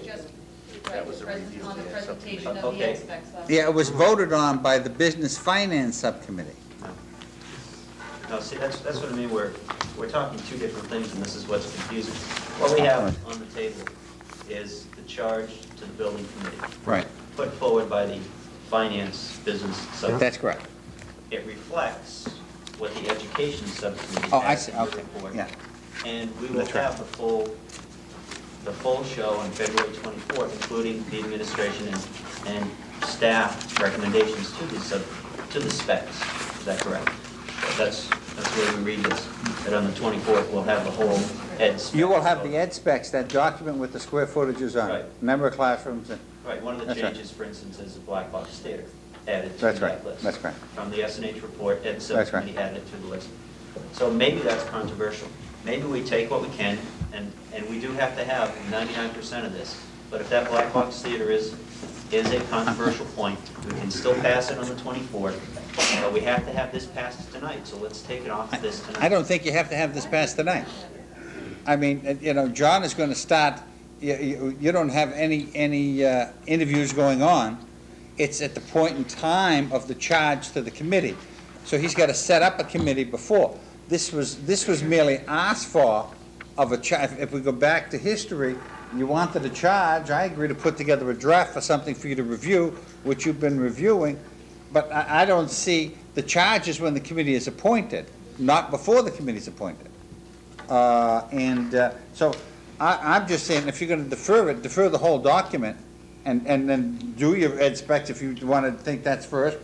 That was on the presentation of the Okay. aspects. Yeah, it was voted on by the Business Finance Subcommittee. No, see, that's what I mean, we're talking two different things, and this is what's confusing. What we have on the table is the charge to the building committee. Right. Put forward by the Finance Business Subcommittee. That's correct. It reflects what the Education Subcommittee Oh, I has see, in their okay, report. yeah. And we will have the full show on February 24th, including the administration and staff recommendations to the specs. Is that correct? That's where we read this, that on the 24th, we'll have the whole ed specs. You will have the ed specs, that document with the square footages on it, Right. number of classrooms, and... Right, one of the That's right. changes, for instance, is the black box theater added to That's that right, list. that's correct. From the S&H report, Ed That's right. Subcommittee added it to the list. So maybe that's controversial. Maybe we take what we can, and we do have to have 99% of this. But if that black box theater is a controversial point, we can still pass it on the 24th, but we have to have this passed tonight, so let's take it off of this tonight. I don't think you have to have this passed tonight. I mean, you know, John is going to start, you don't have any interviews going on, It's at the point in time of the charge to the committee. So he's got to set up a committee before. This was merely asked for of a charge. If we go back to history, you wanted a charge, I agree to put together a draft for something for you to review, which you've been reviewing, but I don't see, the charge is when the committee is appointed, not before the committee is appointed. So I'm just saying, if you're going to defer it, defer the whole document, and then do your ed specs if you want to think that's first,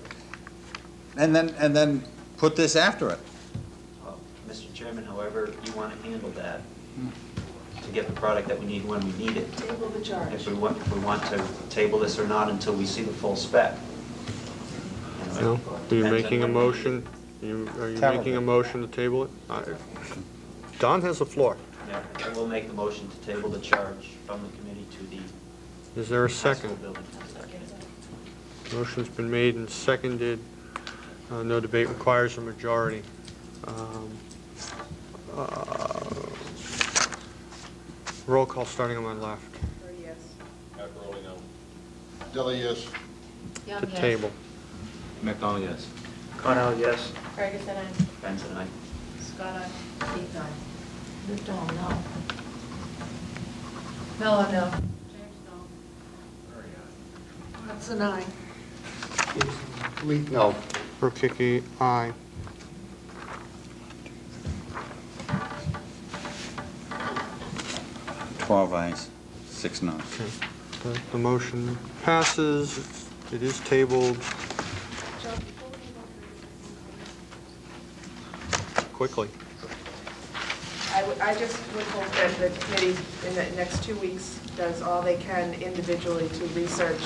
and then put this after it. Well, Mr. Chairman, however you want to handle that, to get the product that we need when we need it. Table the charge. If we want to table this or not until we see the full spec. You know, No? Are you depends making a on- motion? Are you making a motion to table it? Don has the floor. Yeah, I will make the motion to table the charge from the committee to the Is there a high school second? building. Motion's been made and seconded. No debate requires a majority. Roll call starting on my left. Yes. Delhi, yes. Young, To yes. table. McDonald, yes. Connell, yes. Ferguson, aye. Benson, aye. Scott, aye. Keith, aye. Lipton, no. Miller, no. James, no. That's an aye. Leak, no. Rokicki, aye. Twelve ayes, 6 noes. The motion passes. It is tabled. Quickly. I just would hope that the committee in the next 2 weeks does all they can individually to research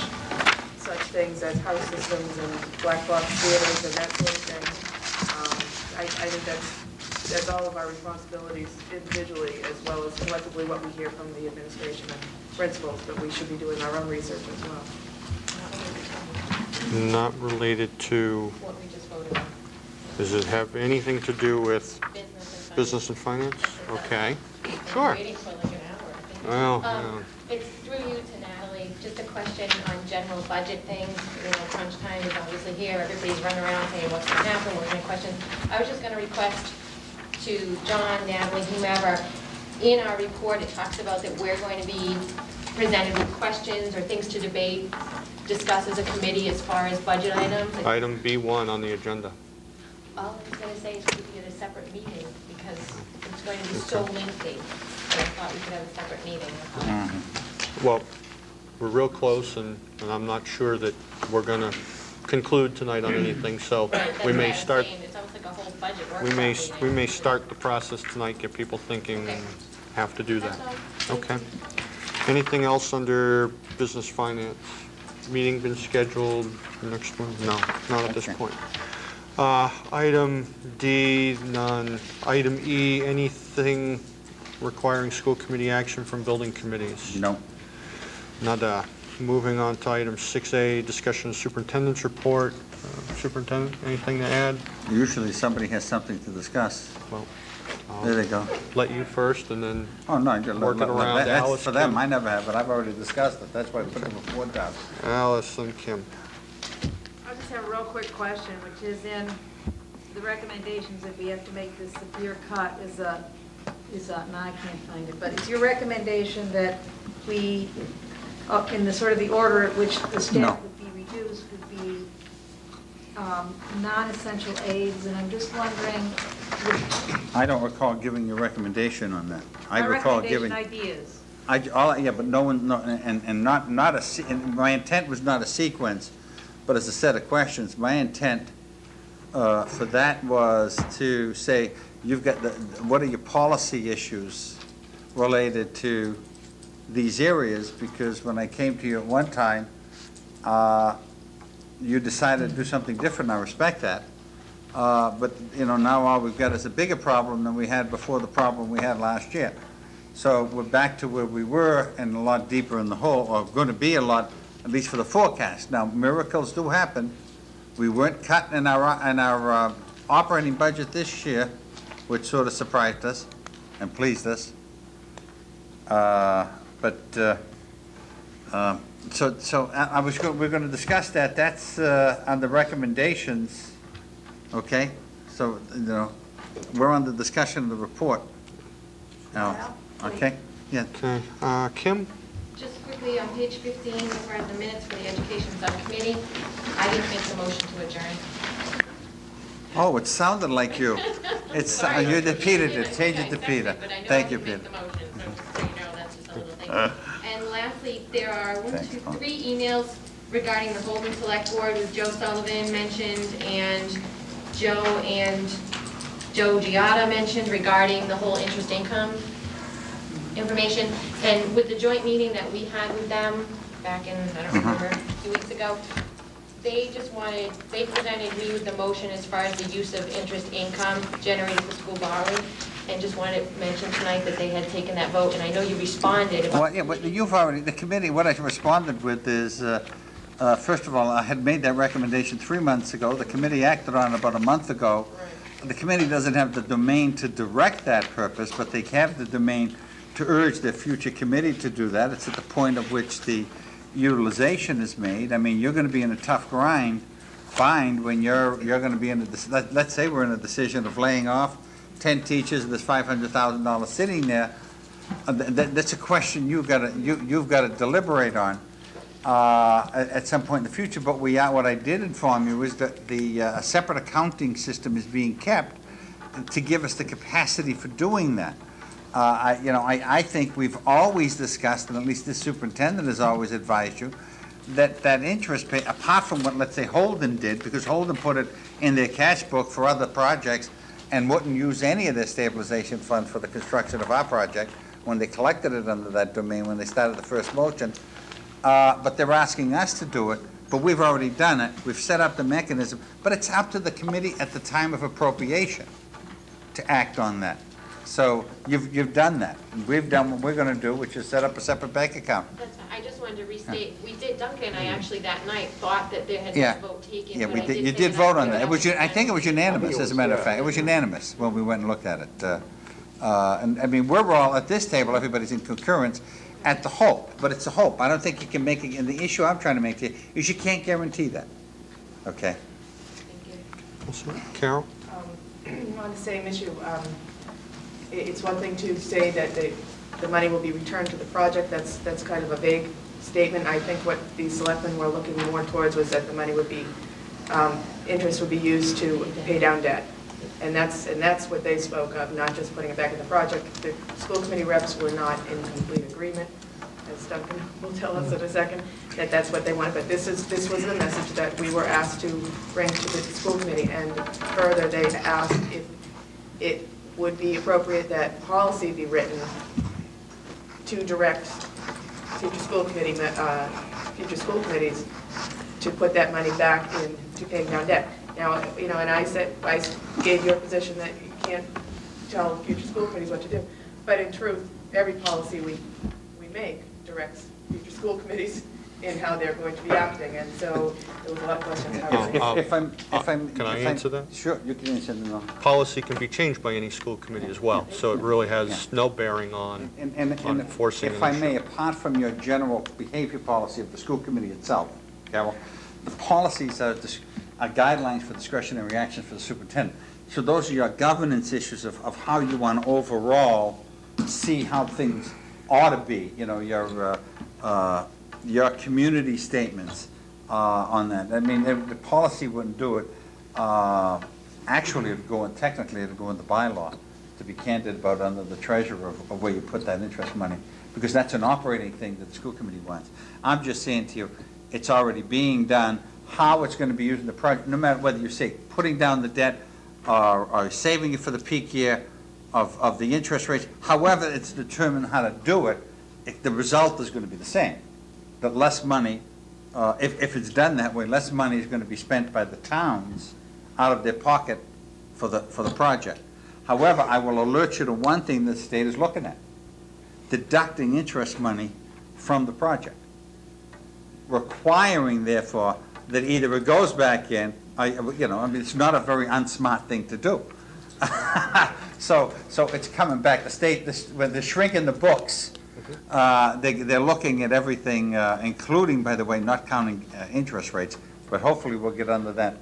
such things as house systems and black box theaters and that sort of thing. I think that's all of our responsibilities individually as well as collectively what we hear from the administration and principals, but we should be doing our own research as well. Not related to, What we just voted on. does it have anything to do with business and finance? Okay, sure. Waiting for like an hour, I think. Well, yeah. It's through you to Natalie, just a question on general budget things. You know, crunch time is obviously here, everybody's running around saying what's going to happen, what's going to questions. I was just going to request to John, Natalie, whomever, in our report, it talks about that we're going to be presented with questions or things to debate, discuss as a committee as far as budget items. Item B1 on the agenda. All I was going to say is we could get a separate meeting because it's going to be so lengthy. So I thought we could have a separate meeting. Well, we're real close, and I'm not sure that we're going to conclude tonight on anything, so Right, that's we what may I was start, saying. It's almost like a whole budget workshop we may meeting. start the process tonight, get people thinking, Okay. and have to do that. That's all. Okay. Anything else under business finance? Meeting been scheduled, next one? No, not at this point. Item D, none. Item E, anything requiring school committee action from building committees? No. Nada. Moving on to item 6A, discussion of superintendent's report. Superintendent, anything to add? Usually somebody has something to discuss. Well, There they go. let you first, and then Oh, no, I just work it around that's Alice, for them, Kim. I never have, but I've already discussed it, that's why I put it before Doug. Alice and Kim. I just have a real quick question, which is in the recommendations, if we have to make this severe cut, now I can't find it, but it's your recommendation that we, in the sort of the order at which the No. staff would be reduced, would be non-essential aids, and I'm just wondering, I don't recall giving you a recommendation on that. I my recall recommendation giving, ideas. yeah, but no one, no, and not a, and my intent was not a sequence, but as a set of questions. My intent for that was to say, you've got what are your policy issues related to these areas? Because when I came to you at one time, you decided to do something different, I respect that. But, now all we've got is a bigger problem than we had before the problem we had last year. So we're back to where we were and a lot deeper in the hole, or going to be a lot, at least for the forecast. Now, miracles do happen. We weren't cut in our operating budget this year, which sort of surprised us and pleased us. But we're going to discuss that. That's on the recommendations, okay? So, we're on the discussion of the report. Now, okay? Yeah. Okay, Kim? Just quickly, on page 15, as far as the minutes for the education subcommittee, I didn't make the motion to adjourn. Oh, it sounded like you. It's, Sorry. you repeated it. Change it to Peter. But I know Thank I you, didn't Peter. make the motion, so just so you know, that's just a little thing. And lastly, there are three emails regarding the Holden Select Board with Joe Sullivan mentioned and Joe Giada mentioned regarding the whole interest income information. And with the joint meeting that we had with them back in, I don't remember, 2 weeks ago, they presented me with the motion as far as the use of interest income generated for school borrowing, and just wanted to mention tonight that they had taken that vote, and I know you responded about... Well, yeah, but you've already, the committee, what I responded with is, first of all, I had made that recommendation 3 months ago. The committee acted on it about a month ago. The committee doesn't have the domain to direct that purpose, but they have the domain to urge the future committee to do that. It's at the point of which the utilization is made. I mean, you're going to be in a tough bind when you're going to be in a, let's say we're in a decision of laying off 10 teachers and there's $500,000 sitting there. That's a question you've got to deliberate on at some point in the future. But what I did inform you is that a separate accounting system is being kept to give us the capacity for doing that. I think we've always discussed, and at least this superintendent has always advised you, that interest pay, apart from what, let's say, Holden did, because Holden put it in their cash book for other projects and wouldn't use any of their stabilization fund for the construction of our project when they collected it under that domain, when they started the first motion. But they're asking us to do it, but we've already done it. We've set up the mechanism, but it's up to the committee at the time of appropriation to act on that. So you've done that. We've done what we're going to do, which is set up a separate bank account. That's fine. I just wanted to restate, we did, Duncan and I actually that night thought that there had been Yeah. a vote taken. Yeah, but we I did. You say did vote on that. I think it was I unanimous, think it as a matter of was, fact. It was unanimous when we went and looked at it. And I mean, we're all at this table. Everybody's in concurrence at the hope, but it's a hope. I don't think you can make it. And the issue I'm trying to make to you is you can't guarantee that. Okay. Carol? On the same issue, it's one thing to say that the money will be returned to the project. That's kind of a vague statement. I think what the selectmen were looking more towards was that the money would be, interest would be used to pay down debt. And that's what they spoke of, not just putting it back in the project. The school committee reps were not in complete agreement, as Duncan will tell us in a second, that that's what they wanted. But this was the message that we were asked to bring to the school committee. And further, they asked if it would be appropriate that policy be written to direct future school committees to put that money back into paying down debt. Now, and I gave your position that you can't tell future school committees what to do. But in truth, every policy we make directs future school committees in how they're going to be acting. And so there was a lot of questions. Can I answer that? Sure, you can answer them. Policy can be changed by any school committee as well, so it really has no bearing on enforcing. If I may, apart from your general behavior policy of the school committee itself, Carol, the policies are guidelines for discretionary actions for the superintendent. So those are your governance issues of how you want to overall see how things ought to be, your community statements on that. I mean, the policy wouldn't do it. Actually, technically, it'd go in the bylaw, to be candid about under the treasurer of where you put that interest money, because that's an operating thing that the school committee wants. I'm just saying to you, it's already being done. How it's going to be used in the project, no matter whether you say putting down the debt or saving it for the peak year of the interest rates, however it's determined how to do it, the result is going to be the same. That less money, if it's done that way, less money is going to be spent by the towns out of their pocket for the project. However, I will alert you to one thing the state is looking at: deducting interest money from the project, requiring, therefore, that either it goes back in, it's not a very unsmart thing to do. So it's coming back. The state, when they're shrinking the books, They're looking at everything, including, by the way, not counting interest rates, but hopefully we'll get under that,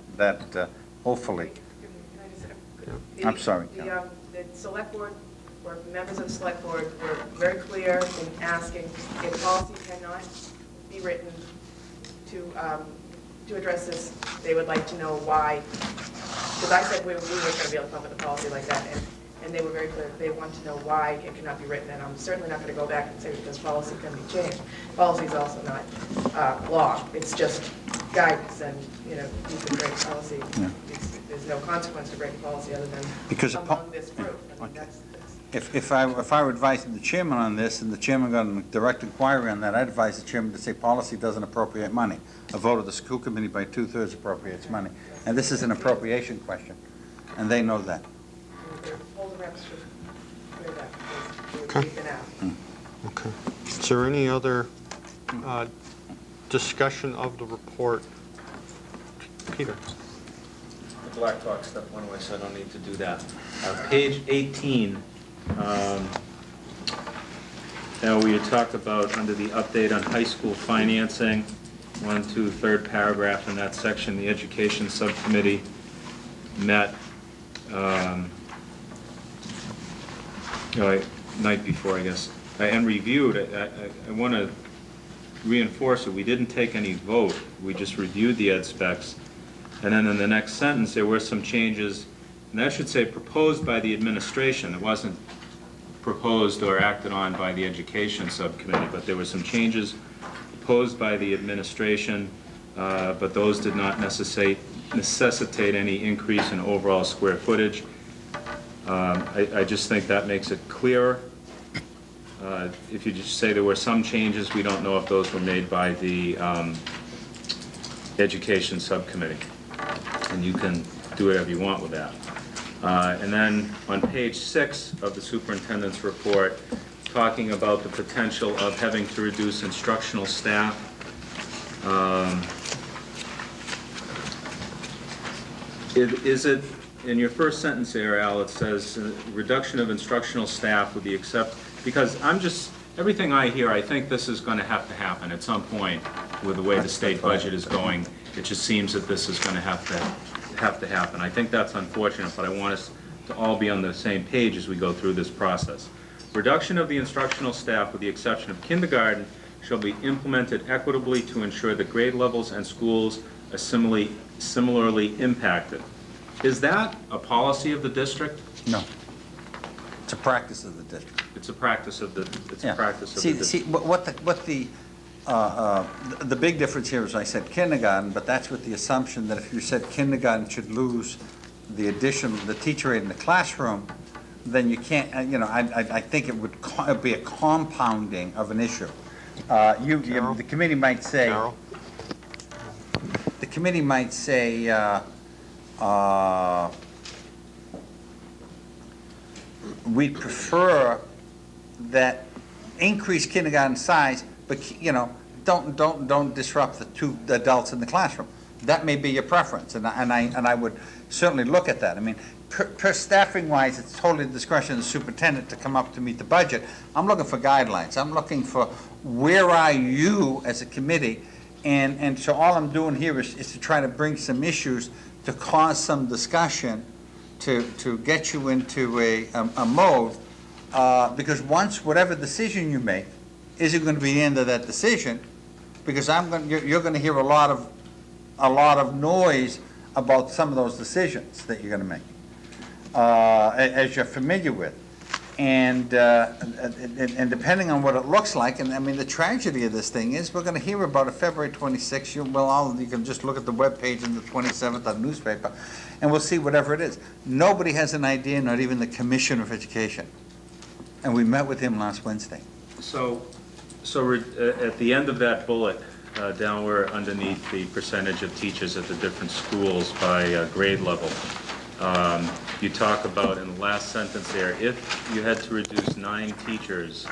hopefully. I'm sorry. The select board, or members of the select board were very clear in asking if policy cannot be written to address this, they would like to know why. Because I said we weren't going to be able to come up with a policy like that, and they were very clear. They want to know why it cannot be written, and I'm certainly not going to go back and say because policy can be changed. Policy is also not law. It's just guidance, and you can break policy. Yeah. There's no consequence to breaking policy other than Because among this group. I mean, Okay. that's If I were advising the chairman on this, and the chairman got a direct inquiry on that, I'd advise the chairman to say policy doesn't appropriate money. A vote of the school committee by 2/3 appropriates money. And this is an appropriation question, and they know that. Hold the reps should clear that, because Okay. they've been out. Okay. Is there any other discussion of the report? Peter? The Blackhawk stuff, one of I said I don't need to do that. Page 18, now we had talked about under the update on high school financing, 1, 2, third paragraph in that section, the education subcommittee met night before, I guess, and reviewed. I want to reinforce it. We didn't take any vote. We just reviewed the ed specs. And then in the next sentence, there were some changes, and that should say proposed by the administration. It wasn't proposed or acted on by the education subcommittee, but there were some changes proposed by the administration, but those did not necessitate any increase in overall square footage. I just think that makes it clearer. If you just say there were some changes, we don't know if those were made by the education subcommittee. And you can do whatever you want with that. And then on page 6 of the superintendent's report, talking about the potential of having to reduce instructional staff. Is it, in your first sentence there, Al, it says reduction of instructional staff with the because everything I hear, I think this is going to happen at some point with the way the state budget is going. It just seems that this is going to have to happen. I think that's unfortunate, but I want us to all be on the same page as we go through this process. Reduction of the instructional staff, with the exception of kindergarten, shall be implemented equitably to ensure that grade levels and schools are similarly impacted. Is that a policy of the district? No. It's a practice of the district. It's a practice of the, See, what the big difference here is I said kindergarten, but that's with the assumption that if you said kindergarten should lose the teacher aide in the classroom, then you can't, I think it would be a compounding of an issue. The committee might say, we'd prefer that increase kindergarten size, but, don't disrupt the two adults in the classroom. That may be your preference, and I would certainly look at that. I mean, per staffing wise, it's totally the discretion of the superintendent to come up to meet the budget. I'm looking for guidelines. I'm looking for where are you as a committee, and so all I'm doing here is to try to bring some issues to cause some discussion to get you into a mode, because once whatever decision you make isn't going to be the end of that decision, because you're going to hear a lot of noise about some of those decisions that you're going to make, as you're familiar with, and depending on what it looks like, and I mean the tragedy of this thing is we're going to hear about it February 26th. You can just look at the webpage in the 27th of the newspaper, and we'll see whatever it is. Nobody has an idea, not even the Commissioner of Education, and we met with him last Wednesday. So at the end of that bullet, down where underneath the percentage of teachers at the different schools by grade level, you talk about in the last sentence there, if you had to reduce 9 teachers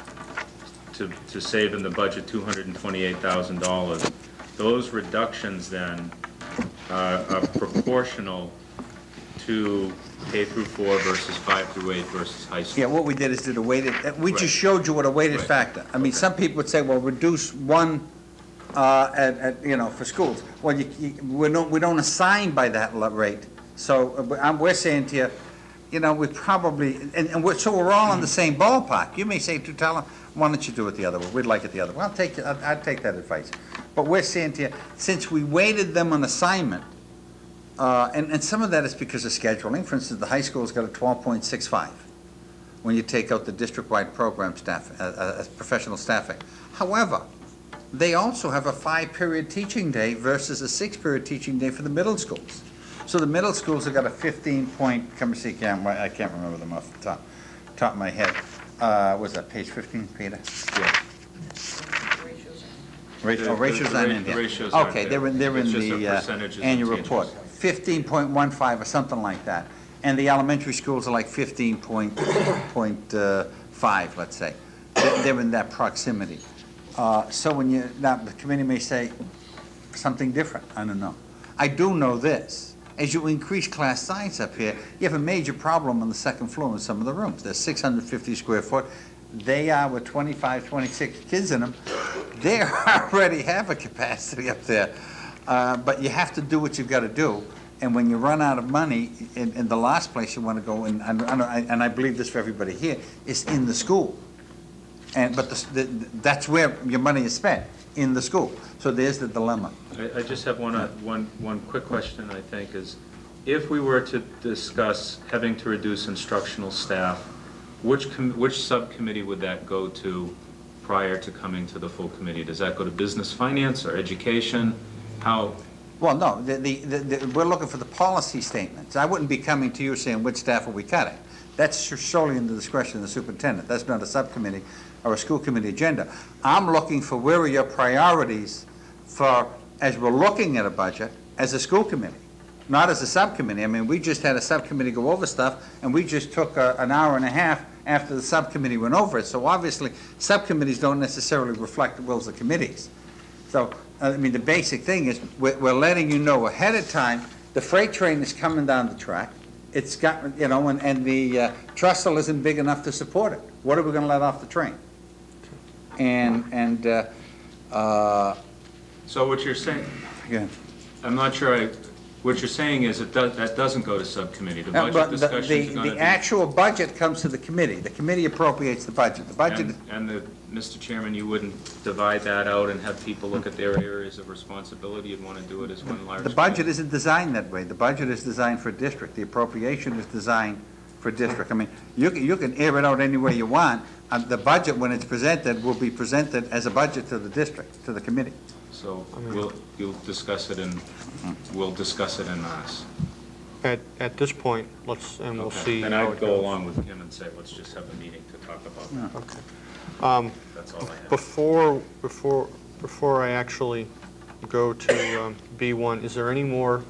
to save in the budget— those reductions then are proportional to K through 4 versus 5 through 8 versus high school. Yeah, what we did is did a weighted, we just showed you what a weighted Right. factor. I mean, some people would say, well, reduce one, for schools. Well, we don't assign by that rate. So we're saying to you, we probably, so we're all in the same ballpark. You may say to Tyler, why don't you do it the other way? We'd like it the other way. I'd take that advice. But we're saying to you, since we weighted them on assignment, and some of that is because of scheduling. For instance, the high school's got a 12.65 when you take out the district-wide program staff, as professional staffing. However, they also have a 5-period teaching day versus a 6-period teaching day for the middle schools. So the middle schools have got a 15-point, come and see, I can't remember them off the top of my head. Was that page 15, Peter? Yeah. Ratios aren't in here. Ratios aren't Okay, there. they're in It's just the the percentages and annual changes. report. 15.15 or something like that. And the elementary schools are like 15.5, let's say. They're in that proximity. So now the committee may say something different, I don't know. I do know this. As you increase class size up here, you have a major problem on the second floor in some of the rooms. They're 650 square foot. They are with 25, 26 kids in them. They already have a capacity up there. But you have to do what you've got to do. And when you run out of money, in the last place you want to go, and I believe this for everybody here, is in the school. But that's where your money is spent, in the school. So there's the dilemma. I just have one quick question, I think, is if we were to discuss having to reduce instructional staff, which subcommittee would that go to prior to coming to the full committee? Does that go to business, finance, or education? How? Well, no, we're looking for the policy statements. I wouldn't be coming to you saying which staff are we cutting. That's solely in the discretion of the superintendent. That's not a subcommittee or a school committee agenda. I'm looking for where are your priorities for, as we're looking at a budget, as a school committee, not as a subcommittee. I mean, we just had a subcommittee go over stuff, and we just took an hour and a half after the subcommittee went over it. So obviously, subcommittees don't necessarily reflect the wills of committees. So, I mean, the basic thing is we're letting you know ahead of time, the freight train is coming down the track. It's got, and the trestle isn't big enough to support it. What are we going to let off the train? So what you're saying, yeah. I'm not sure what you're saying is that doesn't go to subcommittee. The budget But discussions are going to the be... actual budget comes to the committee. The committee appropriates the budget. The budget. Mr. Chairman, you wouldn't divide that out and have people look at their areas of responsibility? You'd want to do it as one large... The budget isn't designed that way. The budget is designed for district. The appropriation is designed for district. I mean, you can air it out any way you want. The budget, when it's presented, will be presented as a budget to the district, to the committee. So you'll discuss it we'll discuss it in mass. At this point, we'll see. And how I'd it go goes. along with him and say, let's just have a meeting to talk about that. Okay. That's all I have. Before I actually go to B1, is there any more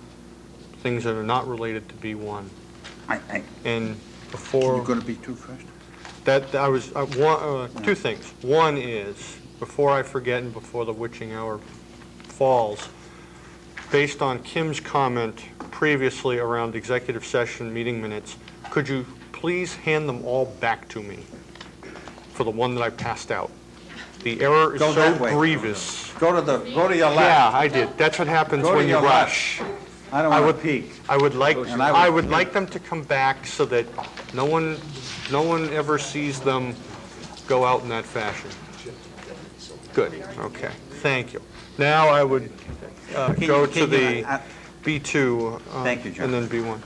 things that are not related to B1? And before... You're going to B2 first? Two things. One is, before I forget and before the witching hour falls, based on Kim's comment previously around executive session meeting minutes, could you please hand them all back to me for the one that I passed out? The error is Go so that way. grievous. Go to your left. Yeah, I did. That's what happens Go to when you your rush. I don't want to peek. I would like And I would like them to come back so that no one ever sees them go out in that fashion. Good, okay, thank you. Now I would go to the B2. Thank you, John. And then B1.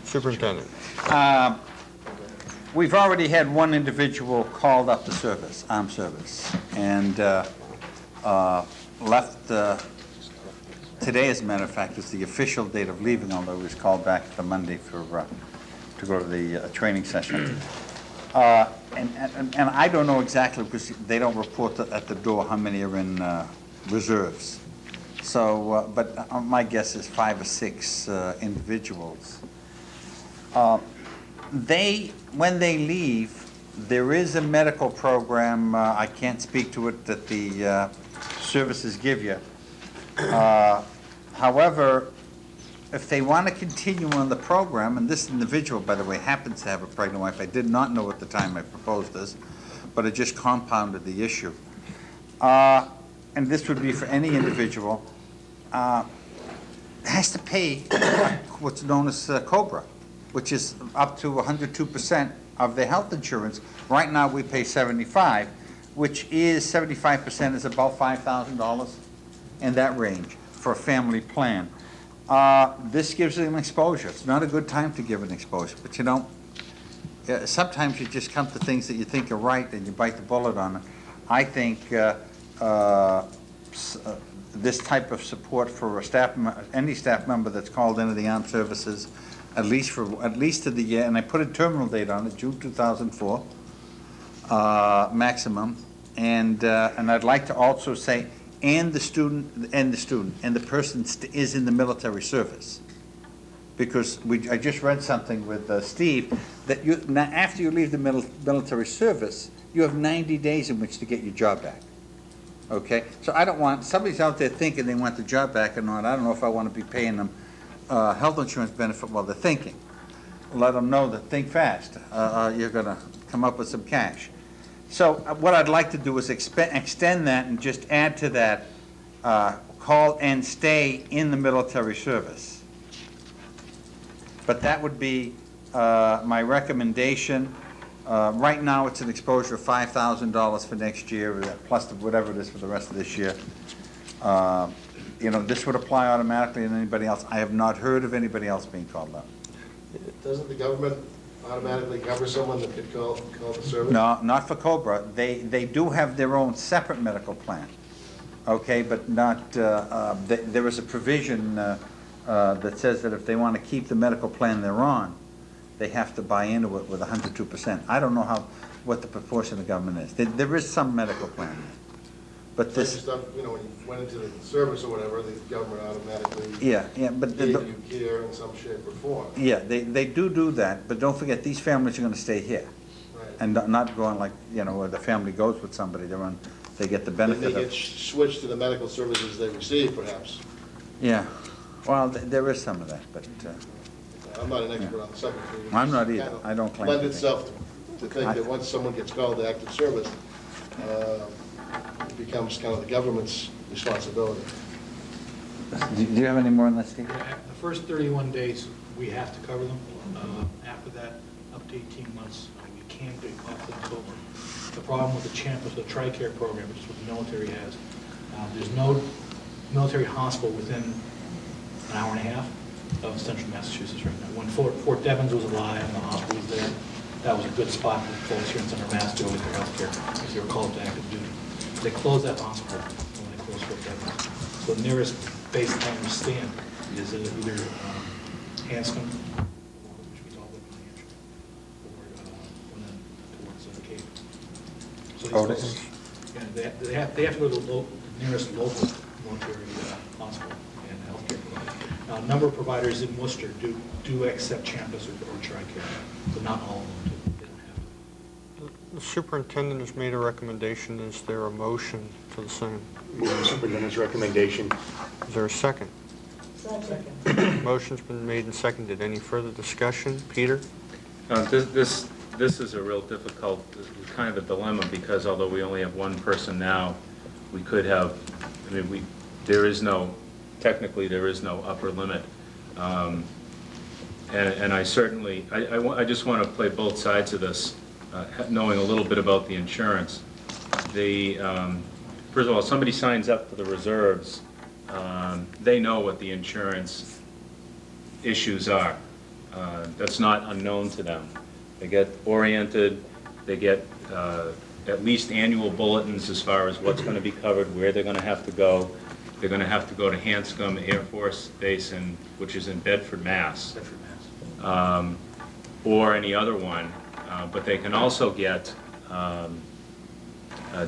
Superintendent. We've already had one individual called up to service, armed service, and left today, as a matter of fact, is the official date of leaving, although he was called back the Monday to go to the training session. And I don't know exactly, because they don't report at the door how many are in reserves. So, but my guess is 5 or 6 individuals. When they leave, There is a medical program, I can't speak to it, that the services give you. However, if they want to continue on the program, and this individual, by the way, happens to have a pregnant wife, I did not know at the time I proposed this, but it just compounded the issue. And this would be for any individual, has to pay what's known as COBRA, which is up to 102% of their health insurance. Right now, we pay 75, which is 75% is about $5,000 in that range for a family plan. This gives them exposure. It's not a good time to give an exposure, but you know, sometimes you just come to things that you think are right and you bite the bullet on it. I think this type of support for any staff member that's called into the armed services, at least to the year, and I put a terminal date on it, June 2004, maximum, and I'd like to also say, and the person is in the military service. Because I just read something with Steve, that after you leave the military service, you have 90 days in which to get your job back. Okay? So I don't want, somebody's out there thinking they want the job back or not, I don't know if I want to be paying them health insurance benefit while they're thinking. Let them know that think fast, you're going to come up with some cash. So what I'd like to do is extend that and just add to that, call and stay in the military service. But that would be my recommendation. Right now, it's an exposure of $5,000 for next year, plus whatever it is for the rest of this year. You know, this would apply automatically to anybody else. I have not heard of anybody else being called up. Doesn't the government automatically cover someone that could call the service? No, not for COBRA. They do have their own separate medical plan, okay, but not, there is a provision that says that if they want to keep the medical plan they're on, they have to buy into it with 102%. I don't know what the proportion of the government is. There is some medical plan, but this... Stuff, you know, when you went into the service or whatever, the government automatically but gave you care in some shape or form. Yeah, they do that, but don't forget, these families are going to stay here. Right. And not going like, you know, where the family goes with somebody, they get the benefit Then of... they get switched to the medical services they receive, perhaps. Yeah, well, there is some of that, but... I'm not an expert on the subject. I'm not either. I don't claim to Lend be. itself to think that once someone gets called to active service, it becomes kind of the government's responsibility. Do you have any more on that, Steve? The first 31 days, we have to cover them. After that, up to 18 months, we can't get off them over. The problem with the CHAMP is the TRICARE program, which is what the military has. There's no military hospital within an hour and a half of central Massachusetts right now. When Fort Devens was alive and the hospital was there, that was a good spot for folks here in central Mass to go with their health care if they were called to active duty. They closed that hospital when they closed Fort Devens. So the nearest base I understand is either Hanscom, which we all live in New Hampshire, or one towards the Cape. So these folks, yeah, they have to go to the nearest local military hospital and healthcare provider. Now, a number of providers in Worcester do accept Champus or TRICARE, but not all of them do. They don't have it. The superintendent has made a recommendation. Is there a motion to the same? The superintendent's recommendation. Is there a second? Second. Motion's been made and seconded. Any further discussion? Peter? This is a real difficult, kind of a dilemma, because although we only have one person now, we could have, I mean, technically there is no upper limit. And I certainly, I just want to play both sides of this, knowing a little bit about the insurance. First of all, somebody signs up for the reserves, they know what the insurance issues are. That's not unknown to them. They get oriented, they get at least annual bulletins as far as what's going to be covered, where they're going to have to go. They're going to have to go to Hanscom Air Force Base, which is in Bedford, Mass. Or any other one. But they can also get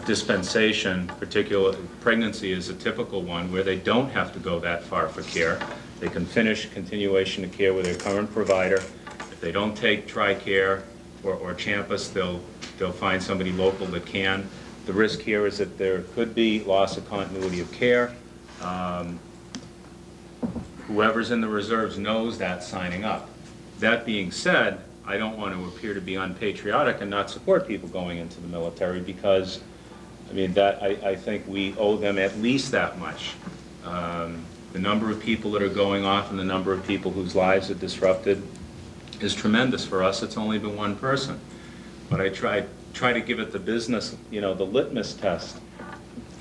dispensation. Particular pregnancy is a typical one where they don't have to go that far for care. They can finish continuation of care with their current provider. If they don't take TRICARE or Champus, they'll find somebody local that can. The risk here is that there could be loss of continuity of care. Whoever's in the reserves knows that signing up. That being said, I don't want to appear to be unpatriotic and not support people going into the military because, I mean, that I think we owe them at least that much. The number of people that are going off and the number of people whose lives are disrupted is tremendous for us. It's only been one person. But I try to give it the business, the litmus test.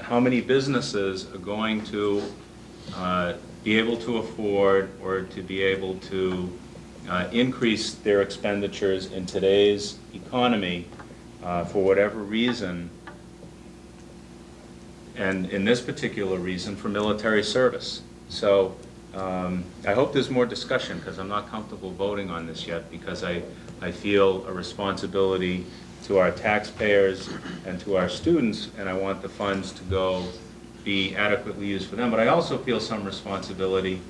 How many businesses are going to be able to afford or to be able to increase their expenditures in today's economy for whatever reason, and in this particular reason, for military service. So I hope there's more discussion, because I'm not comfortable voting on this yet, because I feel a responsibility to our taxpayers and to our students, and I want the funds to go be adequately used for them. But I also feel some responsibility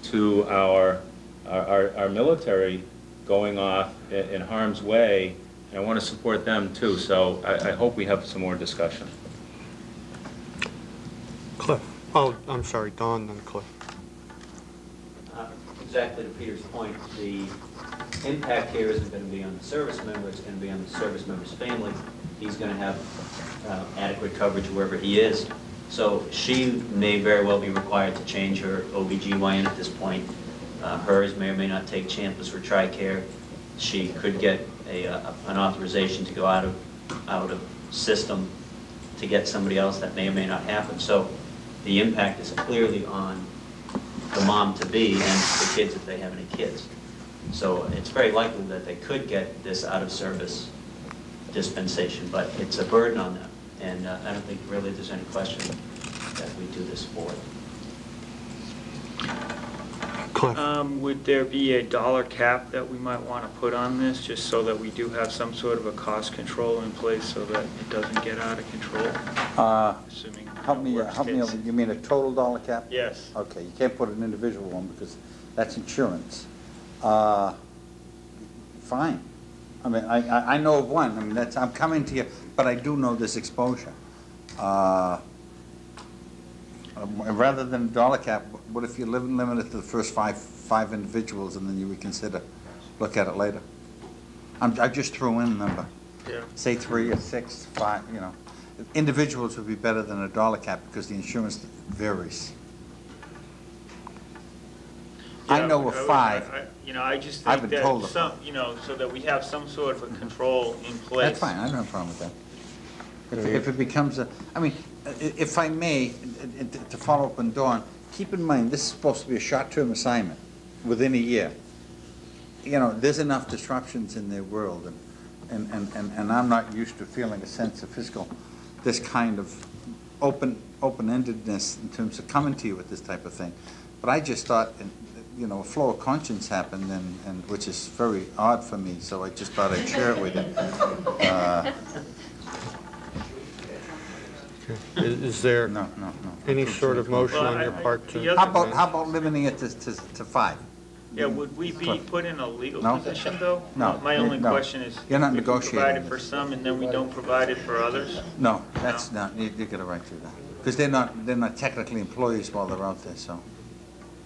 to our military going off in harm's way, and I want to support them too. So I hope we have some more discussion. Cliff. Oh, I'm sorry, Don, then Cliff. Exactly to Peter's point, the impact here isn't going to be on the service member, it's going to be on the service member's family. He's going to have adequate coverage wherever he is. So she may very well be required to change her OBGYN at this point. Hers may or may not take Champus for TRICARE. She could get an authorization to go out of system to get somebody else. That may or may not happen. So the impact is clearly on the mom-to-be and the kids if they have any kids. So it's very likely that they could get this out-of-service dispensation, but it's a burden on them. And I don't think really there's any question that we do this for them. Cliff. Would there be a dollar cap that we might want to put on this, just so that we do have some sort of a cost control in place so that it doesn't get out of control? Assuming Help me, you mean a total dollar cap? Yes. Okay, you can't put an individual one because that's insurance. Fine. I mean, I know of one, I mean, I'm coming to you, but I do know this exposure. Rather than a dollar cap, what if you limit it to the first five individuals and then you reconsider, look at it later? I just threw in a number. Yeah. Say 3 or 6, 5, Individuals would be better than a dollar cap because the insurance varies. I know of 5. I just I've think been told that of some, so that we have some sort of a control in place. That's fine, I don't have a problem with that. If it becomes if I may, to follow up on Dawn, keep in mind, this is supposed to be a short-term assignment within a year. There's enough disruptions in their world, and I'm not used to feeling a sense of this kind of open-endedness in terms of coming to you with this type of thing. But I just thought, a flow of conscience happened, and which is very odd for me, so I just thought I'd share it with you. Is there No. any sort of motion on your part to? How about limiting it to 5? Yeah, would we be put in a legal No. position, though? No. My only No. question is, You're not if we negotiating provide it this. for some and then we don't provide it for others? No, that's not, you get it right through that. Because they're not technically employees while they're out there, so.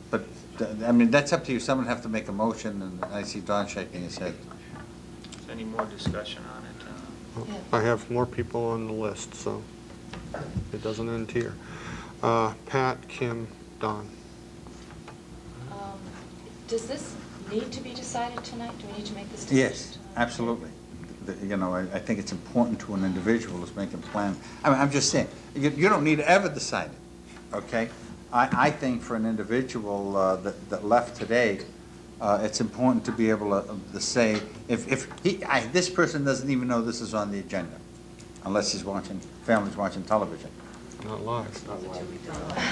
But, that's up to you. Someone have to make a motion, and I see Don shaking his head. Is any more discussion on it? I have more people on the list, so it doesn't end here. Pat, Kim, Don. Does this need to be decided tonight? Do we need to make this decision? Yes, absolutely. I think it's important to an individual who's making a plan. I'm just saying, you don't need to ever decide it, okay? I think for an individual that left today, it's important to be able to say, this person doesn't even know this is on the agenda, unless family's watching television. Not live.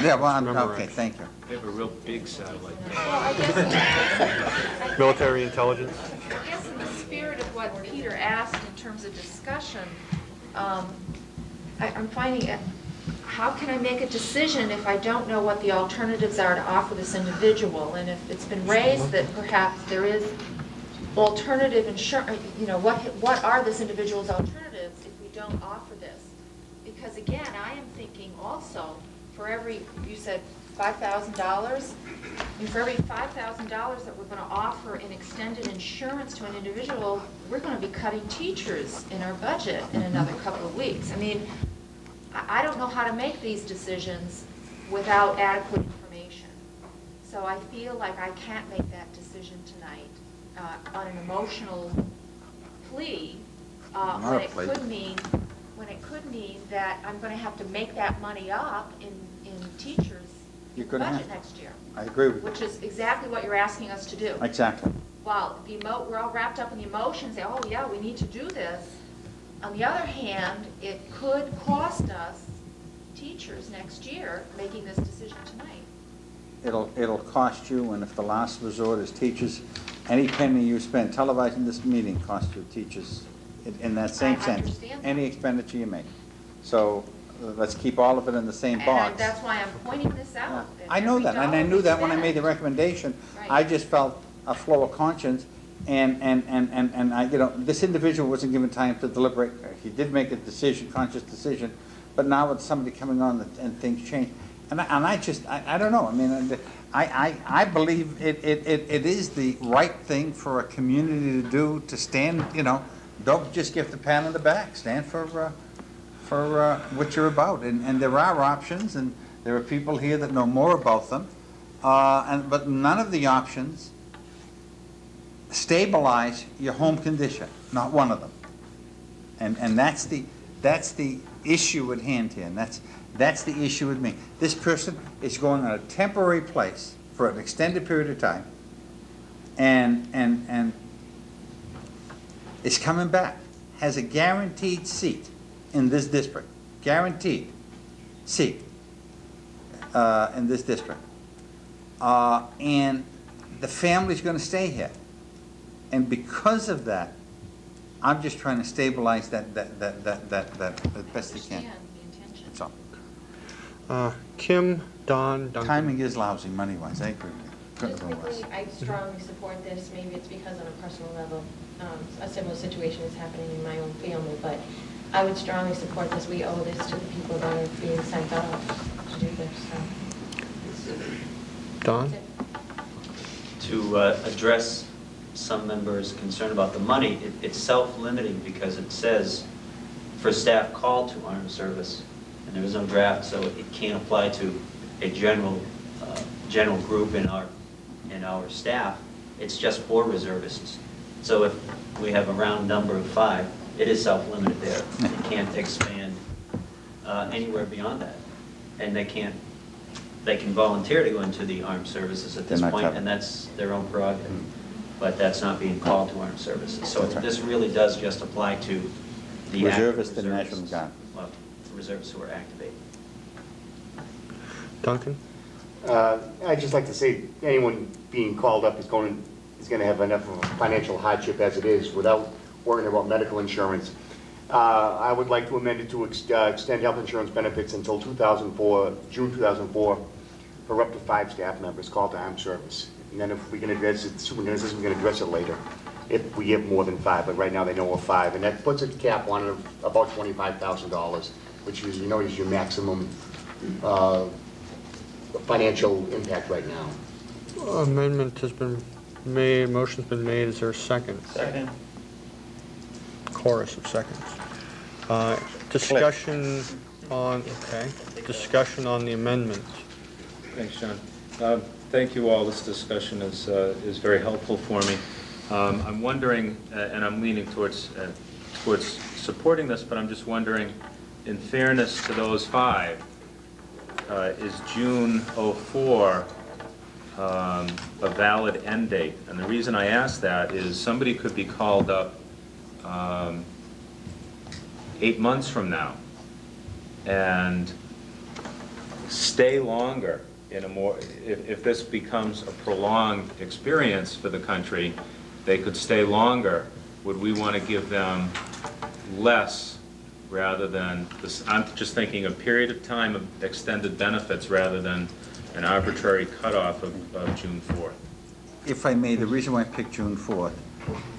Yeah, well, okay, thank you. They have a real big satellite. Well, I guess, Military intelligence? I guess in the spirit of what Peter asked in terms of discussion, I'm finding it, how can I make a decision if I don't know what the alternatives are to offer this individual? And if it's been raised that perhaps there is alternative insurance, what are this individual's alternatives if we don't offer this? Because again, I am thinking also, for every, you said $5,000, and for every $5,000 that we're going to offer in extended insurance to an individual, we're going to be cutting teachers in our budget in another couple of weeks. I mean, I don't know how to make these decisions without adequate information. So I feel like I can't make that decision tonight on an emotional plea, when it could mean that I'm going to have to make that money up in teachers' You're gonna budget have- next year. I agree with you. Which is exactly what you're asking us to do. Exactly. Well, we're all wrapped up in the emotions, say, oh yeah, we need to do this. On the other hand, it could cost us teachers next year making this decision tonight. It'll cost you, and if the last resort is teachers, any penny you spend televising this meeting costs you teachers in that same I sense. understand that. Any expenditure you make. So let's keep all of it in the same And box. that's why I'm pointing this out. I know that, and I knew that when I made the recommendation. Right. I just felt a flow of conscience, and I, this individual wasn't given time to deliberate. He did make a decision, conscious decision, but now with somebody coming on and things change. And I don't know. I mean, I believe it is the right thing for a community to do, to stand, don't just give the pat on the back. Stand for what you're about. And there are options, and there are people here that know more about them. But none of the options stabilize your home condition, not one of them. And that's the issue at hand here, and that's the issue with me. This person is going on a temporary place for an extended period of time, and is coming back, has a guaranteed seat in this district, guaranteed seat in this district, and the family's going to stay here, and because of that, I'm just trying to stabilize that as best I can. That's all. Kim, Don, Duncan. Timing is lousy money-wise, I agree with you. Couldn't Just have been worse. quickly, I strongly support this. Maybe it's because on a personal level, a similar situation is happening in my own family, but I would strongly support this. We owe this to the people that are being sent out to do this, so. Don? To address some members' concern about the money, it's self-limiting because it says for staff called to armed service, and there is no draft, so it can't apply to a general group in our staff. It's just for reservists. So if we have a round number of 5, it is self-limited there. It can't expand anywhere beyond that, and they can volunteer to go into the armed services at this point, and that's their own prerogative. But that's not being called to armed services. So this really does just apply to the Reservists active and National Guard. Well, reservists who are activated. Duncan? I'd just like to say, anyone being called up is going to have enough of a financial hardship as it is without worrying about medical insurance. I would like to amend it to extend health insurance benefits until June 2004, for up to 5 staff members called to armed service. And then if we can address it, the superintendent says we can address it later, if we get more than 5, but right now they know of 5. And that puts a cap on it of about $25,000, which is, is your maximum financial impact right now. Amendment has been made, motion's been made. Is there a second? Second. Chorus of seconds. Discussion on the amendment. Thanks, John. Thank you all. This discussion is very helpful for me. I'm wondering, and I'm leaning towards supporting this, but I'm just wondering, in fairness to those 5, is June '04 a valid end date? And the reason I ask that is somebody could be called up 8 months from now and stay longer in a more, if this becomes a prolonged experience for the country, they could stay longer. Would we want to give them less rather than this? I'm just thinking a period of time of extended benefits rather than an arbitrary cutoff of June 4th. If I may, the reason why I picked June 4th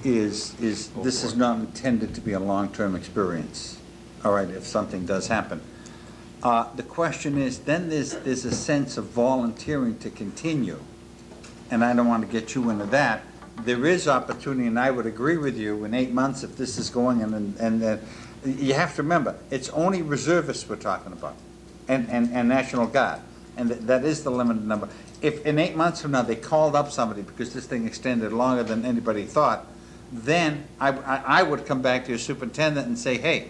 is this is not intended to be a long-term experience, all right, if something does happen. The question is, then there's a sense of volunteering to continue, and I don't want to get you into that. There is opportunity, and I would agree with you, in 8 months, if this is going, and you have to remember, it's only reservists we're talking about, and National Guard, and that is the limited number. If in 8 months from now, they called up somebody because this thing extended longer than anybody thought, then I would come back to your superintendent and say, hey,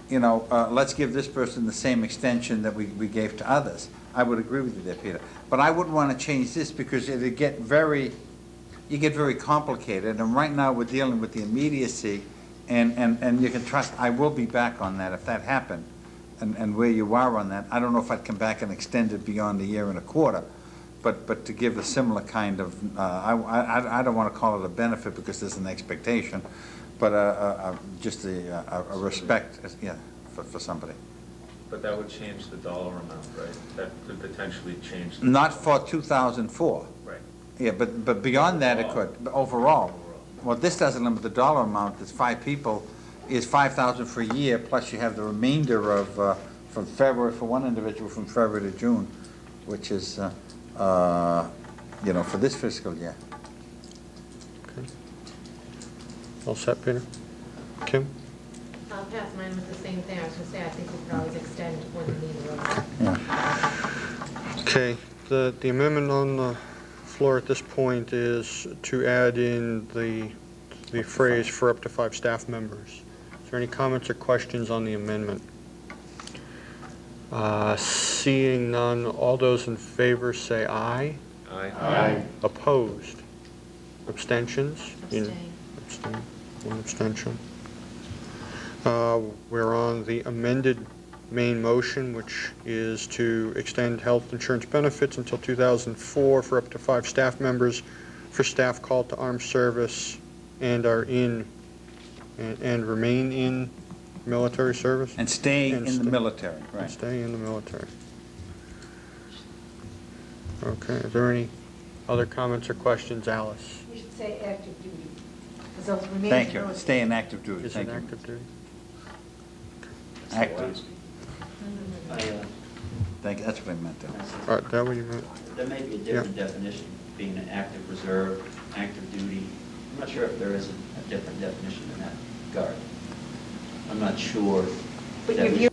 you know, let's give this person the same extension that we gave to others. I would agree with you there, Peter. But I wouldn't want to change this because it'd get very complicated. And right now, we're dealing with the immediacy, and you can trust, I will be back on that if that happened, and where you are on that. I don't know if I'd come back and extend it beyond a year and a quarter, but to give a similar kind of, I don't want to call it a benefit because there's an expectation, but just a respect, yeah, for somebody. But that would change the dollar amount, right? That could potentially change. Not for 2004. Right. Yeah, but beyond that it could, but overall. Well, this doesn't limit the dollar amount, there's 5 people, is $5,000 for a year, plus you have the remainder of, from February, for one individual, from February to June, which is, you know, for this fiscal year. Okay. All set, Peter? Kim? I'll pass mine with the same thing. I was gonna say, I think we could always extend when we need a little. Yeah. Okay, the amendment on the floor at this point is to add in the phrase "for up to 5 staff members." Is there any comments or questions on the amendment? Seeing none, all those in favor say aye. Aye. Aye. Opposed? Abstentions? Abstain. Abstain. One abstention. We're on the amended main motion, which is to extend health insurance benefits until 2004 for up to 5 staff members for staff called to armed service and are in and remain in military service. And stay in the military, And right. stay in the military. Okay, is there any other comments or questions, Alice? You should say active duty. 'Cause those remain Thank you, military. stay in active duty, Is thank it you. active duty? Active, thank you, that's what I meant there. Is that what you meant? There may be a different definition, being an active reserve, active duty. I'm not sure if there is a different definition in that regard. I'm not sure. But that if we- you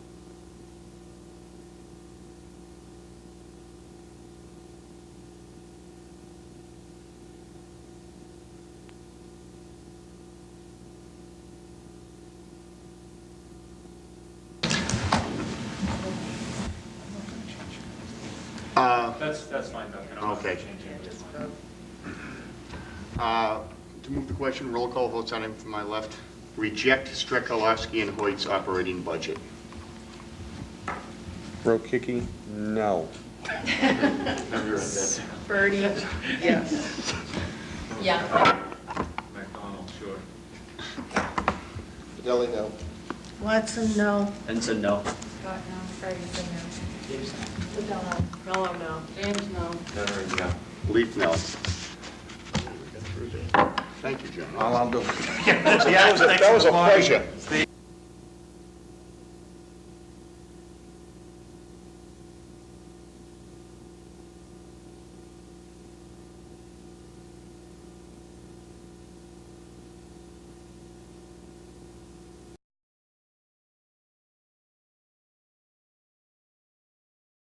That's fine, Duncan. Okay. To move the question, roll call votes on him from my left. Reject Strekalowski and Hoyt's operating budget. Rokicki, no. Birdie, yes. Yeah. McDonald, sure. Fidelli, no. Watson, no. Benson, no. Scott, no. Ferguson, no. Mello, no. James, no. Leonard, yeah. Leaf, no. Thank you, John. All I'll do. That was a pleasure.